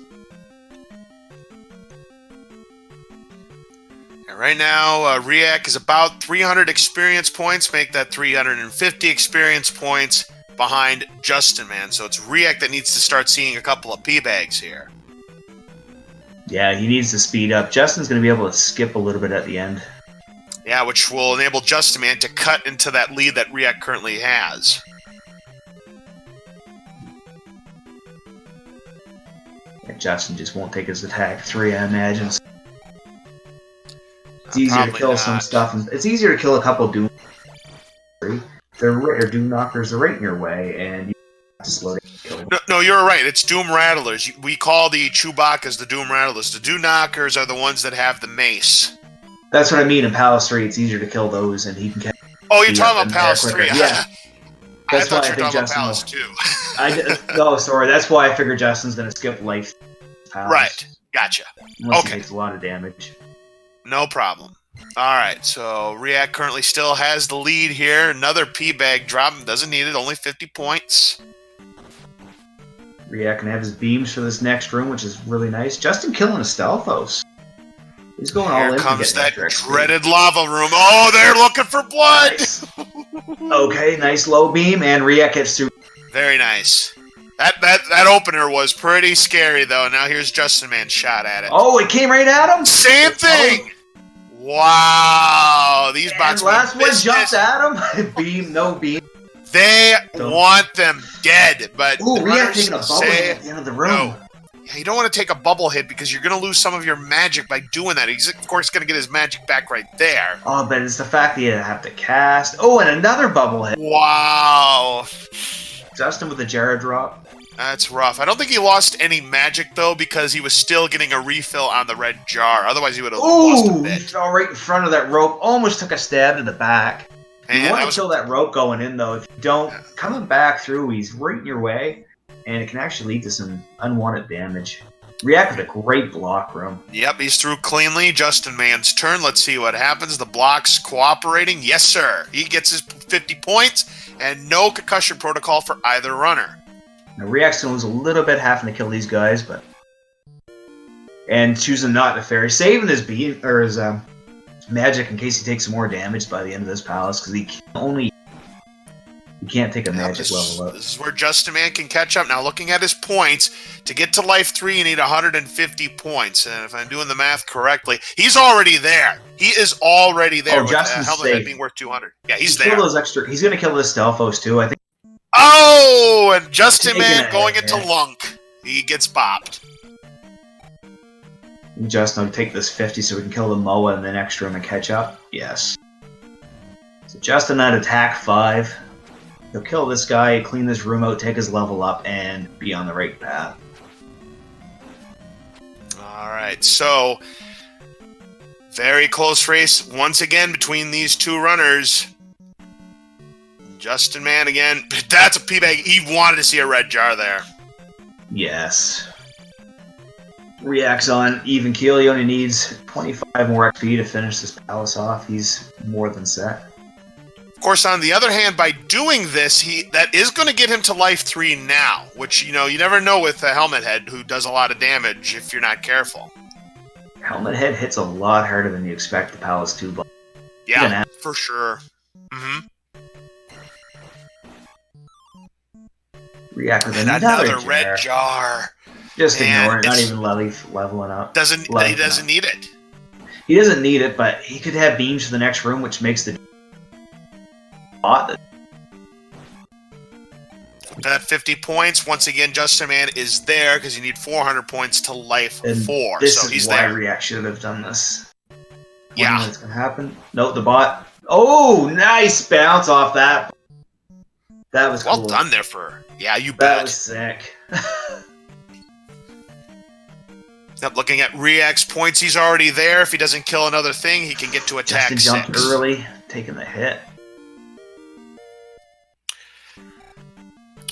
Speaker 1: And right now, riiyak is about 300 experience points. Make that 350 experience points behind Justin Man. So it's riiyak that needs to start seeing a couple of pea bags here.
Speaker 2: Yeah, he needs to speed up. Justin's going to be able to skip a little bit at the end.
Speaker 1: Yeah, which will enable Justin Man to cut into that lead that riiyak currently has.
Speaker 2: Yeah, Justin just won't take his attack 3, I imagine. It's easier to kill some stuff. It's easier to kill a couple Doom. They're Doom Knockers. They're right in your way, and you have to slow down.
Speaker 1: No, you're right. It's Doom Rattlers. We call the Chewbacca's the Doom Rattlers. The Doom Knockers are the ones that have the mace.
Speaker 2: That's what I mean in Palace 3. It's easier to kill those, and he can catch.
Speaker 1: Oh, you're talking about Palace 3.
Speaker 2: Yeah.
Speaker 1: I thought you were talking about Palace 2.
Speaker 2: No, sorry. That's why I figured Justin's going to skip life. Palace,
Speaker 1: right. Gotcha.
Speaker 2: Unless he takes a lot of damage.
Speaker 1: No problem. All right, so riiyak currently still has the lead here. Another P-bag drop. Doesn't need it. Only 50 points.
Speaker 2: riiyak can have his beams for this next room, which is really nice. Justin killing a Stealthos. He's going all in.
Speaker 1: Here comes that dreaded lava room. Oh, they're looking for blood!
Speaker 2: Nice. Okay, nice low beam, and riiyak gets through.
Speaker 1: Very nice. That opener was pretty scary, though. Now here's Justin Man's shot at it.
Speaker 2: Oh, it came right at him?
Speaker 1: Same thing! Wow! These bots
Speaker 2: last one jumped at him. Beam, no beam.
Speaker 1: They want them dead, but
Speaker 2: ooh, riiyak taking a bubble hit at the end of the room.
Speaker 1: No. Yeah, you don't want to take a bubble hit because you're going to lose some of your magic by doing that. He's, of course, going to get his magic back right there.
Speaker 2: Oh, but it's the fact that you have to cast. Oh, and another bubble hit.
Speaker 1: Wow.
Speaker 2: Justin with a Jara drop.
Speaker 1: That's rough. I don't think he lost any magic, though, because he was still getting a refill on the red jar. Otherwise, he would have lost a bit.
Speaker 2: He fell right in front of that rope. Almost took a stab to the back.
Speaker 1: And
Speaker 2: you want to kill that rope going in, though. If you don't, coming back through, he's right in your way. And it can actually lead to some unwanted damage. riiyak with a great block room.
Speaker 1: Yep, he's through cleanly. Justin Man's turn. Let's see what happens. The block's cooperating. Yes, sir. He gets his 50 points, and no concussion protocol for either runner.
Speaker 2: Now, riiyak's going to lose a little bit having to kill these guys, but... And choosing not to fairy. Saving his beam, or his magic in case he takes some more damage by the end of this palace, because he can only... You can't take a magic level up.
Speaker 1: This is where Justin Man can catch up. Now, looking at his points, to get to life 3, you need 150 points. And if I'm doing the math correctly, he's already there. He is already there.
Speaker 2: Oh, Justin's
Speaker 1: helmet
Speaker 2: safe.
Speaker 1: Being worth 200. Yeah, he's
Speaker 2: there.
Speaker 1: Kill
Speaker 2: those extra. He's going to kill the Stealthos, too, I think.
Speaker 1: Oh, and Justin Man going into Lunk. He gets bopped.
Speaker 2: Justin will take this 50 so we can kill the Moa in the next room and catch up. Yes. So Justin at attack 5. He'll kill this guy, clean this room out, take his level up, and be on the right path.
Speaker 1: Alright, so very close race once again between these two runners. Justin Man again. That's a P-bag. He wanted to see a red jar there.
Speaker 2: Yes. riiyak's on even keel. He only needs 25 more XP to finish this palace off. He's more than set.
Speaker 1: Of course, on the other hand, by doing this, that is going to get him to life 3 now, which, you know, you never know with a helmet head who does a lot of damage if you're not careful.
Speaker 2: Helmet head hits a lot harder than you expect the palace 2. But
Speaker 1: yeah, for sure.
Speaker 2: riiyak with
Speaker 1: another red jar.
Speaker 2: Just ignore it, not even leveling up.
Speaker 1: He doesn't need it.
Speaker 2: He doesn't need it, but he could have beams for the next room, which makes the
Speaker 1: that 50 points. Once again, Justin Man is there because you need 400 points to life 4.
Speaker 2: This
Speaker 1: so
Speaker 2: is
Speaker 1: he's
Speaker 2: why
Speaker 1: there.
Speaker 2: riiyak should have done this.
Speaker 1: Yeah.
Speaker 2: What's going to happen? Nope, the bot. Oh, nice bounce off that. That was
Speaker 1: well
Speaker 2: cool.
Speaker 1: done there for... Yeah, you bet.
Speaker 2: That was sick.
Speaker 1: Looking at riiyak's points, he's already there. If he doesn't kill another thing, he can get to attack 6.
Speaker 2: Justin jumped early, taking the hit.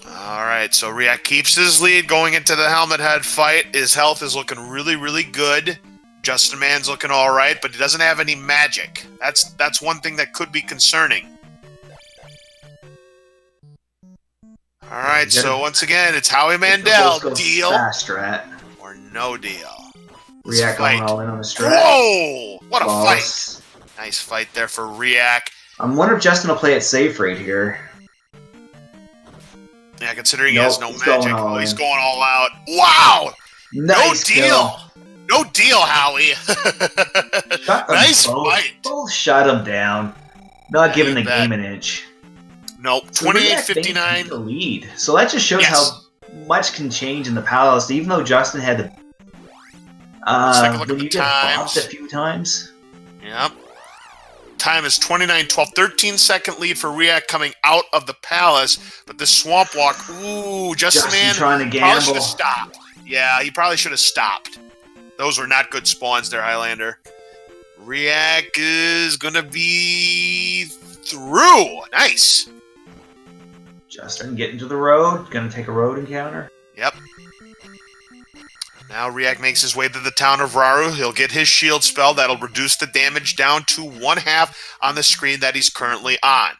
Speaker 1: Alright, so riiyak keeps his lead going into the helmet head fight. His health is looking really, really good. Justin Man's looking alright, but he doesn't have any magic. That's one thing that could be concerning. Alright, so once again, it's Howie Mandel. Deal
Speaker 2: fast strat.
Speaker 1: Or no deal.
Speaker 2: riiyak going all in on the strat.
Speaker 1: Whoa! What a fight! Nice fight there for riiyak.
Speaker 2: I'm wondering if Justin will play it safe right here.
Speaker 1: Yeah, considering he has no magic. He's going all out. Wow!
Speaker 2: Nice
Speaker 1: no deal! No deal, Howie.
Speaker 2: Shut them
Speaker 1: Nice
Speaker 2: both.
Speaker 1: fight.
Speaker 2: Both shut them down. Not
Speaker 1: Yeah,
Speaker 2: giving
Speaker 1: you
Speaker 2: the
Speaker 1: bet.
Speaker 2: game an inch.
Speaker 1: Nope.
Speaker 2: So Riak
Speaker 1: 28-59.
Speaker 2: maintained the lead. So that just shows
Speaker 1: Yes.
Speaker 2: how much can change in the Palace, even though Justin had the.
Speaker 1: Let's take a look
Speaker 2: When
Speaker 1: at the
Speaker 2: you get bopped a
Speaker 1: times.
Speaker 2: few times.
Speaker 1: Yep. Time is 29-12. 13-second lead for Riak coming out of the Palace. But this Swamp Walk, ooh,
Speaker 2: Justin
Speaker 1: Justin
Speaker 2: trying to
Speaker 1: probably should
Speaker 2: gamble.
Speaker 1: have stopped. Yeah, he probably should have stopped. Those were not good spawns there, Highlander. Riak is going to be through. Nice.
Speaker 2: Justin getting to the road. Gonna take a road encounter.
Speaker 1: Yep. Now Riak makes his way to the town of Raru. He'll get his shield spell. That'll reduce the damage down to 1/2 on the screen that he's currently on.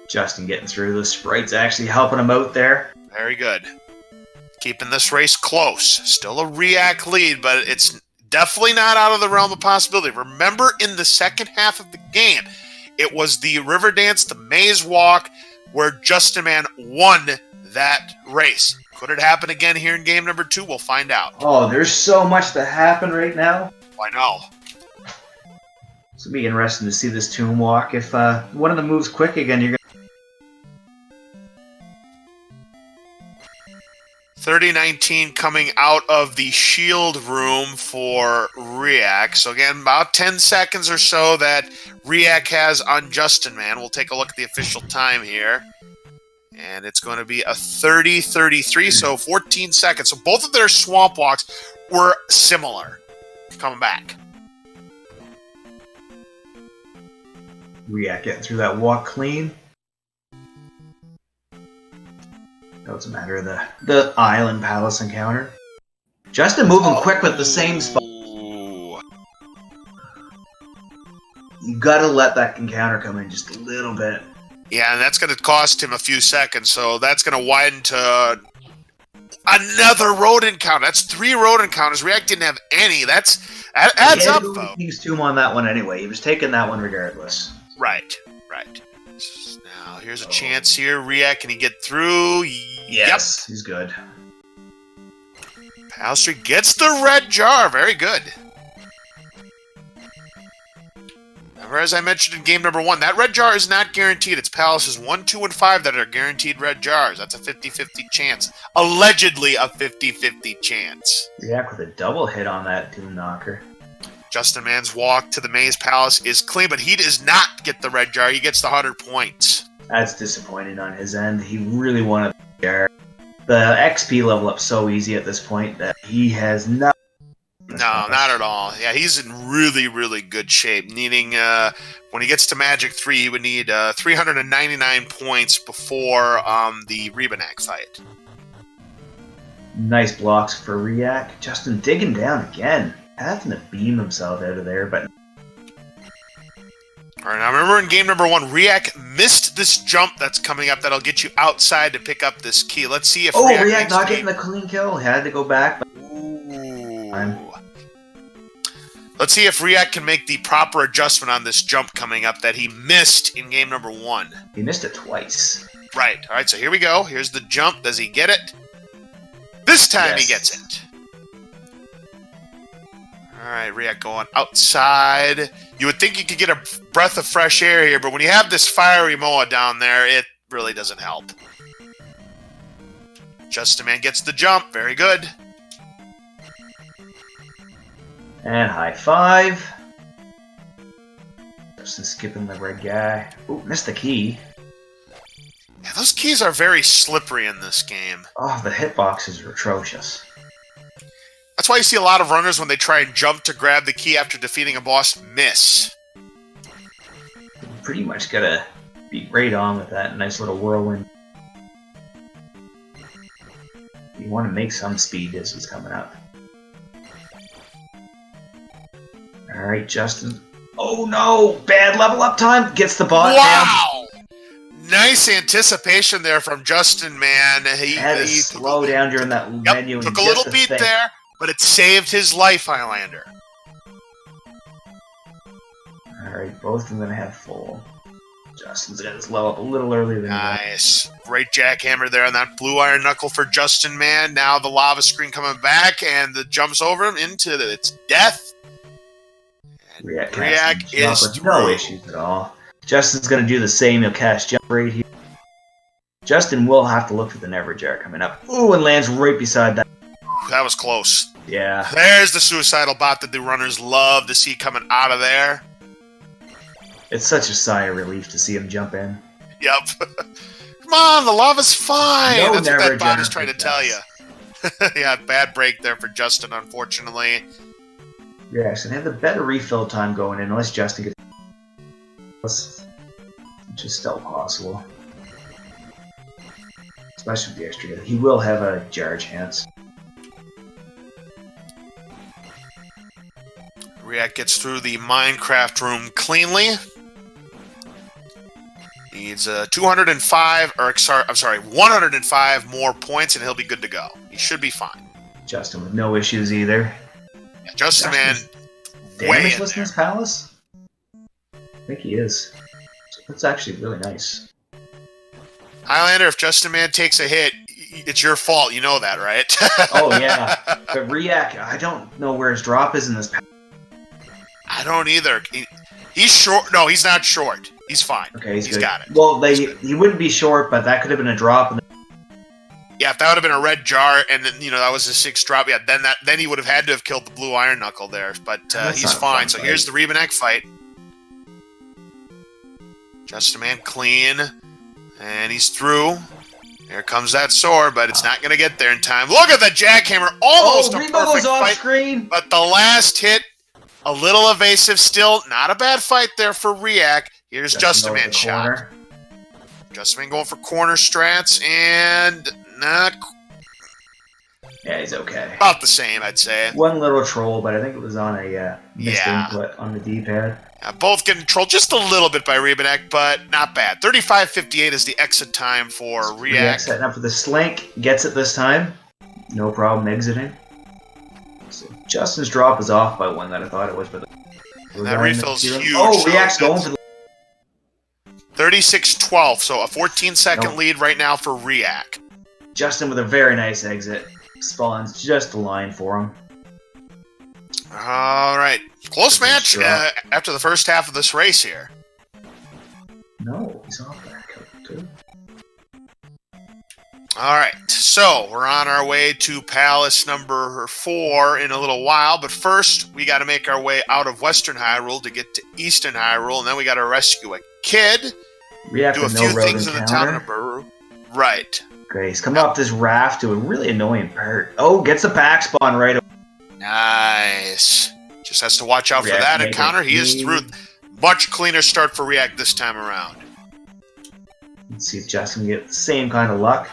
Speaker 2: Justin getting through. The sprite's actually helping him out there.
Speaker 1: Very good. Keeping this race close. Still a Riak lead, but it's definitely not out of the realm of possibility. Remember, in the second half of the game, it was the river dance, the maze walk, where Justin Man won that race. Could it happen again here in game number 2? We'll find out.
Speaker 2: Oh, there's so much to happen right now.
Speaker 1: I know.
Speaker 2: It's gonna be interesting to see this tomb walk. If one of them moves quick again, you're gonna.
Speaker 1: 30-19 coming out of the shield room for Riak. So again, about 10 seconds or so that Riak has on Justin Man. We'll take a look at the official time here. And it's going to be a 30-33, so 14 seconds. So both of their swamp walks were similar. Coming back.
Speaker 2: Riak getting through that walk clean. That was a matter of the Island Palace encounter. Justin moving quick with the same spot.
Speaker 1: Ooh.
Speaker 2: You gotta let that encounter come in just a little bit.
Speaker 1: Yeah, and that's going to cost him a few seconds, so that's going to widen to another road encounter. That's 3 road encounters. Riak didn't have any. That adds up, though.
Speaker 2: He was tomb on that one anyway. He was taking that one regardless.
Speaker 1: Right. Now, here's a chance here. Riak, can he get through?
Speaker 2: Yes, he's good.
Speaker 1: Palstry gets the red jar. Very good. Remember, as I mentioned in game number 1, that red jar is not guaranteed. It's Palaces 1, 2, and 5 that are guaranteed red jars. That's a 50-50 chance. Allegedly a 50-50 chance.
Speaker 2: Riak with a double hit on that tomb knocker.
Speaker 1: Justin Man's walk to the Maze Palace is clean, but he does not get the red jar. He gets the 100 points.
Speaker 2: That's disappointing on his end. He really wanted the jar. The XP level up so easy at this point that he has not.
Speaker 1: No, not at all. Yeah, he's in really, really good shape. Needing, when he gets to Magic 3, he would need 399 points before the Rebanak fight.
Speaker 2: Nice blocks for Riak. Justin digging down again. Having to beam himself out of there, but.
Speaker 1: All right, now remember in game number 1, Riak missed this jump that's coming up that'll get you outside to pick up this key. Let's see if
Speaker 2: Riak
Speaker 1: makes
Speaker 2: not getting the clean kill. He had to go back. But...
Speaker 1: Ooh. Let's see if Riak can make the proper adjustment on this jump coming up that he missed in game number 1.
Speaker 2: He missed it twice.
Speaker 1: Right. All right, so here we go. Here's the jump. Does he get it? This time He gets it. All right, Riak going outside. You would think you could get a breath of fresh air here, but when you have this fiery Moa down there, it really doesn't help. Justin Man gets the jump. Very good.
Speaker 2: And high five. Justin skipping the red guy. Ooh, missed the key.
Speaker 1: Yeah, those keys are very slippery in this game.
Speaker 2: Oh, the hitboxes are atrocious.
Speaker 1: That's why you see a lot of runners when they try and jump to grab the key after defeating a boss miss.
Speaker 2: You pretty much gotta be right on with that nice little whirlwind. You want to make some speed as it's coming up. Alright, Justin. Oh no! Bad level up time! Gets the bot down.
Speaker 1: Wow! Nice anticipation there from Justin, man. He
Speaker 2: Had to slow down during that menu.
Speaker 1: Took a little beat there, but it saved his life, Highlander.
Speaker 2: Alright, both of them gonna have full. Justin's got his low up a little earlier than
Speaker 1: Nice. Great jackhammer there on that blue iron knuckle for Justin Man. Now the lava screen coming back and the jumps over him into its death. And
Speaker 2: Riiyak
Speaker 1: is
Speaker 2: with
Speaker 1: through.
Speaker 2: no issues at all. Justin's going to do the same. He'll cast jump right here. Justin will have to look for the never jar coming up. Ooh, and lands right beside that.
Speaker 1: That was close.
Speaker 2: Yeah.
Speaker 1: There's the suicidal bot that the runners love to see coming out of there.
Speaker 2: It's such a sigh of relief to see him jump in.
Speaker 1: Yep. Come on, the lava's fine.
Speaker 2: No
Speaker 1: That's what
Speaker 2: never
Speaker 1: that bot
Speaker 2: jar
Speaker 1: is trying to
Speaker 2: for
Speaker 1: tell you. Yeah, bad break there for Justin, unfortunately.
Speaker 2: Yeah, actually, they have the better refill time going in, unless Justin gets... Which is still possible. Especially with the extra hit. He will have a jar chance.
Speaker 1: riiyak gets through the Minecraft room cleanly. Needs 205, or I'm sorry, 105 more points, and he'll be good to go. He should be fine.
Speaker 2: Justin with no issues either.
Speaker 1: Yeah, Justin, man, way in
Speaker 2: Damageless in
Speaker 1: there.
Speaker 2: his palace? I think he is. So that's actually really nice.
Speaker 1: Highlander, if Justin Man takes a hit, it's your fault. You know that, right?
Speaker 2: Oh, yeah. But Riiyak, I don't know where his drop is in this palace.
Speaker 1: I don't either. He's short. No, he's not short. He's fine.
Speaker 2: Okay, he's good.
Speaker 1: got it.
Speaker 2: Well, he wouldn't be short, but that could have been a drop.
Speaker 1: Yeah, if that would have been a red jar, and then that was a 6 drop. Yeah, then he would have had to have killed the blue iron knuckle there. But he's fine. So here's the Rebanek fight. Justin Man clean, and he's through. Here comes that sword, but it's not going to get there in time. Look at the jackhammer, almost a
Speaker 2: Reba goes
Speaker 1: perfect
Speaker 2: off
Speaker 1: fight.
Speaker 2: screen.
Speaker 1: But the last hit, a little evasive still. Not a bad fight there for Riiyak. Here's Justin Man shot. Justin Man going for corner strats, and not
Speaker 2: Yeah, he's okay.
Speaker 1: about the same, I'd say.
Speaker 2: One little troll, but I think it was on a missed input on the D-pad.
Speaker 1: Both getting trolled just a little bit by Rebanek, but not bad. 35:58 is the exit time for
Speaker 2: Riiyak
Speaker 1: riiyak.
Speaker 2: setting up for the slink. Gets it this time. No problem exiting. So Justin's drop is off by one that I thought it was, but
Speaker 1: And that refill's huge.
Speaker 2: Oh,
Speaker 1: so
Speaker 2: Riiak's going for the
Speaker 1: 36-12, so a 14-second
Speaker 2: Nope.
Speaker 1: lead right now for Riiyak.
Speaker 2: Justin with a very nice exit. Spawns just a line for him.
Speaker 1: All right. Close match
Speaker 2: Sure.
Speaker 1: after the first half of this race here.
Speaker 2: No, he's off back. Good.
Speaker 1: All right, so we're on our way to Palace number 4 in a little while, but first we got to make our way out of Western Hyrule to get to Eastern Hyrule, and then we got to rescue a kid,
Speaker 2: Riiyak
Speaker 1: do a
Speaker 2: with
Speaker 1: few
Speaker 2: no road
Speaker 1: things in the town of
Speaker 2: encounter.
Speaker 1: Nabaru. Right.
Speaker 2: Okay, he's coming up this raft to a really annoying part. Oh, gets a pack spawn right away.
Speaker 1: Nice. Just has to watch out for
Speaker 2: Riiyak
Speaker 1: that
Speaker 2: make
Speaker 1: encounter.
Speaker 2: it
Speaker 1: He is
Speaker 2: clean.
Speaker 1: through. Much cleaner start for Riiyak this time around.
Speaker 2: Let's see if Justin can get the same kind of luck.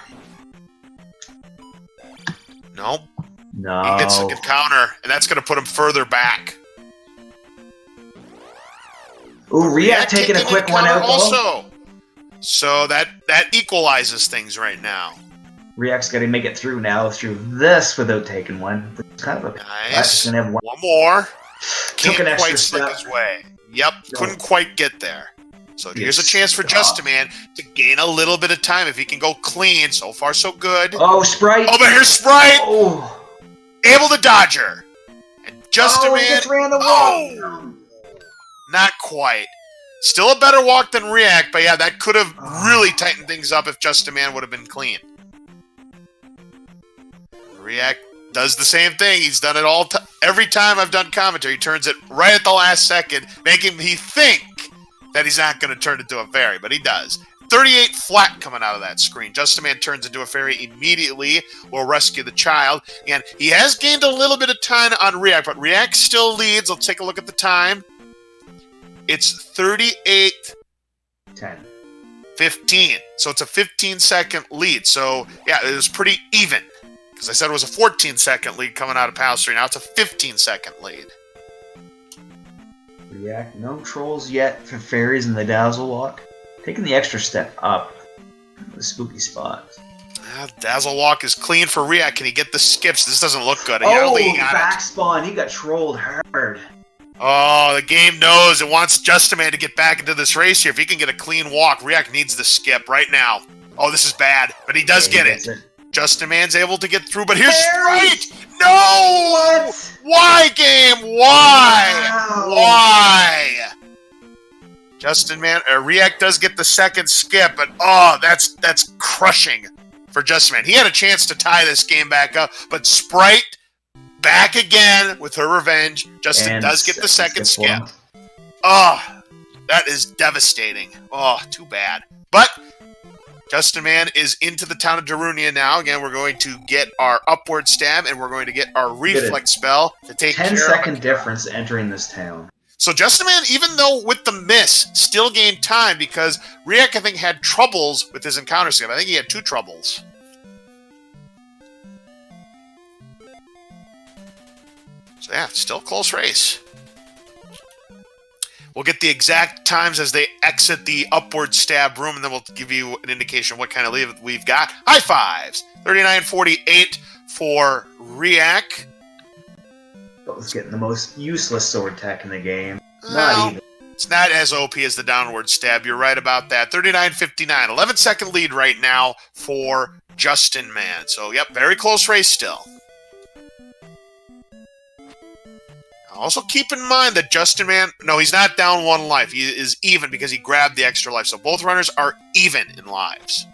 Speaker 1: Nope.
Speaker 2: No.
Speaker 1: He hits a good counter, and that's going to put him further back.
Speaker 2: Ooh, Riiyak taking a
Speaker 1: kicked
Speaker 2: quick
Speaker 1: into
Speaker 2: one
Speaker 1: counter
Speaker 2: out though.
Speaker 1: also. So that equalizes things right now.
Speaker 2: Riiak's got to make it through now through this without taking one. It's kind of a
Speaker 1: Nice.
Speaker 2: Gonna have one.
Speaker 1: One more.
Speaker 2: Took
Speaker 1: Can't
Speaker 2: an
Speaker 1: quite
Speaker 2: extra
Speaker 1: slip
Speaker 2: step.
Speaker 1: his way. Yep,
Speaker 2: No.
Speaker 1: couldn't quite get there. So here's a
Speaker 2: Yes.
Speaker 1: chance for Justin Man to gain a little bit of time if he can go clean. So far, so good.
Speaker 2: Oh, Sprite.
Speaker 1: Oh, but here's Sprite,
Speaker 2: Oh.
Speaker 1: able to dodge her. And Justin
Speaker 2: Oh, he
Speaker 1: Man,
Speaker 2: just ran the
Speaker 1: oh, not quite. Still a better walk than Riiyak, but yeah, that could have really tightened things up if Justin Man would have been clean. Riiyak does the same thing. He's done it every time I've done commentary. He turns it right at the last second, making me think that he's not going to turn into a fairy, but he does. 38 flat coming out of that screen. Justin Man turns into a fairy immediately. Will rescue the child. And he has gained a little bit of time on Riiyak, but Riiyak still leads. Let's take a look at the time. It's 38-15.
Speaker 2: 10.
Speaker 1: So it's a 15-second lead. So, yeah, it was pretty even. Because I said it was a 14-second lead coming out of Palace 3. Now it's a 15-second lead.
Speaker 2: Riiyak, no trolls yet for fairies in the Dazzle Walk. Taking the extra step up. The spooky spot.
Speaker 1: Dazzle Walk is clean for Riiyak. Can he get the skips? This doesn't look good. I don't
Speaker 2: Oh,
Speaker 1: think he got
Speaker 2: back
Speaker 1: it.
Speaker 2: spawn. He got trolled hard.
Speaker 1: Oh, the game knows it wants Justinman to get back into this race here. If he can get a clean walk, riiyak needs the skip right now. Oh, this is bad, but he does get it. Justinman's able to get through, but here's straight! No!
Speaker 2: What?
Speaker 1: Why, game? Why?
Speaker 2: Wow.
Speaker 1: Why? riiyak does get the second skip, but oh, that's crushing for Justinman. He had a chance to tie this game back up, but Sprite back again with her revenge. Justin does get the second skip. Oh, that is devastating. Oh, too bad. But Justinman is into the town of Darunia now. Again, we're going to get our upward stab, and we're going to get our reflex spell to take
Speaker 2: 10-second difference entering this town.
Speaker 1: So Justinman, even though with the miss, still gained time because riiyak, I think, had troubles with his encounter skip. I think he had 2 troubles. So yeah, still a close race. We'll get the exact times as they exit the upward stab room, and then we'll give you an indication of what kind of lead we've got. High fives! 39-48 for riiyak.
Speaker 2: Both getting the most useless sword tech in the game.
Speaker 1: Well,
Speaker 2: Not even.
Speaker 1: It's not as OP as the downward stab. You're right about that. 39-59. 11-second lead right now for Justinman. So, yep, very close race still. Also, keep in mind that Justinman, no, he's not down 1 life. He is even because he grabbed the extra life. So both runners are even in lives.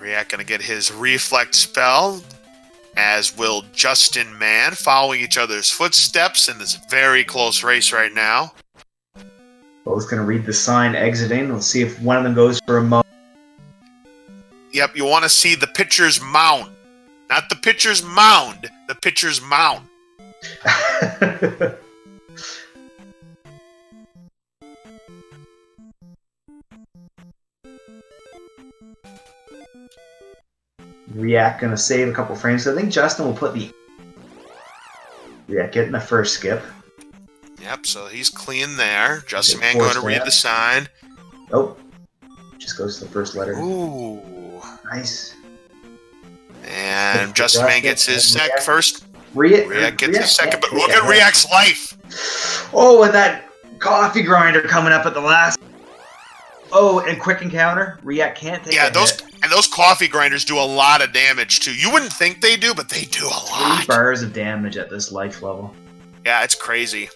Speaker 1: riiyak going to get his reflect spell, as will Justinman, following each other's footsteps in this very close race right now.
Speaker 2: Both going to read the sign exiting. Let's see if one of them goes for a mo.
Speaker 1: Yep, you want to see the pitcher's mound. Not the pitcher's mound, the pitcher's mound.
Speaker 2: riiyak going to save a couple frames. So I think Justin will put the riiyak getting the first skip.
Speaker 1: Yep, so he's clean there. Justinman going to read the sign.
Speaker 2: Oh, just goes to the first letter.
Speaker 1: Ooh.
Speaker 2: Nice.
Speaker 1: And Justinman gets his first.
Speaker 2: riiyak
Speaker 1: gets his second, but look at riiyyak's life.
Speaker 2: Oh, and that coffee grinder coming up at the last. Oh, and quick encounter. riiyak can't take
Speaker 1: those coffee grinders do a lot of damage too. You wouldn't think they do, but they do a lot.
Speaker 2: 3 bars of damage at this life level.
Speaker 1: Yeah, it's crazy.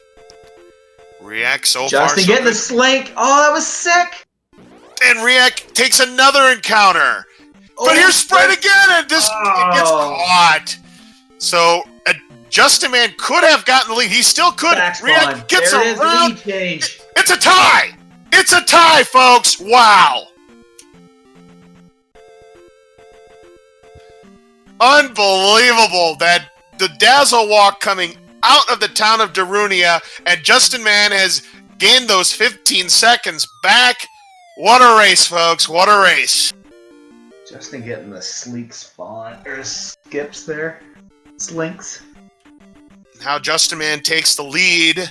Speaker 1: riiyak so far.
Speaker 2: Justin getting the slink. Oh, that was sick.
Speaker 1: And riiyak takes another encounter. But here's Sprite again, and it gets caught. So Justinman could have gotten the lead. He still could. riiyak gets around. It's a tie. It's a tie, folks. Wow. Unbelievable that the Dazzle Walk coming out of the town of Darunia, and Justinman has gained those 15 seconds back. What a race, folks. What a race.
Speaker 2: Justin getting the sleek spawn, or skips there. Slinks.
Speaker 1: How Justinman takes the lead.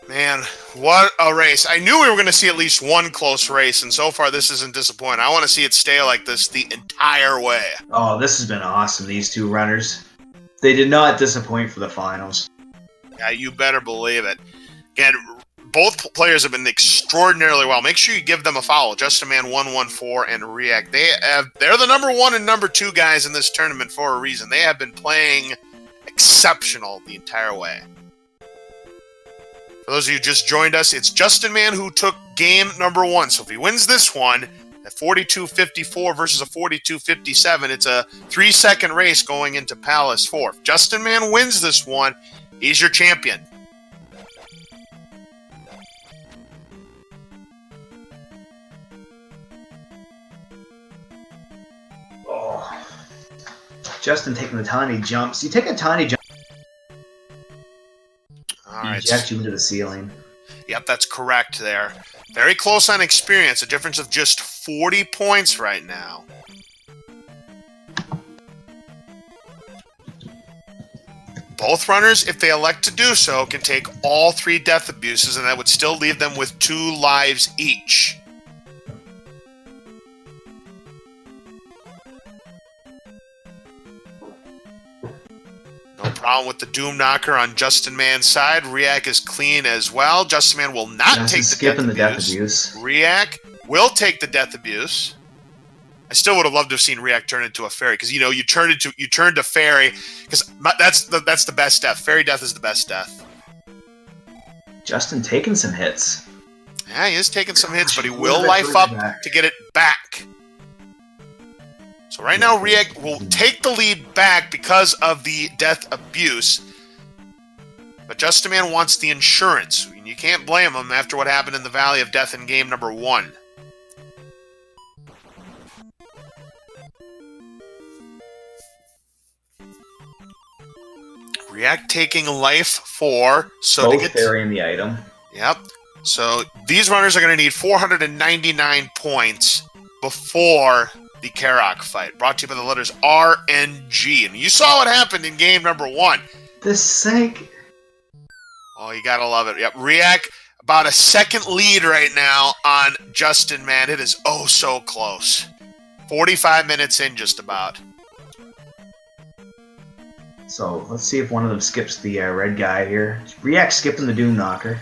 Speaker 1: Man, what a race. I knew we were going to see at least one close race, and so far this isn't disappointing. I want to see it stay like this the entire way.
Speaker 2: Oh, this has been awesome, these 2 runners. They did not disappoint for the finals.
Speaker 1: Yeah, you better believe it. Again, both players have been extraordinarily well. Make sure you give them a follow. justinman114 and riiyak. They're the number 1 and number 2 guys in this tournament for a reason. They have been playing exceptional the entire way. For those of you who just joined us, it's Justinman who took game number 1. So if he wins this one at 42-54 versus a 42-57, it's a 3-second race going into Palace 4. If Justinman wins this one, he's your champion.
Speaker 2: Oh. Justin taking the tiny jumps. You take a tiny jump.
Speaker 1: All right.
Speaker 2: Eject you into the ceiling.
Speaker 1: Yep, that's correct there. Very close on experience. A difference of just 40 points right now. Both runners, if they elect to do so, can take all 3 death abuses, and that would still leave them with 2 lives each. problem with the Doom Knocker on Justin Man's side. riiyak is clean as well. Justin Man will not take the death abuse. riiyak will take the death abuse. I still would have loved to have seen riiyak turn into a fairy, because you turned to fairy, because that's the best death. Fairy death is the best death.
Speaker 2: Justin taking some hits.
Speaker 1: Yeah, he is taking some hits, but he will life up to get it back. So right now, riiyak will take the lead back because of the death abuse. But Justin Man wants the insurance. You can't blame him after what happened in the Valley of Death in game number 1. riiyak taking life 4. So
Speaker 2: both burying the item.
Speaker 1: Yep. So these runners are going to need 499 points before the Karak fight. Brought to you by the letters R and G. And you saw what happened in game number 1.
Speaker 2: The sink.
Speaker 1: Oh, you gotta love it. Yep. riiyak about a second lead right now on Justin Man. It is oh so close. 45 minutes in, just about.
Speaker 2: So let's see if one of them skips the red guy here. riiyak skipping the Doom Knocker.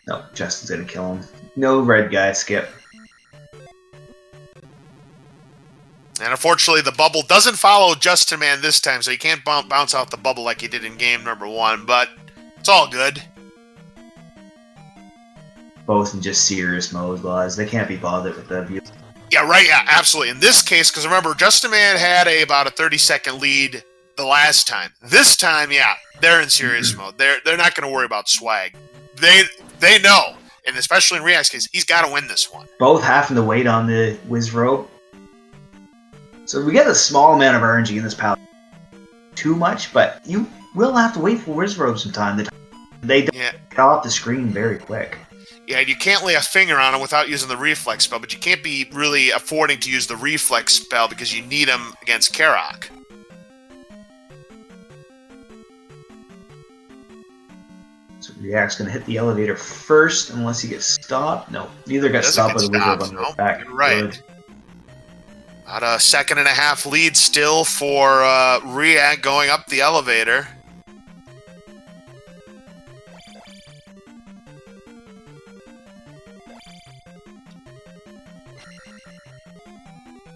Speaker 2: No, Justin's gonna kill him. No red guy skip.
Speaker 1: And unfortunately, the bubble doesn't follow Justin Man this time, so he can't bounce out the bubble like he did in game number 1, but it's all good.
Speaker 2: Both in just serious mode, guys. They can't be bothered with the view.
Speaker 1: Yeah, right, yeah, absolutely. In this case, because remember, Justin Man had about a 30-second lead the last time. This time, yeah, they're in serious mode. They're not going to worry about swag. They know, and especially in riiyyak's case, he's got to win this one.
Speaker 2: Both having to wait on the Wiz Rope. So we get a small amount of RNG in this palette. Too much, but you will have to wait for Wiz Rope sometime. They get off the screen very quick.
Speaker 1: Yeah, you can't lay a finger on him without using the reflex spell, but you can't be really affording to use the reflex spell because you need him against Karak.
Speaker 2: So riiyyak's going to hit the elevator first unless he gets stopped. No, neither got stopped by the Wiz Rope on the back.
Speaker 1: You're right. Good. About a second and a half lead still for riiyak going up the elevator.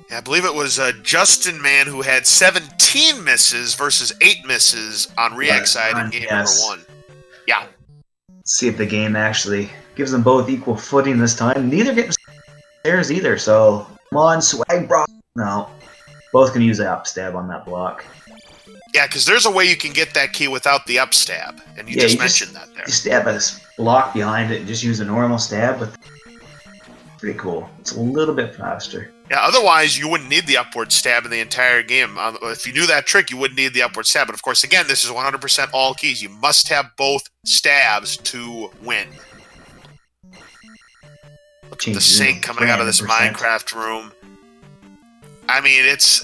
Speaker 1: Yeah, I believe it was Justin Man who had 17 misses versus 8 misses on riiyyak's side in game number 1. Yeah.
Speaker 2: Let's see if the game actually gives them both equal footing this time. Neither getting stairs either, so come on, swag bro. No. Both can use the up stab on that block.
Speaker 1: Yeah, because there's a way you can get that key without the up stab, and you just mentioned that there.
Speaker 2: You stab a block behind it and just use a normal stab, but pretty cool. It's a little bit faster.
Speaker 1: Yeah, otherwise you wouldn't need the upward stab in the entire game. If you knew that trick, you wouldn't need the upward stab. But of course, again, this is 100% all keys. You must have both stabs to win. Look at the sink coming out of this Minecraft room. I mean, it's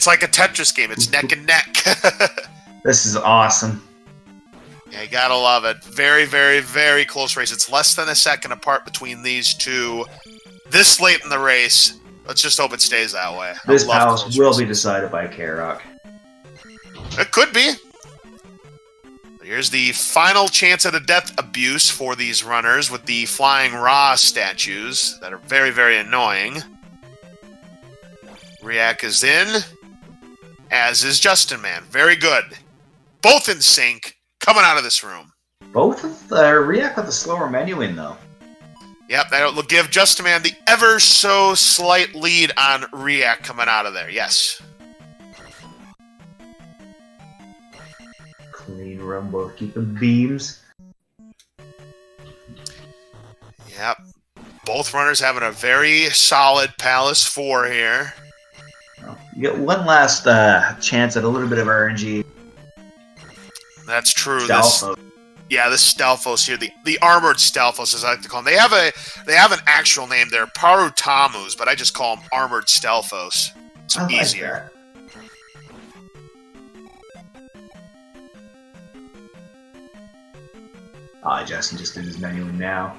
Speaker 1: like a Tetris game. It's neck and neck.
Speaker 2: This is awesome.
Speaker 1: Yeah, you gotta love it. Very, very, very close race. It's less than a second apart between these two. This late in the race, let's just hope it stays that way.
Speaker 2: This palace will be decided by Karak.
Speaker 1: It could be. Here's the final chance at a death abuse for these runners with the flying Ra statues that are very, very annoying. riiyak is in, as is Justin Man. Very good. Both in sync, coming out of this room.
Speaker 2: Both of riiyak with a slower menuing, though.
Speaker 1: Yep, that'll give Justin Man the ever so slight lead on riiyak coming out of there. Yes.
Speaker 2: Clean room, both keeping beams.
Speaker 1: Yep. Both runners having a very solid Palace 4 here.
Speaker 2: You get one last chance at a little bit of RNG.
Speaker 1: That's true.
Speaker 2: Stalfos.
Speaker 1: This Stalfos here, the armored Stalfos, as I like to call them. They have an actual name there, Parutamus, but I just call them armored Stalfos. It's easier.
Speaker 2: Justin just did his menuing now.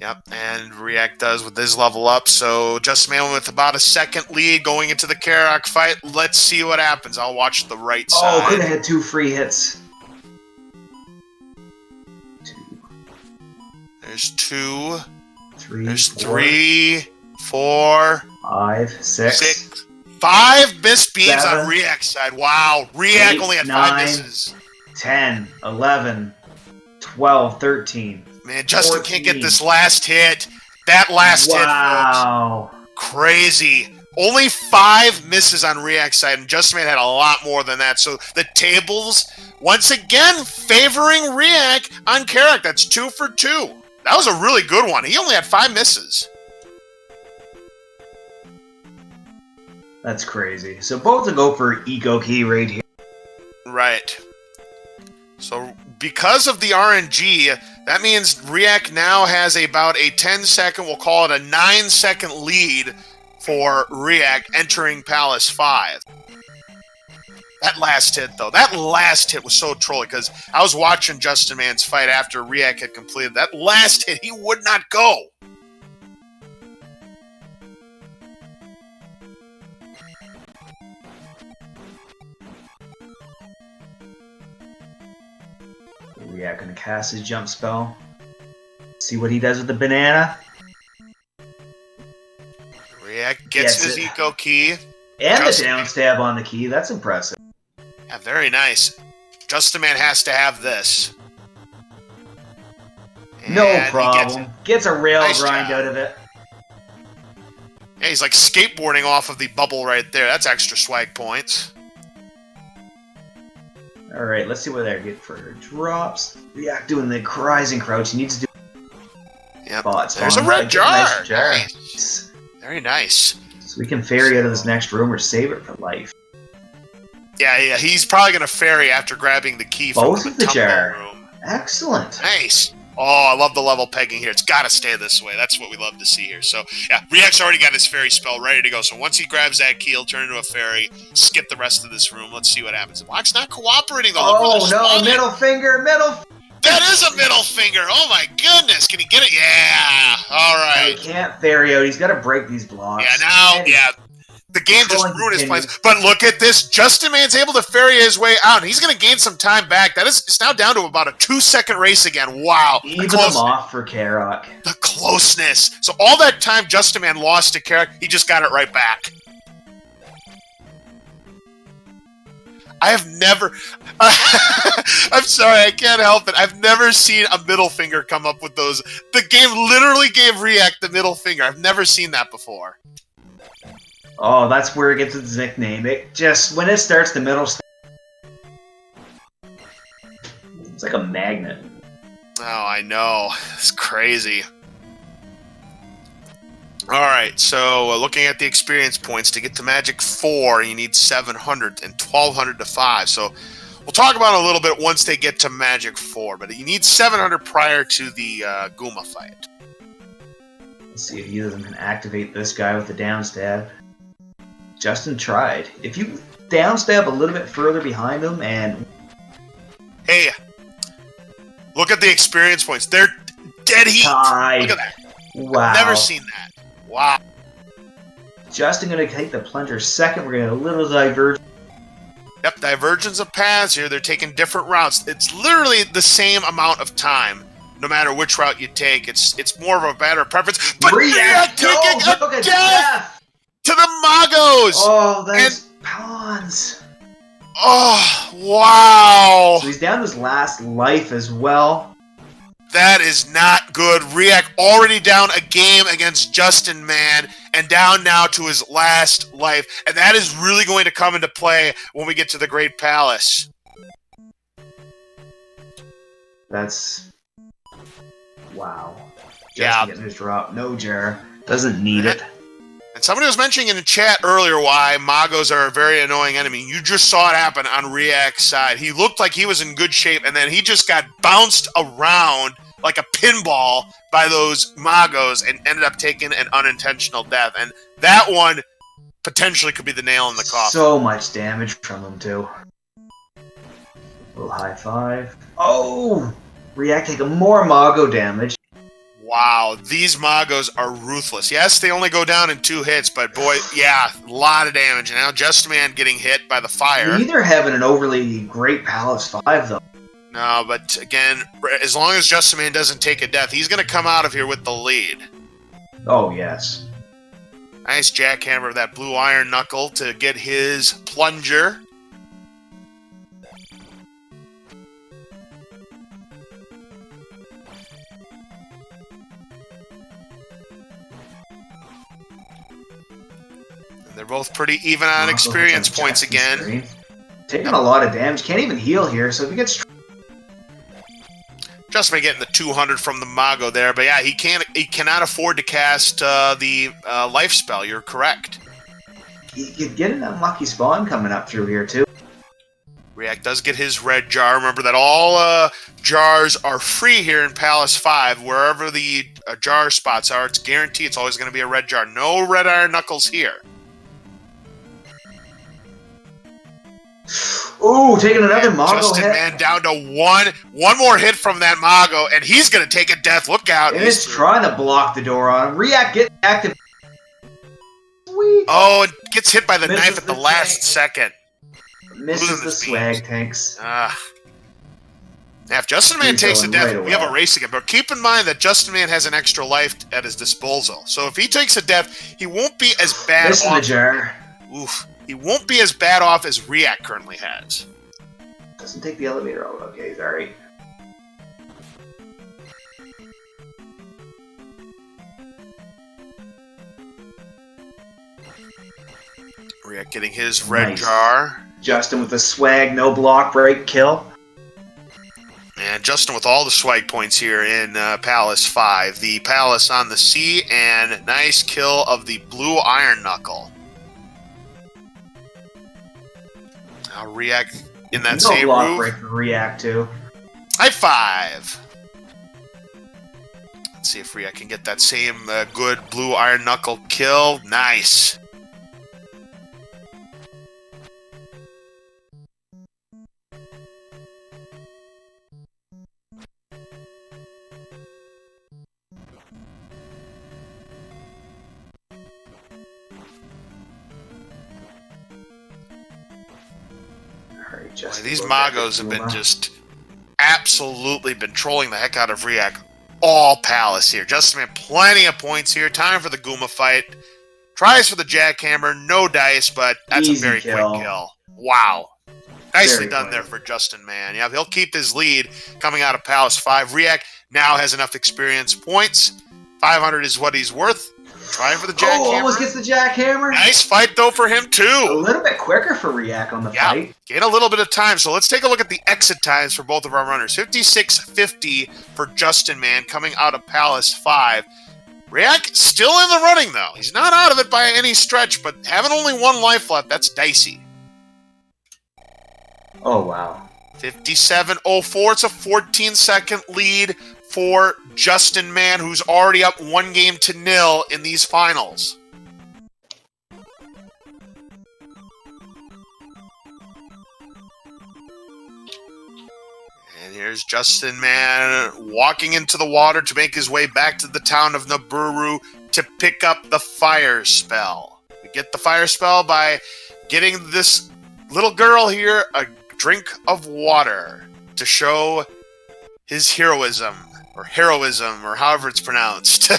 Speaker 1: Yep, and riiyak does with his level up. So Justman with about a second lead going into the Karak fight. Let's see what happens. I'll watch the right side.
Speaker 2: Oh, could have had 2 free hits.
Speaker 1: There's 2.
Speaker 2: 3.
Speaker 1: There's
Speaker 2: 4,
Speaker 1: 3, 4,
Speaker 2: 5, 6.
Speaker 1: 6. 5 missed beams
Speaker 2: 7,
Speaker 1: on riiyak side. Wow, riiyak
Speaker 2: 8,
Speaker 1: only had
Speaker 2: 9,
Speaker 1: 5 misses.
Speaker 2: 10, 11, 12, 13.
Speaker 1: Man, Justin
Speaker 2: 14.
Speaker 1: can't get this last hit. That last hit, folks.
Speaker 2: Wow.
Speaker 1: Crazy. Only 5 misses on riiyak side, and Justman had a lot more than that. So the tables, once again, favoring riiyak on Karak. That's 2 for 2. That was a really good one. He only had 5 misses.
Speaker 2: That's crazy. So both will go for Eco Key right here.
Speaker 1: Right. So because of the RNG, that means riiyak now has about a 10-second, we'll call it a 9-second lead for riiyak entering Palace 5. That last hit, though, was so trolly because I was watching Justin Man's fight after riiyak had completed. That last hit, he would not go.
Speaker 2: Yeah, gonna cast his jump spell. See what he does with the banana.
Speaker 1: riiyak gets his eco key.
Speaker 2: And the down stab on the key. That's impressive.
Speaker 1: Yeah, very nice. Justin Man has to have this.
Speaker 2: No
Speaker 1: And
Speaker 2: problem. Gets a rail
Speaker 1: Nice
Speaker 2: grind
Speaker 1: job.
Speaker 2: out of it.
Speaker 1: Yeah, he's like skateboarding off of the bubble right there. That's extra swag points.
Speaker 2: Alright, let's see what they get for drops. Riiyak doing the rise and crouch. He needs to do
Speaker 1: Yep.
Speaker 2: spots.
Speaker 1: There's a
Speaker 2: on
Speaker 1: red
Speaker 2: that.
Speaker 1: jar.
Speaker 2: Nice jar.
Speaker 1: Nice. Very nice.
Speaker 2: So we can ferry out of this next room or save it for life.
Speaker 1: Yeah, he's probably going to ferry after grabbing the key from
Speaker 2: Both
Speaker 1: the
Speaker 2: of the
Speaker 1: tumble
Speaker 2: jar.
Speaker 1: room.
Speaker 2: Excellent.
Speaker 1: Nice. Oh, I love the level pegging here. It's got to stay this way. That's what we love to see here. So, yeah, riiak's already got his fairy spell ready to go. So once he grabs that key, he'll turn into a fairy, skip the rest of this room. Let's see what happens. Block's not cooperating, though. Look where
Speaker 2: Oh,
Speaker 1: they're
Speaker 2: no.
Speaker 1: spawning.
Speaker 2: Middle finger.
Speaker 1: That is a middle finger. Oh, my goodness. Can he get it? Yeah. All right.
Speaker 2: He can't ferry out. He's got to break these blocks.
Speaker 1: Yeah, now,
Speaker 2: And
Speaker 1: yeah. The game just
Speaker 2: Controlling
Speaker 1: ruined his
Speaker 2: continues.
Speaker 1: plans. But look at this. Justin Man's able to ferry his way out. He's going to gain some time back. It's now down to about a 2-second race again. Wow.
Speaker 2: Even them off for Karak.
Speaker 1: The closeness. So all that time Justin Man lost to Karak, he just got it right back. I have never... I'm sorry, I can't help it. I've never seen a middle finger come up with those. The game literally gave riiyak the middle finger. I've never seen that before.
Speaker 2: Oh, that's where it gets its nickname. It just, when it starts the middle, it's like a magnet.
Speaker 1: Oh, I know. It's crazy. Alright, so looking at the experience points, to get to Magic 4, you need 700 and 1200 to 5. So we'll talk about it a little bit once they get to Magic 4, but you need 700 prior to the Guma fight.
Speaker 2: Let's see if either of them can activate this guy with the down stab. Justin tried. If you down stab a little bit further behind them and...
Speaker 1: Hey, look at the experience points. They're dead heat.
Speaker 2: Tied.
Speaker 1: Look at that.
Speaker 2: Wow.
Speaker 1: Never seen that. Wow.
Speaker 2: Justin going to take the plunger second. We're going to a little diverge.
Speaker 1: Yep, divergence of paths here. They're taking different routes. It's literally the same amount of time, no matter which route you take. It's more of a matter of preference. But riiyak taking a death to the Magos!
Speaker 2: Oh, that's pawns.
Speaker 1: Oh, wow.
Speaker 2: So he's down to his last life as well.
Speaker 1: That is not good. riiyak already down a game against Justin Man and down now to his last life. And that is really going to come into play when we get to the Great Palace.
Speaker 2: That's... Wow.
Speaker 1: Yeah.
Speaker 2: Justin getting his drop. No jar. Doesn't need it.
Speaker 1: And somebody was mentioning in the chat earlier why Magos are a very annoying enemy. You just saw it happen on riiak's side. He looked like he was in good shape, and then he just got bounced around like a pinball by those Magos and ended up taking an unintentional death. And that one potentially could be the nail in the coffin.
Speaker 2: So much damage from him, too. Little high five. Oh! riiyak taking more Mago damage.
Speaker 1: Wow, these Magos are ruthless. Yes, they only go down in 2 hits, but boy, yeah, a lot of damage. And now Justin getting hit by the fire.
Speaker 2: Neither having an overly great Palace 5, though.
Speaker 1: No, but again, as long as Justin doesn't take a death, he's going to come out of here with the lead.
Speaker 2: Oh, yes.
Speaker 1: Nice jackhammer of that blue iron knuckle to get his plunger. And they're both pretty even on experience points again.
Speaker 2: Taking a lot of damage. Can't even heal here, so if he gets...
Speaker 1: Just by getting the 200 from the Mago there, but yeah, he cannot afford to cast the life spell. You're correct.
Speaker 2: He could get an unlucky spawn coming up through here too.
Speaker 1: riiyak does get his red jar. Remember that all jars are free here in Palace 5. Wherever the jar spots are, it's guaranteed it's always going to be a red jar. No red iron knuckles here.
Speaker 2: Ooh, taking another Mago
Speaker 1: Justin
Speaker 2: hit.
Speaker 1: down to one more hit from that Mago, and he's going to take a death. Look out.
Speaker 2: And he's trying to block the door on him. riiyak get active. Sweet.
Speaker 1: Oh, it gets hit by the
Speaker 2: Misses
Speaker 1: knife at the last second.
Speaker 2: Misses the swag tanks.
Speaker 1: Now, if Justin
Speaker 2: He's
Speaker 1: takes a
Speaker 2: going
Speaker 1: death,
Speaker 2: right
Speaker 1: we have a
Speaker 2: away.
Speaker 1: race again. But keep in mind that Justin has an extra life at his disposal. So if he takes a death, he won't be as bad
Speaker 2: Missing the
Speaker 1: off.
Speaker 2: jar.
Speaker 1: Oof. He won't be as bad off as riiyak currently has.
Speaker 2: Doesn't take the elevator out. Okay, he's alright.
Speaker 1: riiyak getting his red
Speaker 2: Nice.
Speaker 1: jar.
Speaker 2: Justin with the swag, no block break kill.
Speaker 1: And Justin with all the swag points here in Palace 5. The Palace on the sea, and nice kill of the blue iron knuckle. Now riiyak in that
Speaker 2: No
Speaker 1: same
Speaker 2: block
Speaker 1: move.
Speaker 2: break for riiyak too.
Speaker 1: High five! Let's see if riiyak can get that same good blue iron knuckle kill. Nice.
Speaker 2: Alright,
Speaker 1: Boy,
Speaker 2: Justin
Speaker 1: these
Speaker 2: goes back to
Speaker 1: Magos have been
Speaker 2: Kuma.
Speaker 1: just absolutely been trolling the heck out of riiyak all Palace here. Justin plenty of points here. Time for the Guma fight. Tries for the jackhammer. No dice, but that's
Speaker 2: Easy
Speaker 1: a very
Speaker 2: kill.
Speaker 1: quick kill. Wow. Nicely
Speaker 2: Very
Speaker 1: done
Speaker 2: quick.
Speaker 1: there for Justin, man. Yeah, he'll keep his lead coming out of Palace 5. riiyak now has enough experience points. 500 is what he's worth. Trying for the jackhammer.
Speaker 2: Oh, almost gets the jackhammer.
Speaker 1: Nice fight, though, for him,
Speaker 2: A
Speaker 1: too.
Speaker 2: little bit quicker for riiyak on the
Speaker 1: Yeah,
Speaker 2: fight.
Speaker 1: gain a little bit of time. So let's take a look at the exit times for both of our runners. 56:50 for Justin, man, coming out of Palace 5. riiyak still in the running, though. He's not out of it by any stretch, but having only 1 life left, that's dicey.
Speaker 2: Oh, wow.
Speaker 1: 57:04. It's a 14-second lead for Justin, man, who's already up 1-0 in these finals. And here's Justin, man, walking into the water to make his way back to the town of Naburu to pick up the fire spell. We get the fire spell by getting this little girl here a drink of water to show his heroism, or however it's pronounced.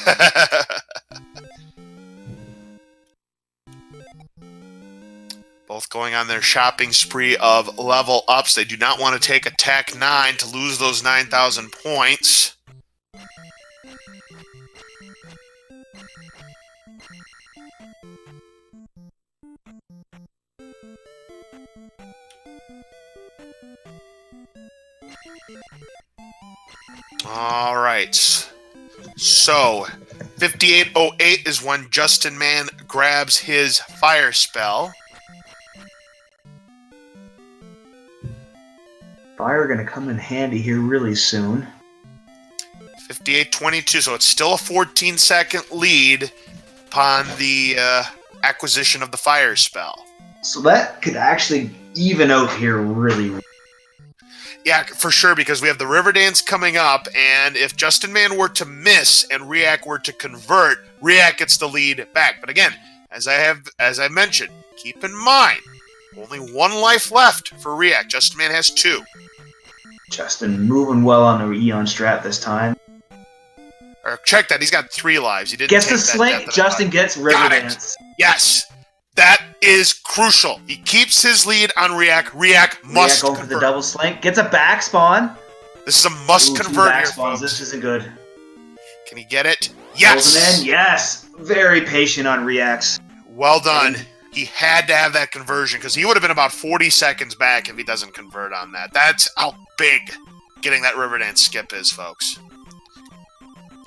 Speaker 1: Both going on their shopping spree of level ups. They do not want to take attack 9 to lose those 9,000 points. All right. So, 58:08 is when Justin, man, grabs his fire spell.
Speaker 2: Fire gonna come in handy here really soon.
Speaker 1: 58:22, so it's still a 14-second lead upon the acquisition of the fire spell.
Speaker 2: So that could actually even out here really.
Speaker 1: Yeah, for sure, because we have the River Dance coming up, and if Justin Man were to miss and riiyak were to convert, riiyak gets the lead back. But again, as I mentioned, keep in mind, only one life left for riiyak. Justin Man has 2.
Speaker 2: Justin moving well on the Eon strat this time.
Speaker 1: Or check that, he's got 3 lives. He didn't
Speaker 2: Gets
Speaker 1: take
Speaker 2: the
Speaker 1: that
Speaker 2: slink.
Speaker 1: death
Speaker 2: Justin gets River
Speaker 1: Got it.
Speaker 2: Dance.
Speaker 1: Yes, that is crucial. He keeps his lead on riiyak. Riiyak must
Speaker 2: Going for
Speaker 1: convert.
Speaker 2: the double slink. Gets a back spawn.
Speaker 1: This is a must
Speaker 2: Ooh, 2
Speaker 1: convert
Speaker 2: back
Speaker 1: here,
Speaker 2: spawns.
Speaker 1: folks.
Speaker 2: This isn't good.
Speaker 1: Can he get it?
Speaker 2: Pulls
Speaker 1: Yes.
Speaker 2: him in. Yes. Very patient on riiyaks.
Speaker 1: Well done. He had to have that conversion because he would have been about 40 seconds back if he doesn't convert on that. That's how big getting that River Dance skip is, folks.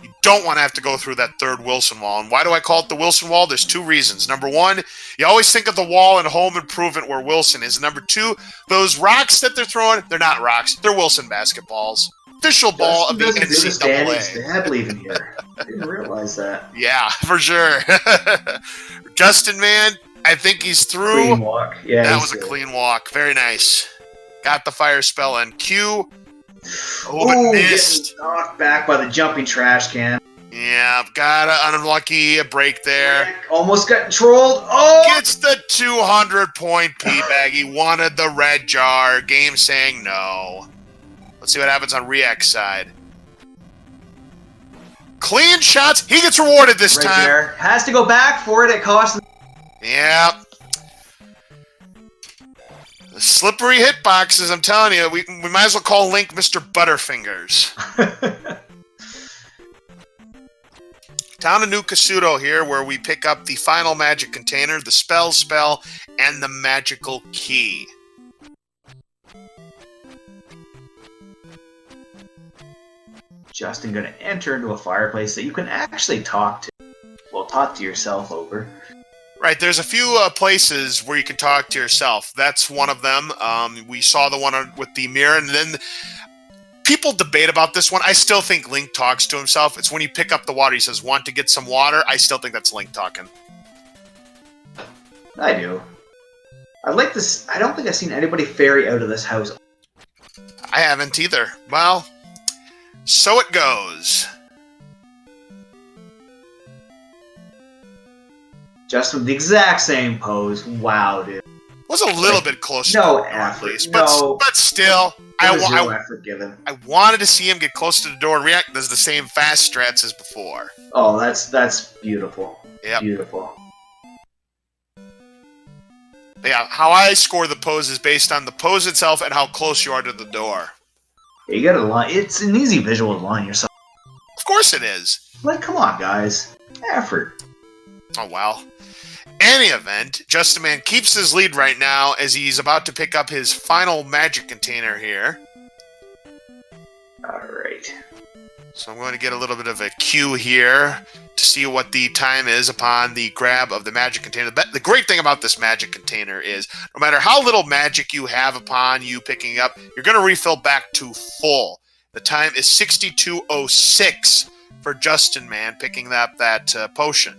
Speaker 1: You don't want to have to go through that 3rd Wilson wall. And why do I call it the Wilson wall? There's 2 reasons. Number 1, you always think of the wall in Home Improvement where Wilson is. Number 2, those rocks that they're throwing, they're not rocks. They're Wilson basketballs. Official ball of the NCAA.
Speaker 2: Stab leaving here. I didn't realize that.
Speaker 1: Yeah, for sure. Justin Man, I think he's through.
Speaker 2: Clean walk. Yeah,
Speaker 1: that was a clean walk. Very nice. Got the fire spell in Q. Oh, but missed.
Speaker 2: Getting knocked back by the jumping trash can.
Speaker 1: Yeah, got an unlucky break there.
Speaker 2: Almost got trolled. Oh!
Speaker 1: Gets the 200-point P-bag. He wanted the red jar. Game saying no. Let's see what happens on riiyak's side. Clean shots. He gets rewarded this time.
Speaker 2: There. Has to go back for it. It costs him.
Speaker 1: Yeah. The slippery hitboxes, I'm telling you. We might as well call Link Mr. Butterfingers. Down to New Kasuto here, where we pick up the final magic container, the spell, and the magical key.
Speaker 2: Justin going to enter into a fireplace that you can actually talk to. Well, talk to yourself over.
Speaker 1: Right, there's a few places where you can talk to yourself. That's one of them. We saw the one with the mirror, and then people debate about this one. I still think Link talks to himself. It's when you pick up the water, he says, "Want to get some water?" I still think that's Link talking.
Speaker 2: I do. I like this. I don't think I've seen anybody ferry out of this house.
Speaker 1: I haven't either. Well, so it goes.
Speaker 2: Just with the exact same pose. Wow, dude.
Speaker 1: Was a little bit closer.
Speaker 2: No
Speaker 1: to the door, at
Speaker 2: effort.
Speaker 1: least.
Speaker 2: No.
Speaker 1: But still,
Speaker 2: No effort given.
Speaker 1: I wanted to see him get close to the door and riiyak. Does the same fast strats as before.
Speaker 2: Oh, that's beautiful.
Speaker 1: Yep.
Speaker 2: Beautiful.
Speaker 1: Yeah, how I score the pose is based on the pose itself and how close you are to the door.
Speaker 2: You gotta line. It's an easy visual to line yourself.
Speaker 1: Of course it is.
Speaker 2: Like, come on, guys. Effort.
Speaker 1: Oh, well. Any event, Justin Man keeps his lead right now as he's about to pick up his final magic container here.
Speaker 2: Alright.
Speaker 1: So I'm going to get a little bit of a cue here to see what the time is upon the grab of the magic container. The great thing about this magic container is no matter how little magic you have upon you picking up, you're going to refill back to full. The time is 62:06 for Justin Man picking up that potion.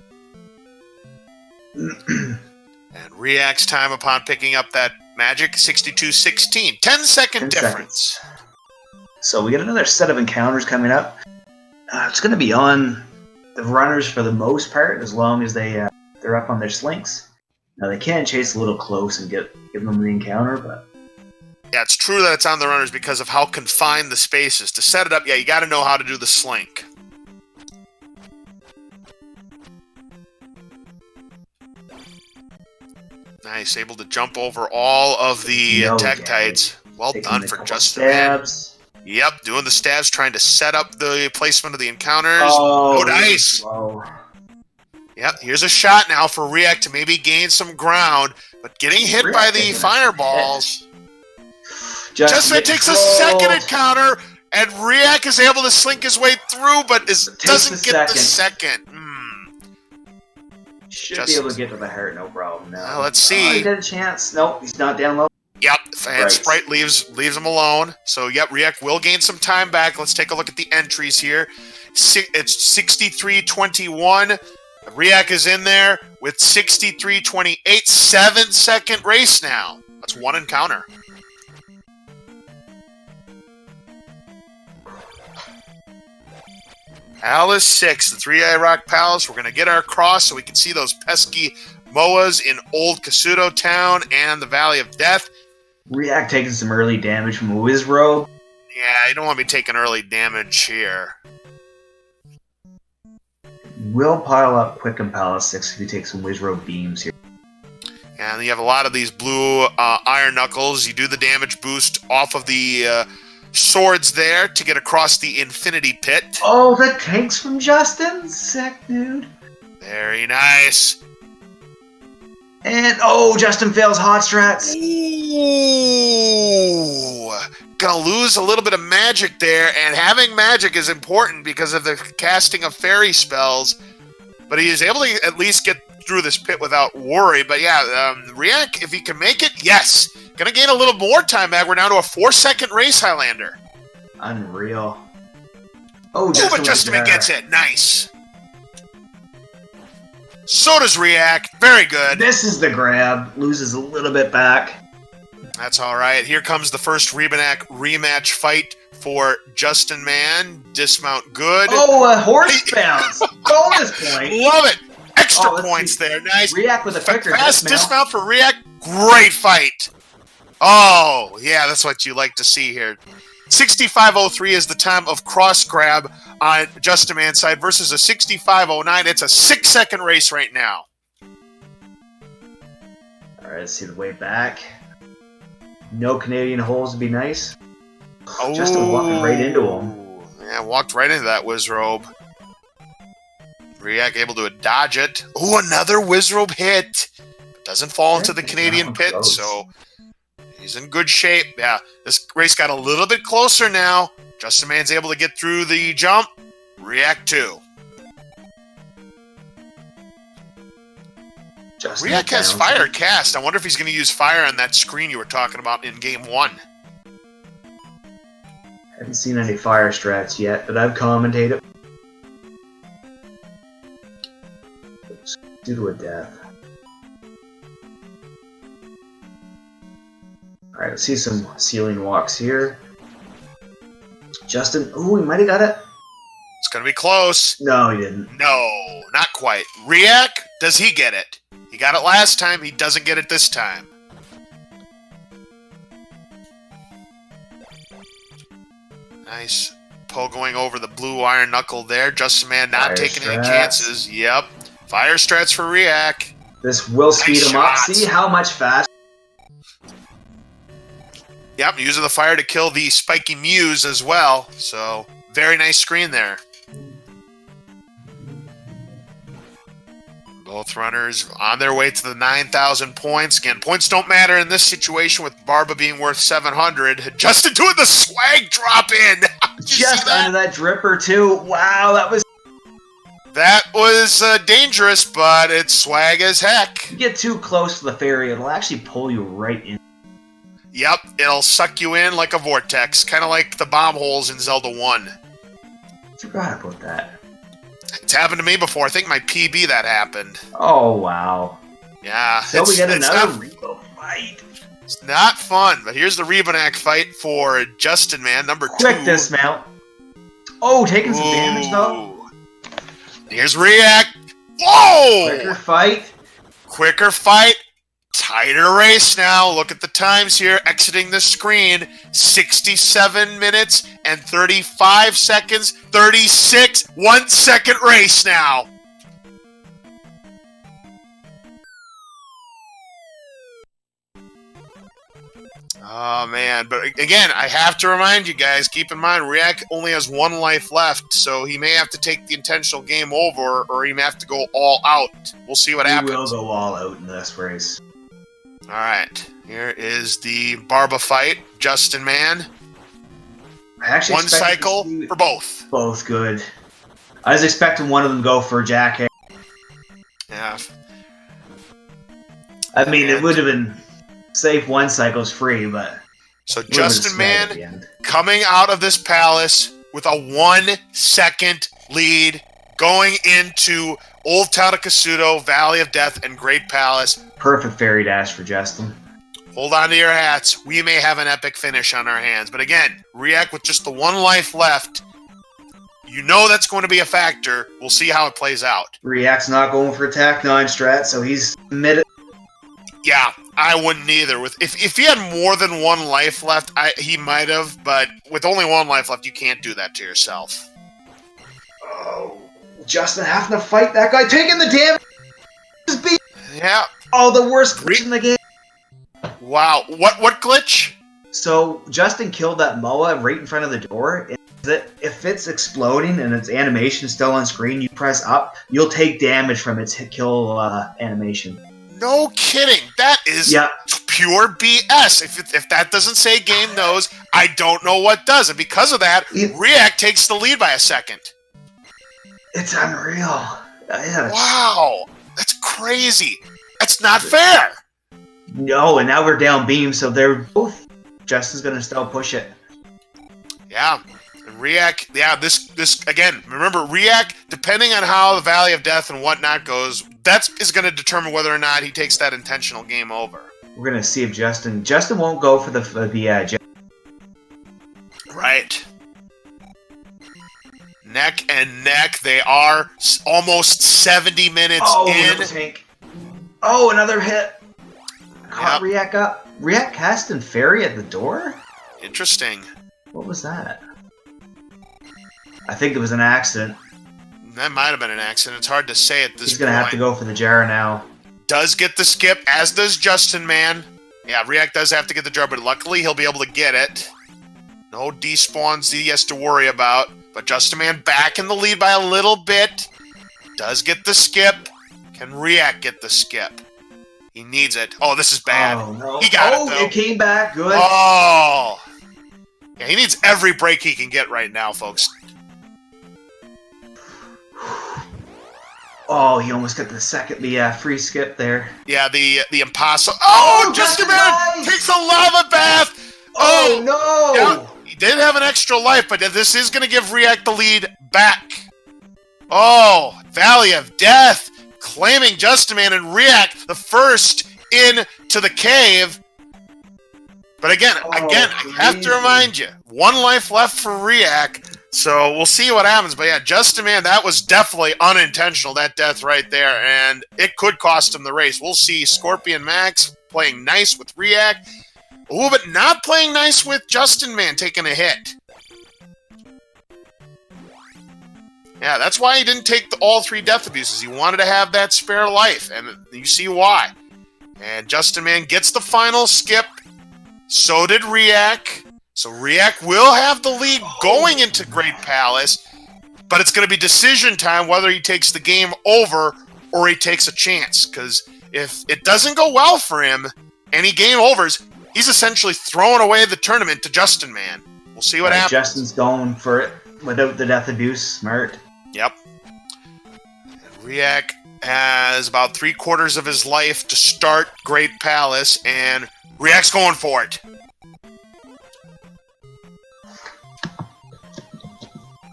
Speaker 1: And riiyak's time upon picking up that magic, 62:16. 10-second difference.
Speaker 2: So we got another set of encounters coming up. It's going to be on the runners for the most part, as long as they're up on their slinks. Now they can chase a little close and give them the encounter, but
Speaker 1: yeah, it's true that it's on the runners because of how confined the space is. To set it up, yeah, you got to know how to do the slink. Nice, able to jump over all of the Tektites. Well done for Justin Man. Yep, doing the stabs, trying to set up the placement of the encounters.
Speaker 2: Oh,
Speaker 1: nice! Yep, here's a shot now for riiyak to maybe gain some ground, but getting hit by the fireballs. Justin takes a second encounter, and riiyak is able to slink his way through, but doesn't get the second.
Speaker 2: Should be able to get to the heart, no problem. Now
Speaker 1: let's see.
Speaker 2: He got a chance. Nope, he's not down low.
Speaker 1: Yep, and Sprite leaves him alone. So, yep, riiyak will gain some time back. Let's take a look at the entries here. It's 63:21. riiyak is in there with 63:28. 7-second race now. That's one encounter. Palace 6, the 3-Eye Rock Palace. We're going to get our cross so we can see those pesky Moas in Old Kasuto Town and the Valley of Death.
Speaker 2: Riiyak taking some early damage from a Wizrobe.
Speaker 1: Yeah, you don't want to be taking early damage here.
Speaker 2: Will pile up quick in Palace 6 if you take some Wizrobe beams here.
Speaker 1: And you have a lot of these blue Iron Knuckles. You do the damage boost off of the swords there to get across the Infinity Pit.
Speaker 2: Oh, the tanks from Justin? Sick, dude.
Speaker 1: Very nice.
Speaker 2: And, oh, Justin fails hot strats.
Speaker 1: Ooh. Gonna lose a little bit of magic there, and having magic is important because of the casting of fairy spells. But he is able to at least get through this pit without worry. But yeah, riiyak, if he can make it, yes. Gonna gain a little more time back. We're down to a 4-second race, Highlander.
Speaker 2: Unreal. Oh,
Speaker 1: But Justin gets it. Nice. So does riiyak. Very good.
Speaker 2: This is the grab. Loses a little bit back.
Speaker 1: That's all right. Here comes the first riiyak rematch fight for Justin Man. Dismount good.
Speaker 2: Oh, a horse bounce. Bonus point.
Speaker 1: Love it. Extra points there. Nice.
Speaker 2: Riiyak with a quicker
Speaker 1: fast dismount for riiyak. Great fight. Oh, yeah, that's what you like to see here. 65.03 is the time of cross grab on Justin Man's side versus a 65.09. It's a 6-second race right now.
Speaker 2: All right, let's see the way back. No Canadian holes would be nice.
Speaker 1: Oh,
Speaker 2: Justin walking right into him.
Speaker 1: Yeah, walked right into that Wizrobe. riiyak able to dodge it. Oh, another Wizrobe hit. Doesn't fall into the Canadian pit, so he's in good shape. Yeah, this race got a little bit closer now. Justin Man's able to get through the jump. riiyak 2. riiyak has fire cast. I wonder if he's going to use fire on that screen you were talking about in game 1.
Speaker 2: Haven't seen any fire strats yet, but I've commentated. Due to a death. Alright, let's see some ceiling walks here. Justin, ooh, he might have got it.
Speaker 1: It's going to be close.
Speaker 2: No, he didn't.
Speaker 1: No, not quite. riiyak, does he get it? He got it last time. He doesn't get it this time. Nice pull going over the blue Iron Knuckle there. Justin Man not
Speaker 2: Fire
Speaker 1: taking any
Speaker 2: strats.
Speaker 1: chances. Yep. Fire strats for riiyak.
Speaker 2: This will speed him up.
Speaker 1: shots.
Speaker 2: See how much faster.
Speaker 1: Yep, using the fire to kill the spiky Muse as well. So, very nice screen there. Both runners on their way to the 9,000 points. Again, points don't matter in this situation with Barba being worth 700. Justin doing the swag drop in.
Speaker 2: Just under that dripper, too. Wow, that was...
Speaker 1: That was dangerous, but it's swag as heck.
Speaker 2: You get too close to the fairy, it'll actually pull you right in.
Speaker 1: Yep, it'll suck you in like a vortex, kind of like the bomb holes in Zelda 1.
Speaker 2: Forgot about that.
Speaker 1: It's happened to me before. I think my PB that happened.
Speaker 2: Oh, wow.
Speaker 1: Yeah.
Speaker 2: So we get another
Speaker 1: not,
Speaker 2: Rebo fight.
Speaker 1: It's not fun, but here's the riiyak fight for Justin Man, number 2.
Speaker 2: Quick dismount. Oh, taking some damage, though.
Speaker 1: Here's riiyak. Whoa!
Speaker 2: Quicker fight.
Speaker 1: Quicker fight. Tighter race now. Look at the times here. Exiting the screen. 67 minutes and 35 seconds. 36. 1 second race now. Oh, man. But again, I have to remind you guys, keep in mind, riiyak only has 1 life left, so he may have to take the intentional game over, or he may have to go all out. We'll see what happens.
Speaker 2: He will go all out in this race.
Speaker 1: All right. Here is the Barba fight. Justin Man.
Speaker 2: I actually
Speaker 1: 1 cycle for both.
Speaker 2: Both good. I was expecting one of them to go for Jack.
Speaker 1: Yeah.
Speaker 2: I mean, it would have been safe 1 cycle's free, but...
Speaker 1: So Justin Man coming out of this palace with a 1 second lead going into Old Town of Kasuto, Valley of Death, and Great Palace.
Speaker 2: Perfect fairy dash for Justin.
Speaker 1: Hold on to your hats. We may have an epic finish on our hands. But again, riiyak with just the 1 life left, You know that's going to be a factor. We'll see how it plays out.
Speaker 2: Riiak's not going for attack 9 strat, so he's mid.
Speaker 1: Yeah, I wouldn't either. If he had more than 1 life left, he might have, but with only 1 life left, you can't do that to yourself.
Speaker 2: Oh, Justin having to fight that guy, taking the damage.
Speaker 1: Yeah.
Speaker 2: Oh, the worst glitch in the game.
Speaker 1: Wow. What glitch?
Speaker 2: So Justin killed that Moa right in front of the door. If it's exploding and its animation still on screen, you press up, you'll take damage from its kill animation.
Speaker 1: No kidding. That is pure BS. If that doesn't say game knows, I don't know what does. And because of that, riiyak takes the lead by a second.
Speaker 2: It's unreal. Yeah.
Speaker 1: Wow. That's crazy. That's not fair.
Speaker 2: No, and now we're down beam, so they're both. Justin's going to still push it.
Speaker 1: Yeah. And riiyak, this again, remember, riiyak, depending on how the Valley of Death and whatnot goes, that is going to determine whether or not he takes that intentional game over.
Speaker 2: We're going to see if Justin won't go for the
Speaker 1: right. Neck and neck, they are almost 70 minutes in.
Speaker 2: Oh, another hit. Caught riiyak up. Riiyak casting fairy at the door?
Speaker 1: Interesting.
Speaker 2: What was that? I think it was an accident.
Speaker 1: That might have been an accident. It's hard to say at this point.
Speaker 2: He's going to have to go for the jar now.
Speaker 1: Does get the skip, as does Justin Man. Yeah, riiyak does have to get the jar, but luckily he'll be able to get it. No despawns he has to worry about. But Justin Man back in the lead by a little bit. Does get the skip. Can riiyak get the skip? He needs it. Oh, this is bad.
Speaker 2: Oh, no.
Speaker 1: He got it, though.
Speaker 2: It came back. Good.
Speaker 1: Oh. Yeah, he needs every break he can get right now, folks.
Speaker 2: Oh, he almost got the free skip there.
Speaker 1: Yeah, the impossible. Oh, Justin Man takes a lava bath.
Speaker 2: Oh, no.
Speaker 1: Yeah, he did have an extra life, but this is going to give riiyak the lead back. Oh, Valley of Death. Claiming Justin Man and riiyak the first into the cave. But again, I have to remind you, 1 life left for riiyak, so we'll see what happens. But yeah, Justin Man, that was definitely unintentional, that death right there, and it could cost him the race. We'll see Scorpion Max playing nice with riiyak, but not playing nice with Justin Man taking a hit. Yeah, that's why he didn't take all 3 death abuses. He wanted to have that spare life, and you see why. And Justin Man gets the final skip. So did riiyak. So riiyak will have the lead going into Great Palace, but it's going to be decision time whether he takes the game over or he takes a chance. Because if it doesn't go well for him, and he game overs, he's essentially throwing away the tournament to Justin Man. We'll see what happens.
Speaker 2: Justin's going for it without the death abuse. Smart.
Speaker 1: Yep. riiyak has about 3/4 of his life to start Great Palace, and riiak's going for it.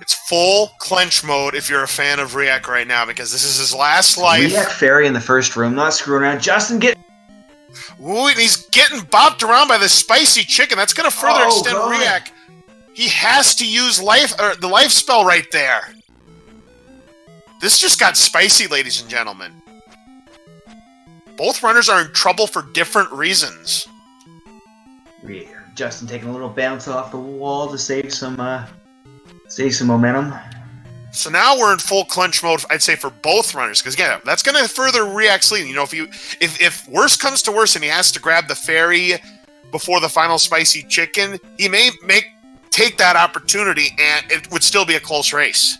Speaker 1: It's full clench mode if you're a fan of riiyak right now, because this is his last life.
Speaker 2: riiyak fairy in the first room, not screwing around. Justin get.
Speaker 1: Ooh, and he's getting bopped around by this spicy chicken. That's going to further extend riiyak. He has to use the life spell right there. This just got spicy, ladies and gentlemen. Both runners are in trouble for different reasons.
Speaker 2: Justin taking a little bounce off the wall to save some momentum.
Speaker 1: So now we're in full clinch mode, I'd say, for both runners, because again, that's going to further riiak's lead. You know, if worse comes to worse and he has to grab the fairy before the final spicy chicken, he may take that opportunity, and it would still be a close race.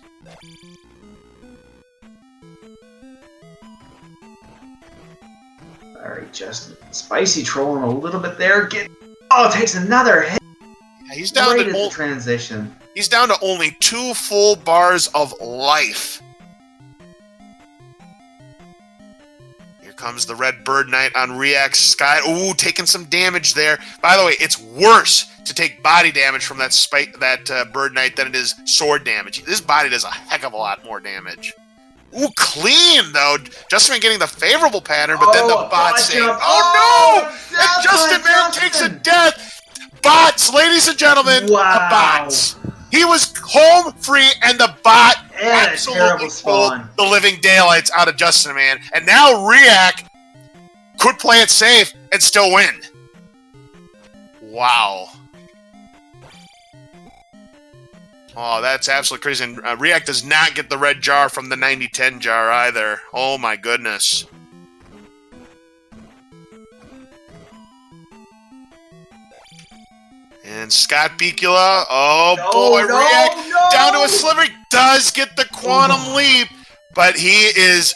Speaker 2: All right, Justin. Spicy trolling a little bit there. Takes another hit.
Speaker 1: Yeah, he's down
Speaker 2: right
Speaker 1: to
Speaker 2: the transition.
Speaker 1: He's down to only 2 full bars of life. Here comes the Red Bird Knight on riiak's sky. Ooh, taking some damage there. By the way, it's worse to take body damage from that Bird Knight than it is sword damage. This body does a heck of a lot more damage. Ooh, clean, though. Justin Man getting the favorable pattern, but then the bot save. Oh, no! And Justin Man takes a death. Bots, ladies and gentlemen, the bots. He was home free, and the bot
Speaker 2: And a
Speaker 1: absolutely
Speaker 2: terrible
Speaker 1: pulled
Speaker 2: spawn.
Speaker 1: the living daylights out of Justin, man. And now riiyak could play it safe and still win. Wow. Oh, that's absolutely crazy. And riiyak does not get the red jar from the 90-10 jar either. Oh my goodness. And Scott Bicula, boy, riiyak down to a sliver, does get the quantum leap, but he is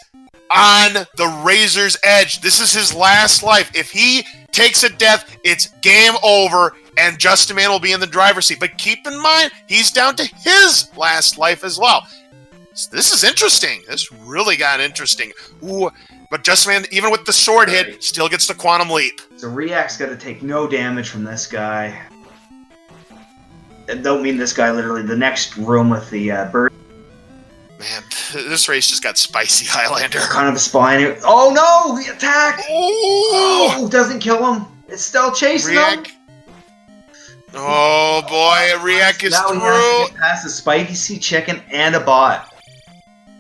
Speaker 1: on the razor's edge. This is his last life. If he takes a death, it's game over, and Justin Man will be in the driver's seat. But keep in mind, he's down to his last life as well. This is interesting. This really got interesting. Ooh, but Justin Man, even with the sword hit, still gets the quantum leap.
Speaker 2: So riiak's got to take no damage from this guy. I don't mean this guy literally. The next room with the bird.
Speaker 1: Man, this race just got spicy, Highlander.
Speaker 2: Kind of a spine. Oh no! The attack!
Speaker 1: Ooh!
Speaker 2: Oh, doesn't kill him. It's still chasing him.
Speaker 1: Oh boy, riiyak is
Speaker 2: now
Speaker 1: through.
Speaker 2: He has to get past a spicy chicken and a bot.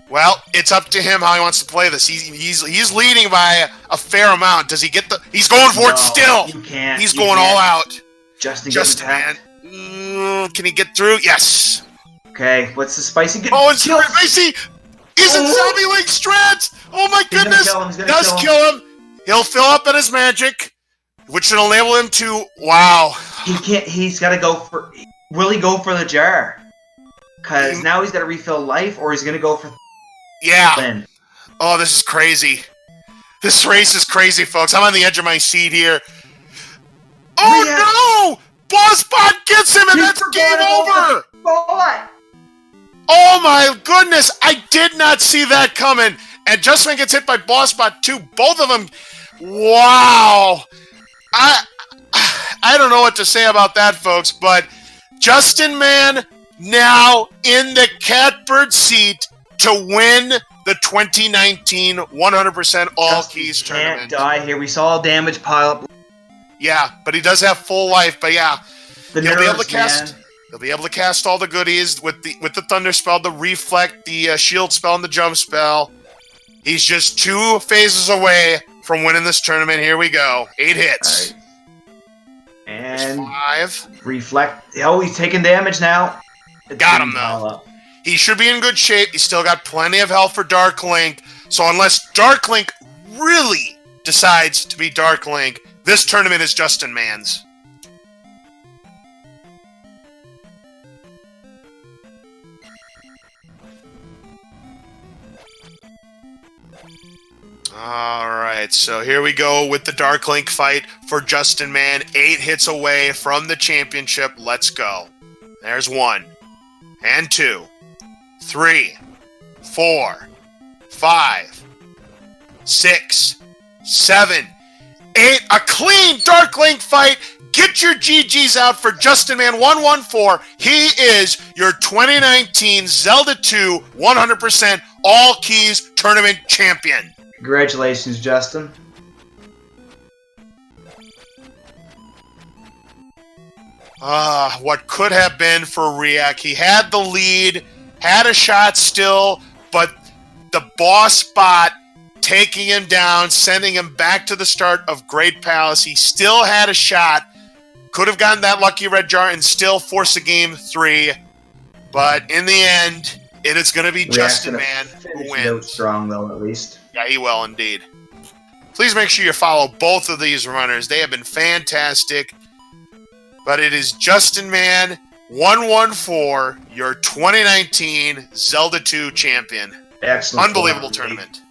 Speaker 1: Well, it's up to him how he wants to play this. He's leading by a fair amount. Does he get the? He's going for it still.
Speaker 2: You can't.
Speaker 1: He's going all out.
Speaker 2: Justin
Speaker 1: man. Can he get through? Yes.
Speaker 2: Okay, what's the spicy?
Speaker 1: Oh, it's spicy. He's in zombie link strats. Oh my goodness. Does kill him. He'll fill up on his magic, which should enable him to. Wow.
Speaker 2: He can't. He's got to go for. Will he go for the jar? Because now he's got to refill life, or he's going to go for.
Speaker 1: Yeah.
Speaker 2: Win.
Speaker 1: Oh, this is crazy. This race is crazy, folks. I'm on the edge of my seat here. Oh no! Boss bot gets him, and that's game over.
Speaker 2: Bot.
Speaker 1: Oh my goodness! I did not see that coming. And Justin gets hit by Boss Bot too. Both of them. Wow. I don't know what to say about that, folks. But Justin Man now in the catbird seat to win the 2019 100% All Keys tournament.
Speaker 2: Can't die here. We saw damage pile up.
Speaker 1: Yeah, but he does have full life. But yeah,
Speaker 2: he'll be able to cast.
Speaker 1: Man. He'll be able to cast all the goodies with the Thunder spell, the Reflect, the Shield spell, and the Jump spell. He's just 2 phases away from winning this tournament. Here we go. 8 hits.
Speaker 2: Right. And
Speaker 1: 5.
Speaker 2: Reflect. Oh, he's taking damage now.
Speaker 1: Got him, though. He should be in good shape. He's still got plenty of health for Dark Link. So unless Dark Link really decides to be Dark Link, this tournament is Justin Man's. Alright, so here we go with the Dark Link fight for Justin Man. 8 hits away from the championship. Let's go. There's 1. And 2. 3. 4. 5. 6. 7. 8. A clean Dark Link fight. Get your GGs out for justinman114. He is your 2019 Zelda 2 100% All Keys Tournament champion.
Speaker 2: Congratulations, Justin.
Speaker 1: What could have been for riiyak. He had the lead, had a shot still, but the boss bot taking him down, sending him back to the start of Great Palace. He still had a shot. Could have gotten that lucky red jar and still force a game 3. But in the end, it is going to be Justin Man who wins.
Speaker 2: Strong, though, at least.
Speaker 1: Yeah, he will indeed. Please make sure you follow both of these runners. They have been fantastic. But it is Justin Man 114, your 2019 Zelda 2 champion.
Speaker 2: Excellent.
Speaker 1: Unbelievable tournament.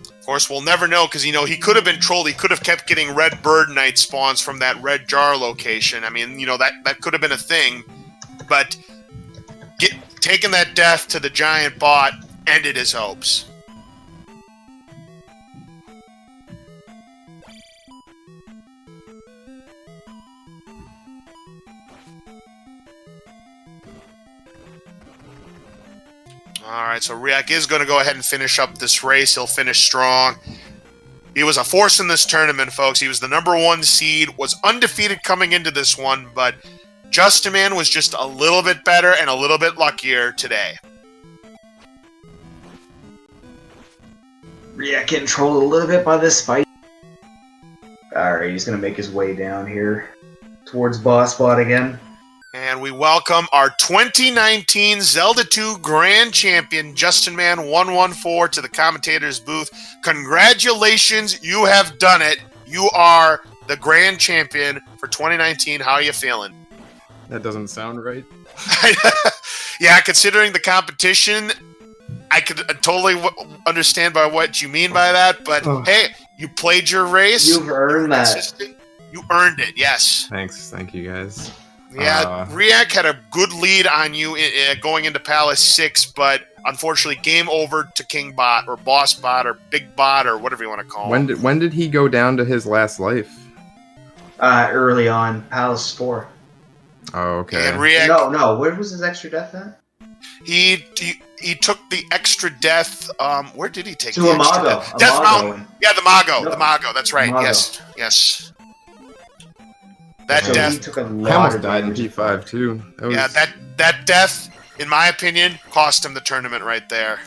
Speaker 1: Of course, we'll never know because, he could have been trolled. He could have kept getting red bird knight spawns from that red jar location. I mean, that could have been a thing. But taking that death to the giant bot ended his hopes. All right, so riiyak is going to go ahead and finish up this race. He'll finish strong. He was a force in this tournament, folks. He was the number 1 seed, was undefeated coming into this one, but justinman was just a little bit better and a little bit luckier today.
Speaker 2: riiyak getting trolled a little bit by this fight. Alright, he's going to make his way down here towards boss spot again.
Speaker 1: And we welcome our 2019 Zelda 2 Grand Champion, justinman114, to the commentator's booth. Congratulations, you have done it. You are the Grand Champion for 2019. How are you feeling?
Speaker 4: That doesn't sound right.
Speaker 1: Yeah, considering the competition, I could totally understand by what you mean by that. But hey, you played your race.
Speaker 2: You've earned that.
Speaker 1: You earned it, yes.
Speaker 4: Thanks. Thank you, guys.
Speaker 1: Yeah, riiyak had a good lead on you going into Palace 6, but unfortunately, game over to King Bot, or Boss Bot, or Big Bot, or whatever you want to call him.
Speaker 4: When did he go down to his last life?
Speaker 2: Early on, Palace 4.
Speaker 4: Oh, okay.
Speaker 1: And riiyak,
Speaker 2: No, where was his extra death at?
Speaker 1: he took the extra death. Where did he take
Speaker 2: To
Speaker 1: the extra
Speaker 2: Amago.
Speaker 1: death? Death Mountain. Yeah, the Mago.
Speaker 2: No.
Speaker 1: The Mago. That's right.
Speaker 2: Mago.
Speaker 1: Yes. That
Speaker 2: So
Speaker 1: death.
Speaker 2: he took a
Speaker 4: I
Speaker 2: lot
Speaker 4: almost
Speaker 2: of
Speaker 4: died in
Speaker 2: damage.
Speaker 4: P5 too.
Speaker 1: Yeah, that death, in my opinion, cost him the tournament right there.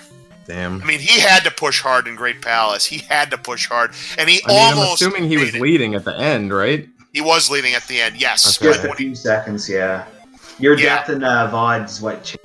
Speaker 4: Damn.
Speaker 1: I mean, he had to push hard in Great Palace. He had to push hard, and he
Speaker 4: I'm
Speaker 1: almost.
Speaker 4: assuming he was
Speaker 1: made it.
Speaker 4: leading at the end, right?
Speaker 1: He was leading at the end. Yes.
Speaker 4: Okay.
Speaker 2: Just a few seconds, yeah. Your death in VOD's what changed.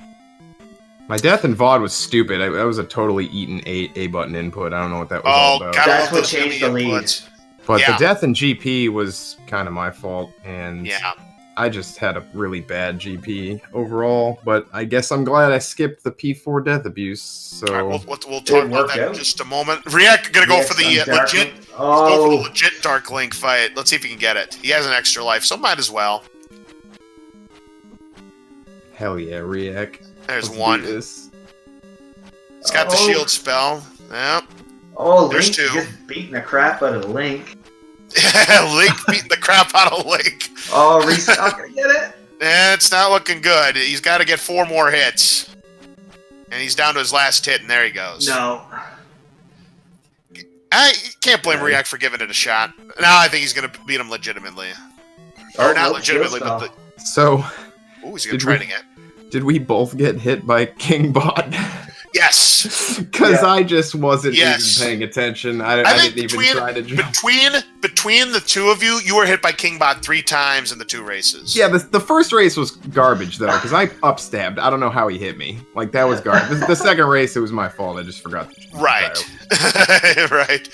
Speaker 4: My death in VOD was stupid. That was a totally eaten A button input. I don't know what that was all about.
Speaker 1: gotta
Speaker 2: That's
Speaker 1: love
Speaker 2: what
Speaker 1: those
Speaker 2: changed
Speaker 1: enemy
Speaker 2: the lead.
Speaker 1: inputs.
Speaker 4: But
Speaker 1: Yeah.
Speaker 4: the death in GP was kind of my fault, and
Speaker 1: Yeah.
Speaker 4: I just had a really bad GP overall. But I guess I'm glad I skipped the P4 death abuse. So
Speaker 1: All right, we'll talk about
Speaker 2: work
Speaker 1: that in
Speaker 2: out.
Speaker 1: just a moment. riiyak gonna go
Speaker 2: Yes,
Speaker 1: for the
Speaker 2: I'm Dark
Speaker 1: legit.
Speaker 2: Link.
Speaker 1: Go for the
Speaker 2: Oh,
Speaker 1: legit Dark Link fight. Let's see if he can get it. He has an extra life, so might as well.
Speaker 4: hell yeah, riiyak.
Speaker 1: There's
Speaker 4: Let's do
Speaker 1: one.
Speaker 4: this.
Speaker 1: He's got the shield spell. Yep.
Speaker 2: Link
Speaker 1: two.
Speaker 2: just beating the crap out of Link.
Speaker 1: Link beating the crap out of Link.
Speaker 2: Oh, Reese not gonna get it.
Speaker 1: It's not looking good. He's got to get 4 more hits. And he's down to his last hit, and there he goes.
Speaker 2: No.
Speaker 1: I can't blame riiyak for giving it a shot. Now I think he's going to beat him legitimately. Or not
Speaker 2: nope, shield
Speaker 1: legitimately, but...
Speaker 2: spell.
Speaker 4: So
Speaker 1: Ooh, he's going
Speaker 4: Did
Speaker 1: to try
Speaker 4: we-
Speaker 1: to get...
Speaker 4: did we both get hit by King Bot?
Speaker 1: Yes!
Speaker 4: Because
Speaker 2: Yeah.
Speaker 4: I just wasn't
Speaker 1: Yes.
Speaker 4: even paying attention. I
Speaker 1: think
Speaker 4: didn't even try to jump.
Speaker 1: Between the two of you, you were hit by Kingbot 3 times in the 2 races.
Speaker 4: Yeah, the first race was garbage though, because I upstabbed. I don't know how he hit me. Like that was garbage. The second race, it was my fault. I just forgot.
Speaker 1: Right. Right.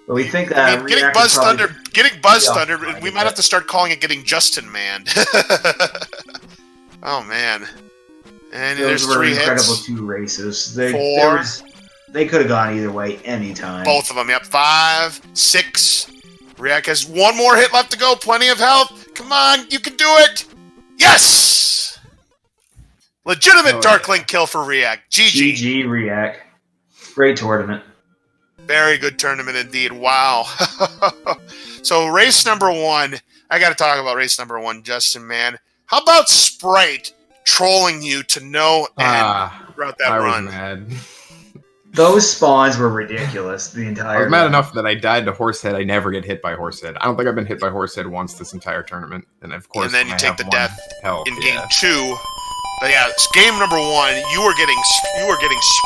Speaker 2: But we think
Speaker 1: I
Speaker 2: that
Speaker 1: mean, getting Buzz Thunder, we might have to start calling it getting Justin Man. Oh man. And
Speaker 2: Those
Speaker 1: there's
Speaker 2: were
Speaker 1: 3
Speaker 2: incredible
Speaker 1: hits.
Speaker 2: 2 races.
Speaker 1: 4.
Speaker 2: They could have gone either way anytime.
Speaker 1: Both of them, yep. 5, 6. riiyak has 1 more hit left to go. Plenty of health. Come on, you can do it. Yes! Legitimate Dark Link kill for riiyak. GG.
Speaker 2: GG riiyak. Great tournament.
Speaker 1: Very good tournament indeed. Wow. So race number 1. I got to talk about race number 1, Justin, man. How about Sprite trolling you to no end throughout that
Speaker 4: I
Speaker 1: run?
Speaker 4: was mad.
Speaker 2: Those spawns were ridiculous the entire
Speaker 4: I was mad
Speaker 2: run.
Speaker 4: enough that I died to Horsehead. I never get hit by Horsehead. I don't think I've been hit by Horsehead once this entire tournament. And of course,
Speaker 1: And then you
Speaker 4: I
Speaker 1: take
Speaker 4: have
Speaker 1: the
Speaker 4: 1
Speaker 1: death
Speaker 4: health.
Speaker 1: in game 2. But yeah, it's game number 1. You were getting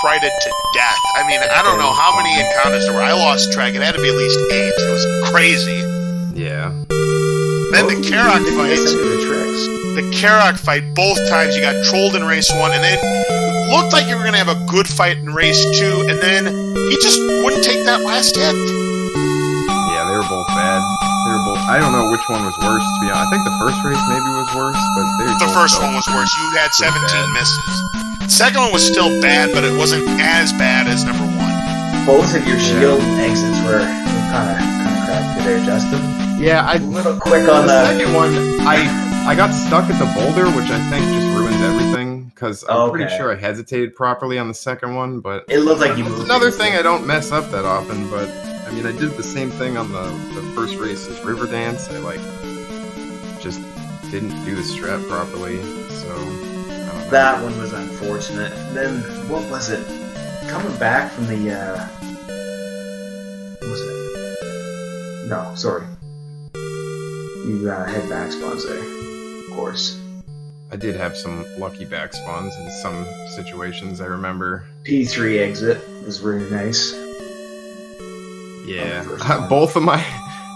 Speaker 1: sprited to death. I mean, I don't know how many encounters there were. I lost track. It had to be at least 8. It was crazy.
Speaker 4: Yeah.
Speaker 1: Then the Karak fight.
Speaker 2: The tricks.
Speaker 1: The Karak fight, both times you got trolled in race 1, and then it looked like you were going to have a good fight in race 2, and then he just wouldn't take that last hit.
Speaker 4: Yeah, they were both bad. They were both. I don't know which one was worse, to be honest. I think the first race maybe was worse, but
Speaker 1: The first one was worse. You had 17 misses. The second one was still bad, but it wasn't as bad as number 1.
Speaker 2: Both of your shield exits were kind of crappy there, Justin.
Speaker 4: Yeah,
Speaker 2: A little quick on
Speaker 4: the
Speaker 2: the.
Speaker 4: second one, I got stuck at the boulder, which I think just ruins everything, because I'm pretty
Speaker 2: Okay.
Speaker 4: sure I hesitated properly on the second one, but
Speaker 2: It looked like you moved.
Speaker 4: another thing I don't mess up that often, but I mean, I did the same thing on the first race as River Dance. I just didn't do the strat properly, so I don't
Speaker 2: That one was unfortunate. Then, what was it? Coming back from the, what was it? No, sorry. You had back spawns there, of course.
Speaker 4: I did have some lucky back spawns in some situations, I remember.
Speaker 2: P3 exit was really nice.
Speaker 4: Yeah. Both of my...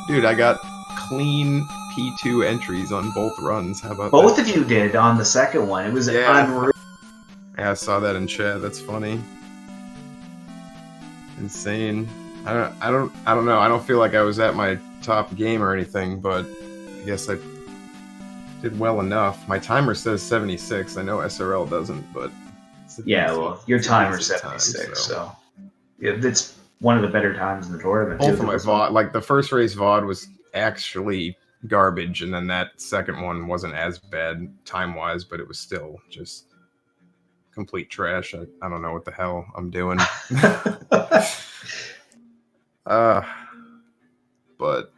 Speaker 4: Dude, I got clean P2 entries on both runs. How about
Speaker 2: Both
Speaker 4: that?
Speaker 2: of you did on the second one. It was unreal.
Speaker 4: Yeah, I saw that in chat. That's funny. Insane. I don't know. I don't feel like I was at my top game or anything, but I guess I did well enough. My timer says 76. I know SRL doesn't, but
Speaker 2: yeah, well, your timer's 76, so yeah, it's one of the better times in the tournament.
Speaker 4: Both of my VOD, like the first race VOD was actually garbage, and then that second one wasn't as bad time-wise, but it was still just complete trash. I don't know what the hell I'm doing. But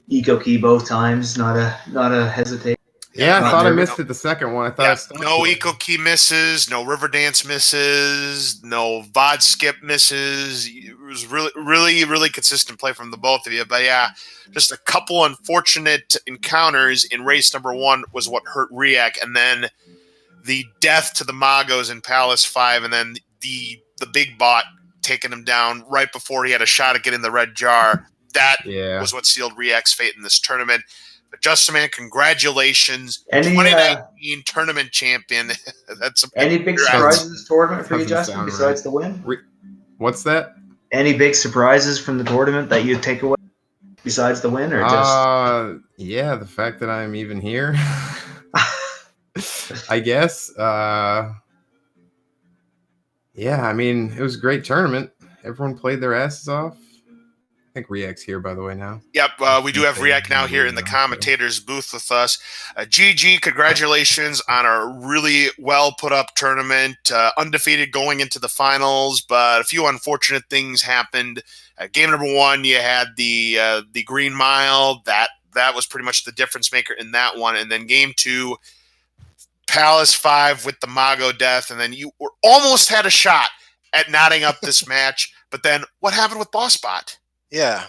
Speaker 2: eco key both times, not a hesitation.
Speaker 4: Yeah, I thought I missed it the second one. I thought
Speaker 1: no eco key misses, no river dance misses, no VOD skip misses. It was really consistent play from the both of you. But yeah, just a couple unfortunate encounters in race number 1 was what hurt riiyak, and then the death to the Magos in Palace 5, and then the big bot taking him down right before he had a shot at getting the red jar. That was what sealed riiyak's fate in this tournament. But justinman, congratulations. 2019 tournament champion. That's
Speaker 2: any big surprises in this tournament for you, Justin, besides the win?
Speaker 4: What's that?
Speaker 2: Any big surprises from the tournament that you take away besides the win, or just
Speaker 4: yeah, the fact that I'm even here. I guess. Yeah, I mean, it was a great tournament. Everyone played their asses off. I think riiyak's here, by the way, now.
Speaker 1: Yep, we do have riiyak now here in the commentators booth with us. GG, congratulations on a really well put up tournament. Undefeated going into the finals, but a few unfortunate things happened. Game number 1, you had the green mile. That was pretty much the difference maker in that one. And then game 2, Palace 5 with the Mago death, and then you almost had a shot at knotting up this match. But then what happened with BossBot?
Speaker 5: Yeah,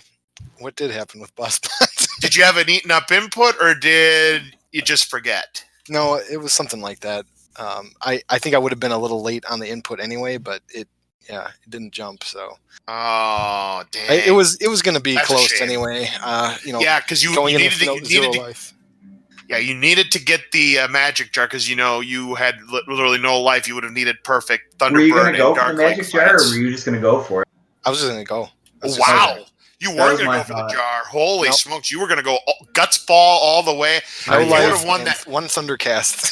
Speaker 5: what did happen with BossBot?
Speaker 1: Did you have an eaten up input, or did you just forget?
Speaker 5: No, it was something like that. I think I would have been a little late on the input anyway, but it didn't jump. So
Speaker 1: oh dang,
Speaker 5: it was going to be
Speaker 1: That's
Speaker 5: close anyway.
Speaker 1: Yeah, because you needed to. Yeah, you needed to get the magic jar because you had literally no life. You would have needed perfect Thunderbird.
Speaker 2: Were you going to go
Speaker 1: for
Speaker 2: the magic jar, or were you just going to go for it?
Speaker 5: I was just going to go.
Speaker 1: Wow. You weren't going to go for the jar. Holy smokes. You were going to go guts ball all the way.
Speaker 5: No life, won that one Thundercast.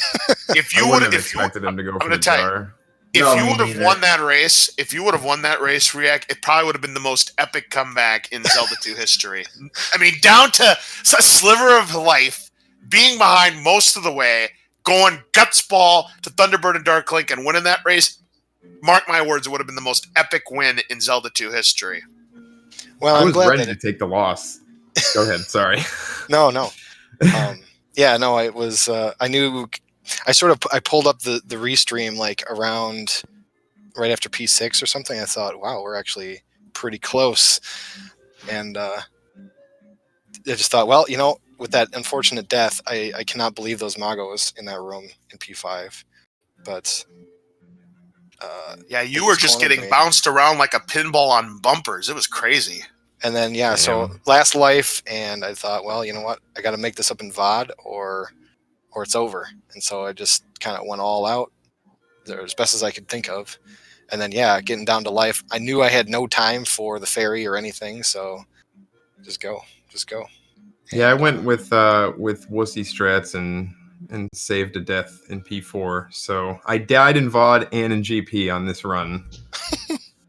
Speaker 1: If you would have
Speaker 4: expected him to go for the jar.
Speaker 1: If you would have won that race, riiyak, it probably would have been the most epic comeback in Zelda 2 history. I mean, down to a sliver of life, being behind most of the way, going guts ball to Thunderbird and Dark Link and winning that race. Mark my words, it would have been the most epic win in Zelda 2 history.
Speaker 5: Well,
Speaker 4: I was ready to take the loss. Go ahead. Sorry.
Speaker 5: No. It was. I knew. I pulled up the restream like around right after P6 or something. I thought, wow, we're actually pretty close, and I just thought, well, with that unfortunate death, I cannot believe those Magos in that room in P5, but.
Speaker 1: Yeah, you were just getting bounced around like a pinball on bumpers. It was crazy.
Speaker 5: And then, so last life, and I thought, well, you know what? I got to make this up in VOD or it's over. And so I just kind of went all out as best as I could think of. And then, getting down to life, I knew I had no time for the ferry or anything, so just go.
Speaker 4: Yeah, I went with wussy strats and saved a death in P4. So I died in VOD and in GP on this run.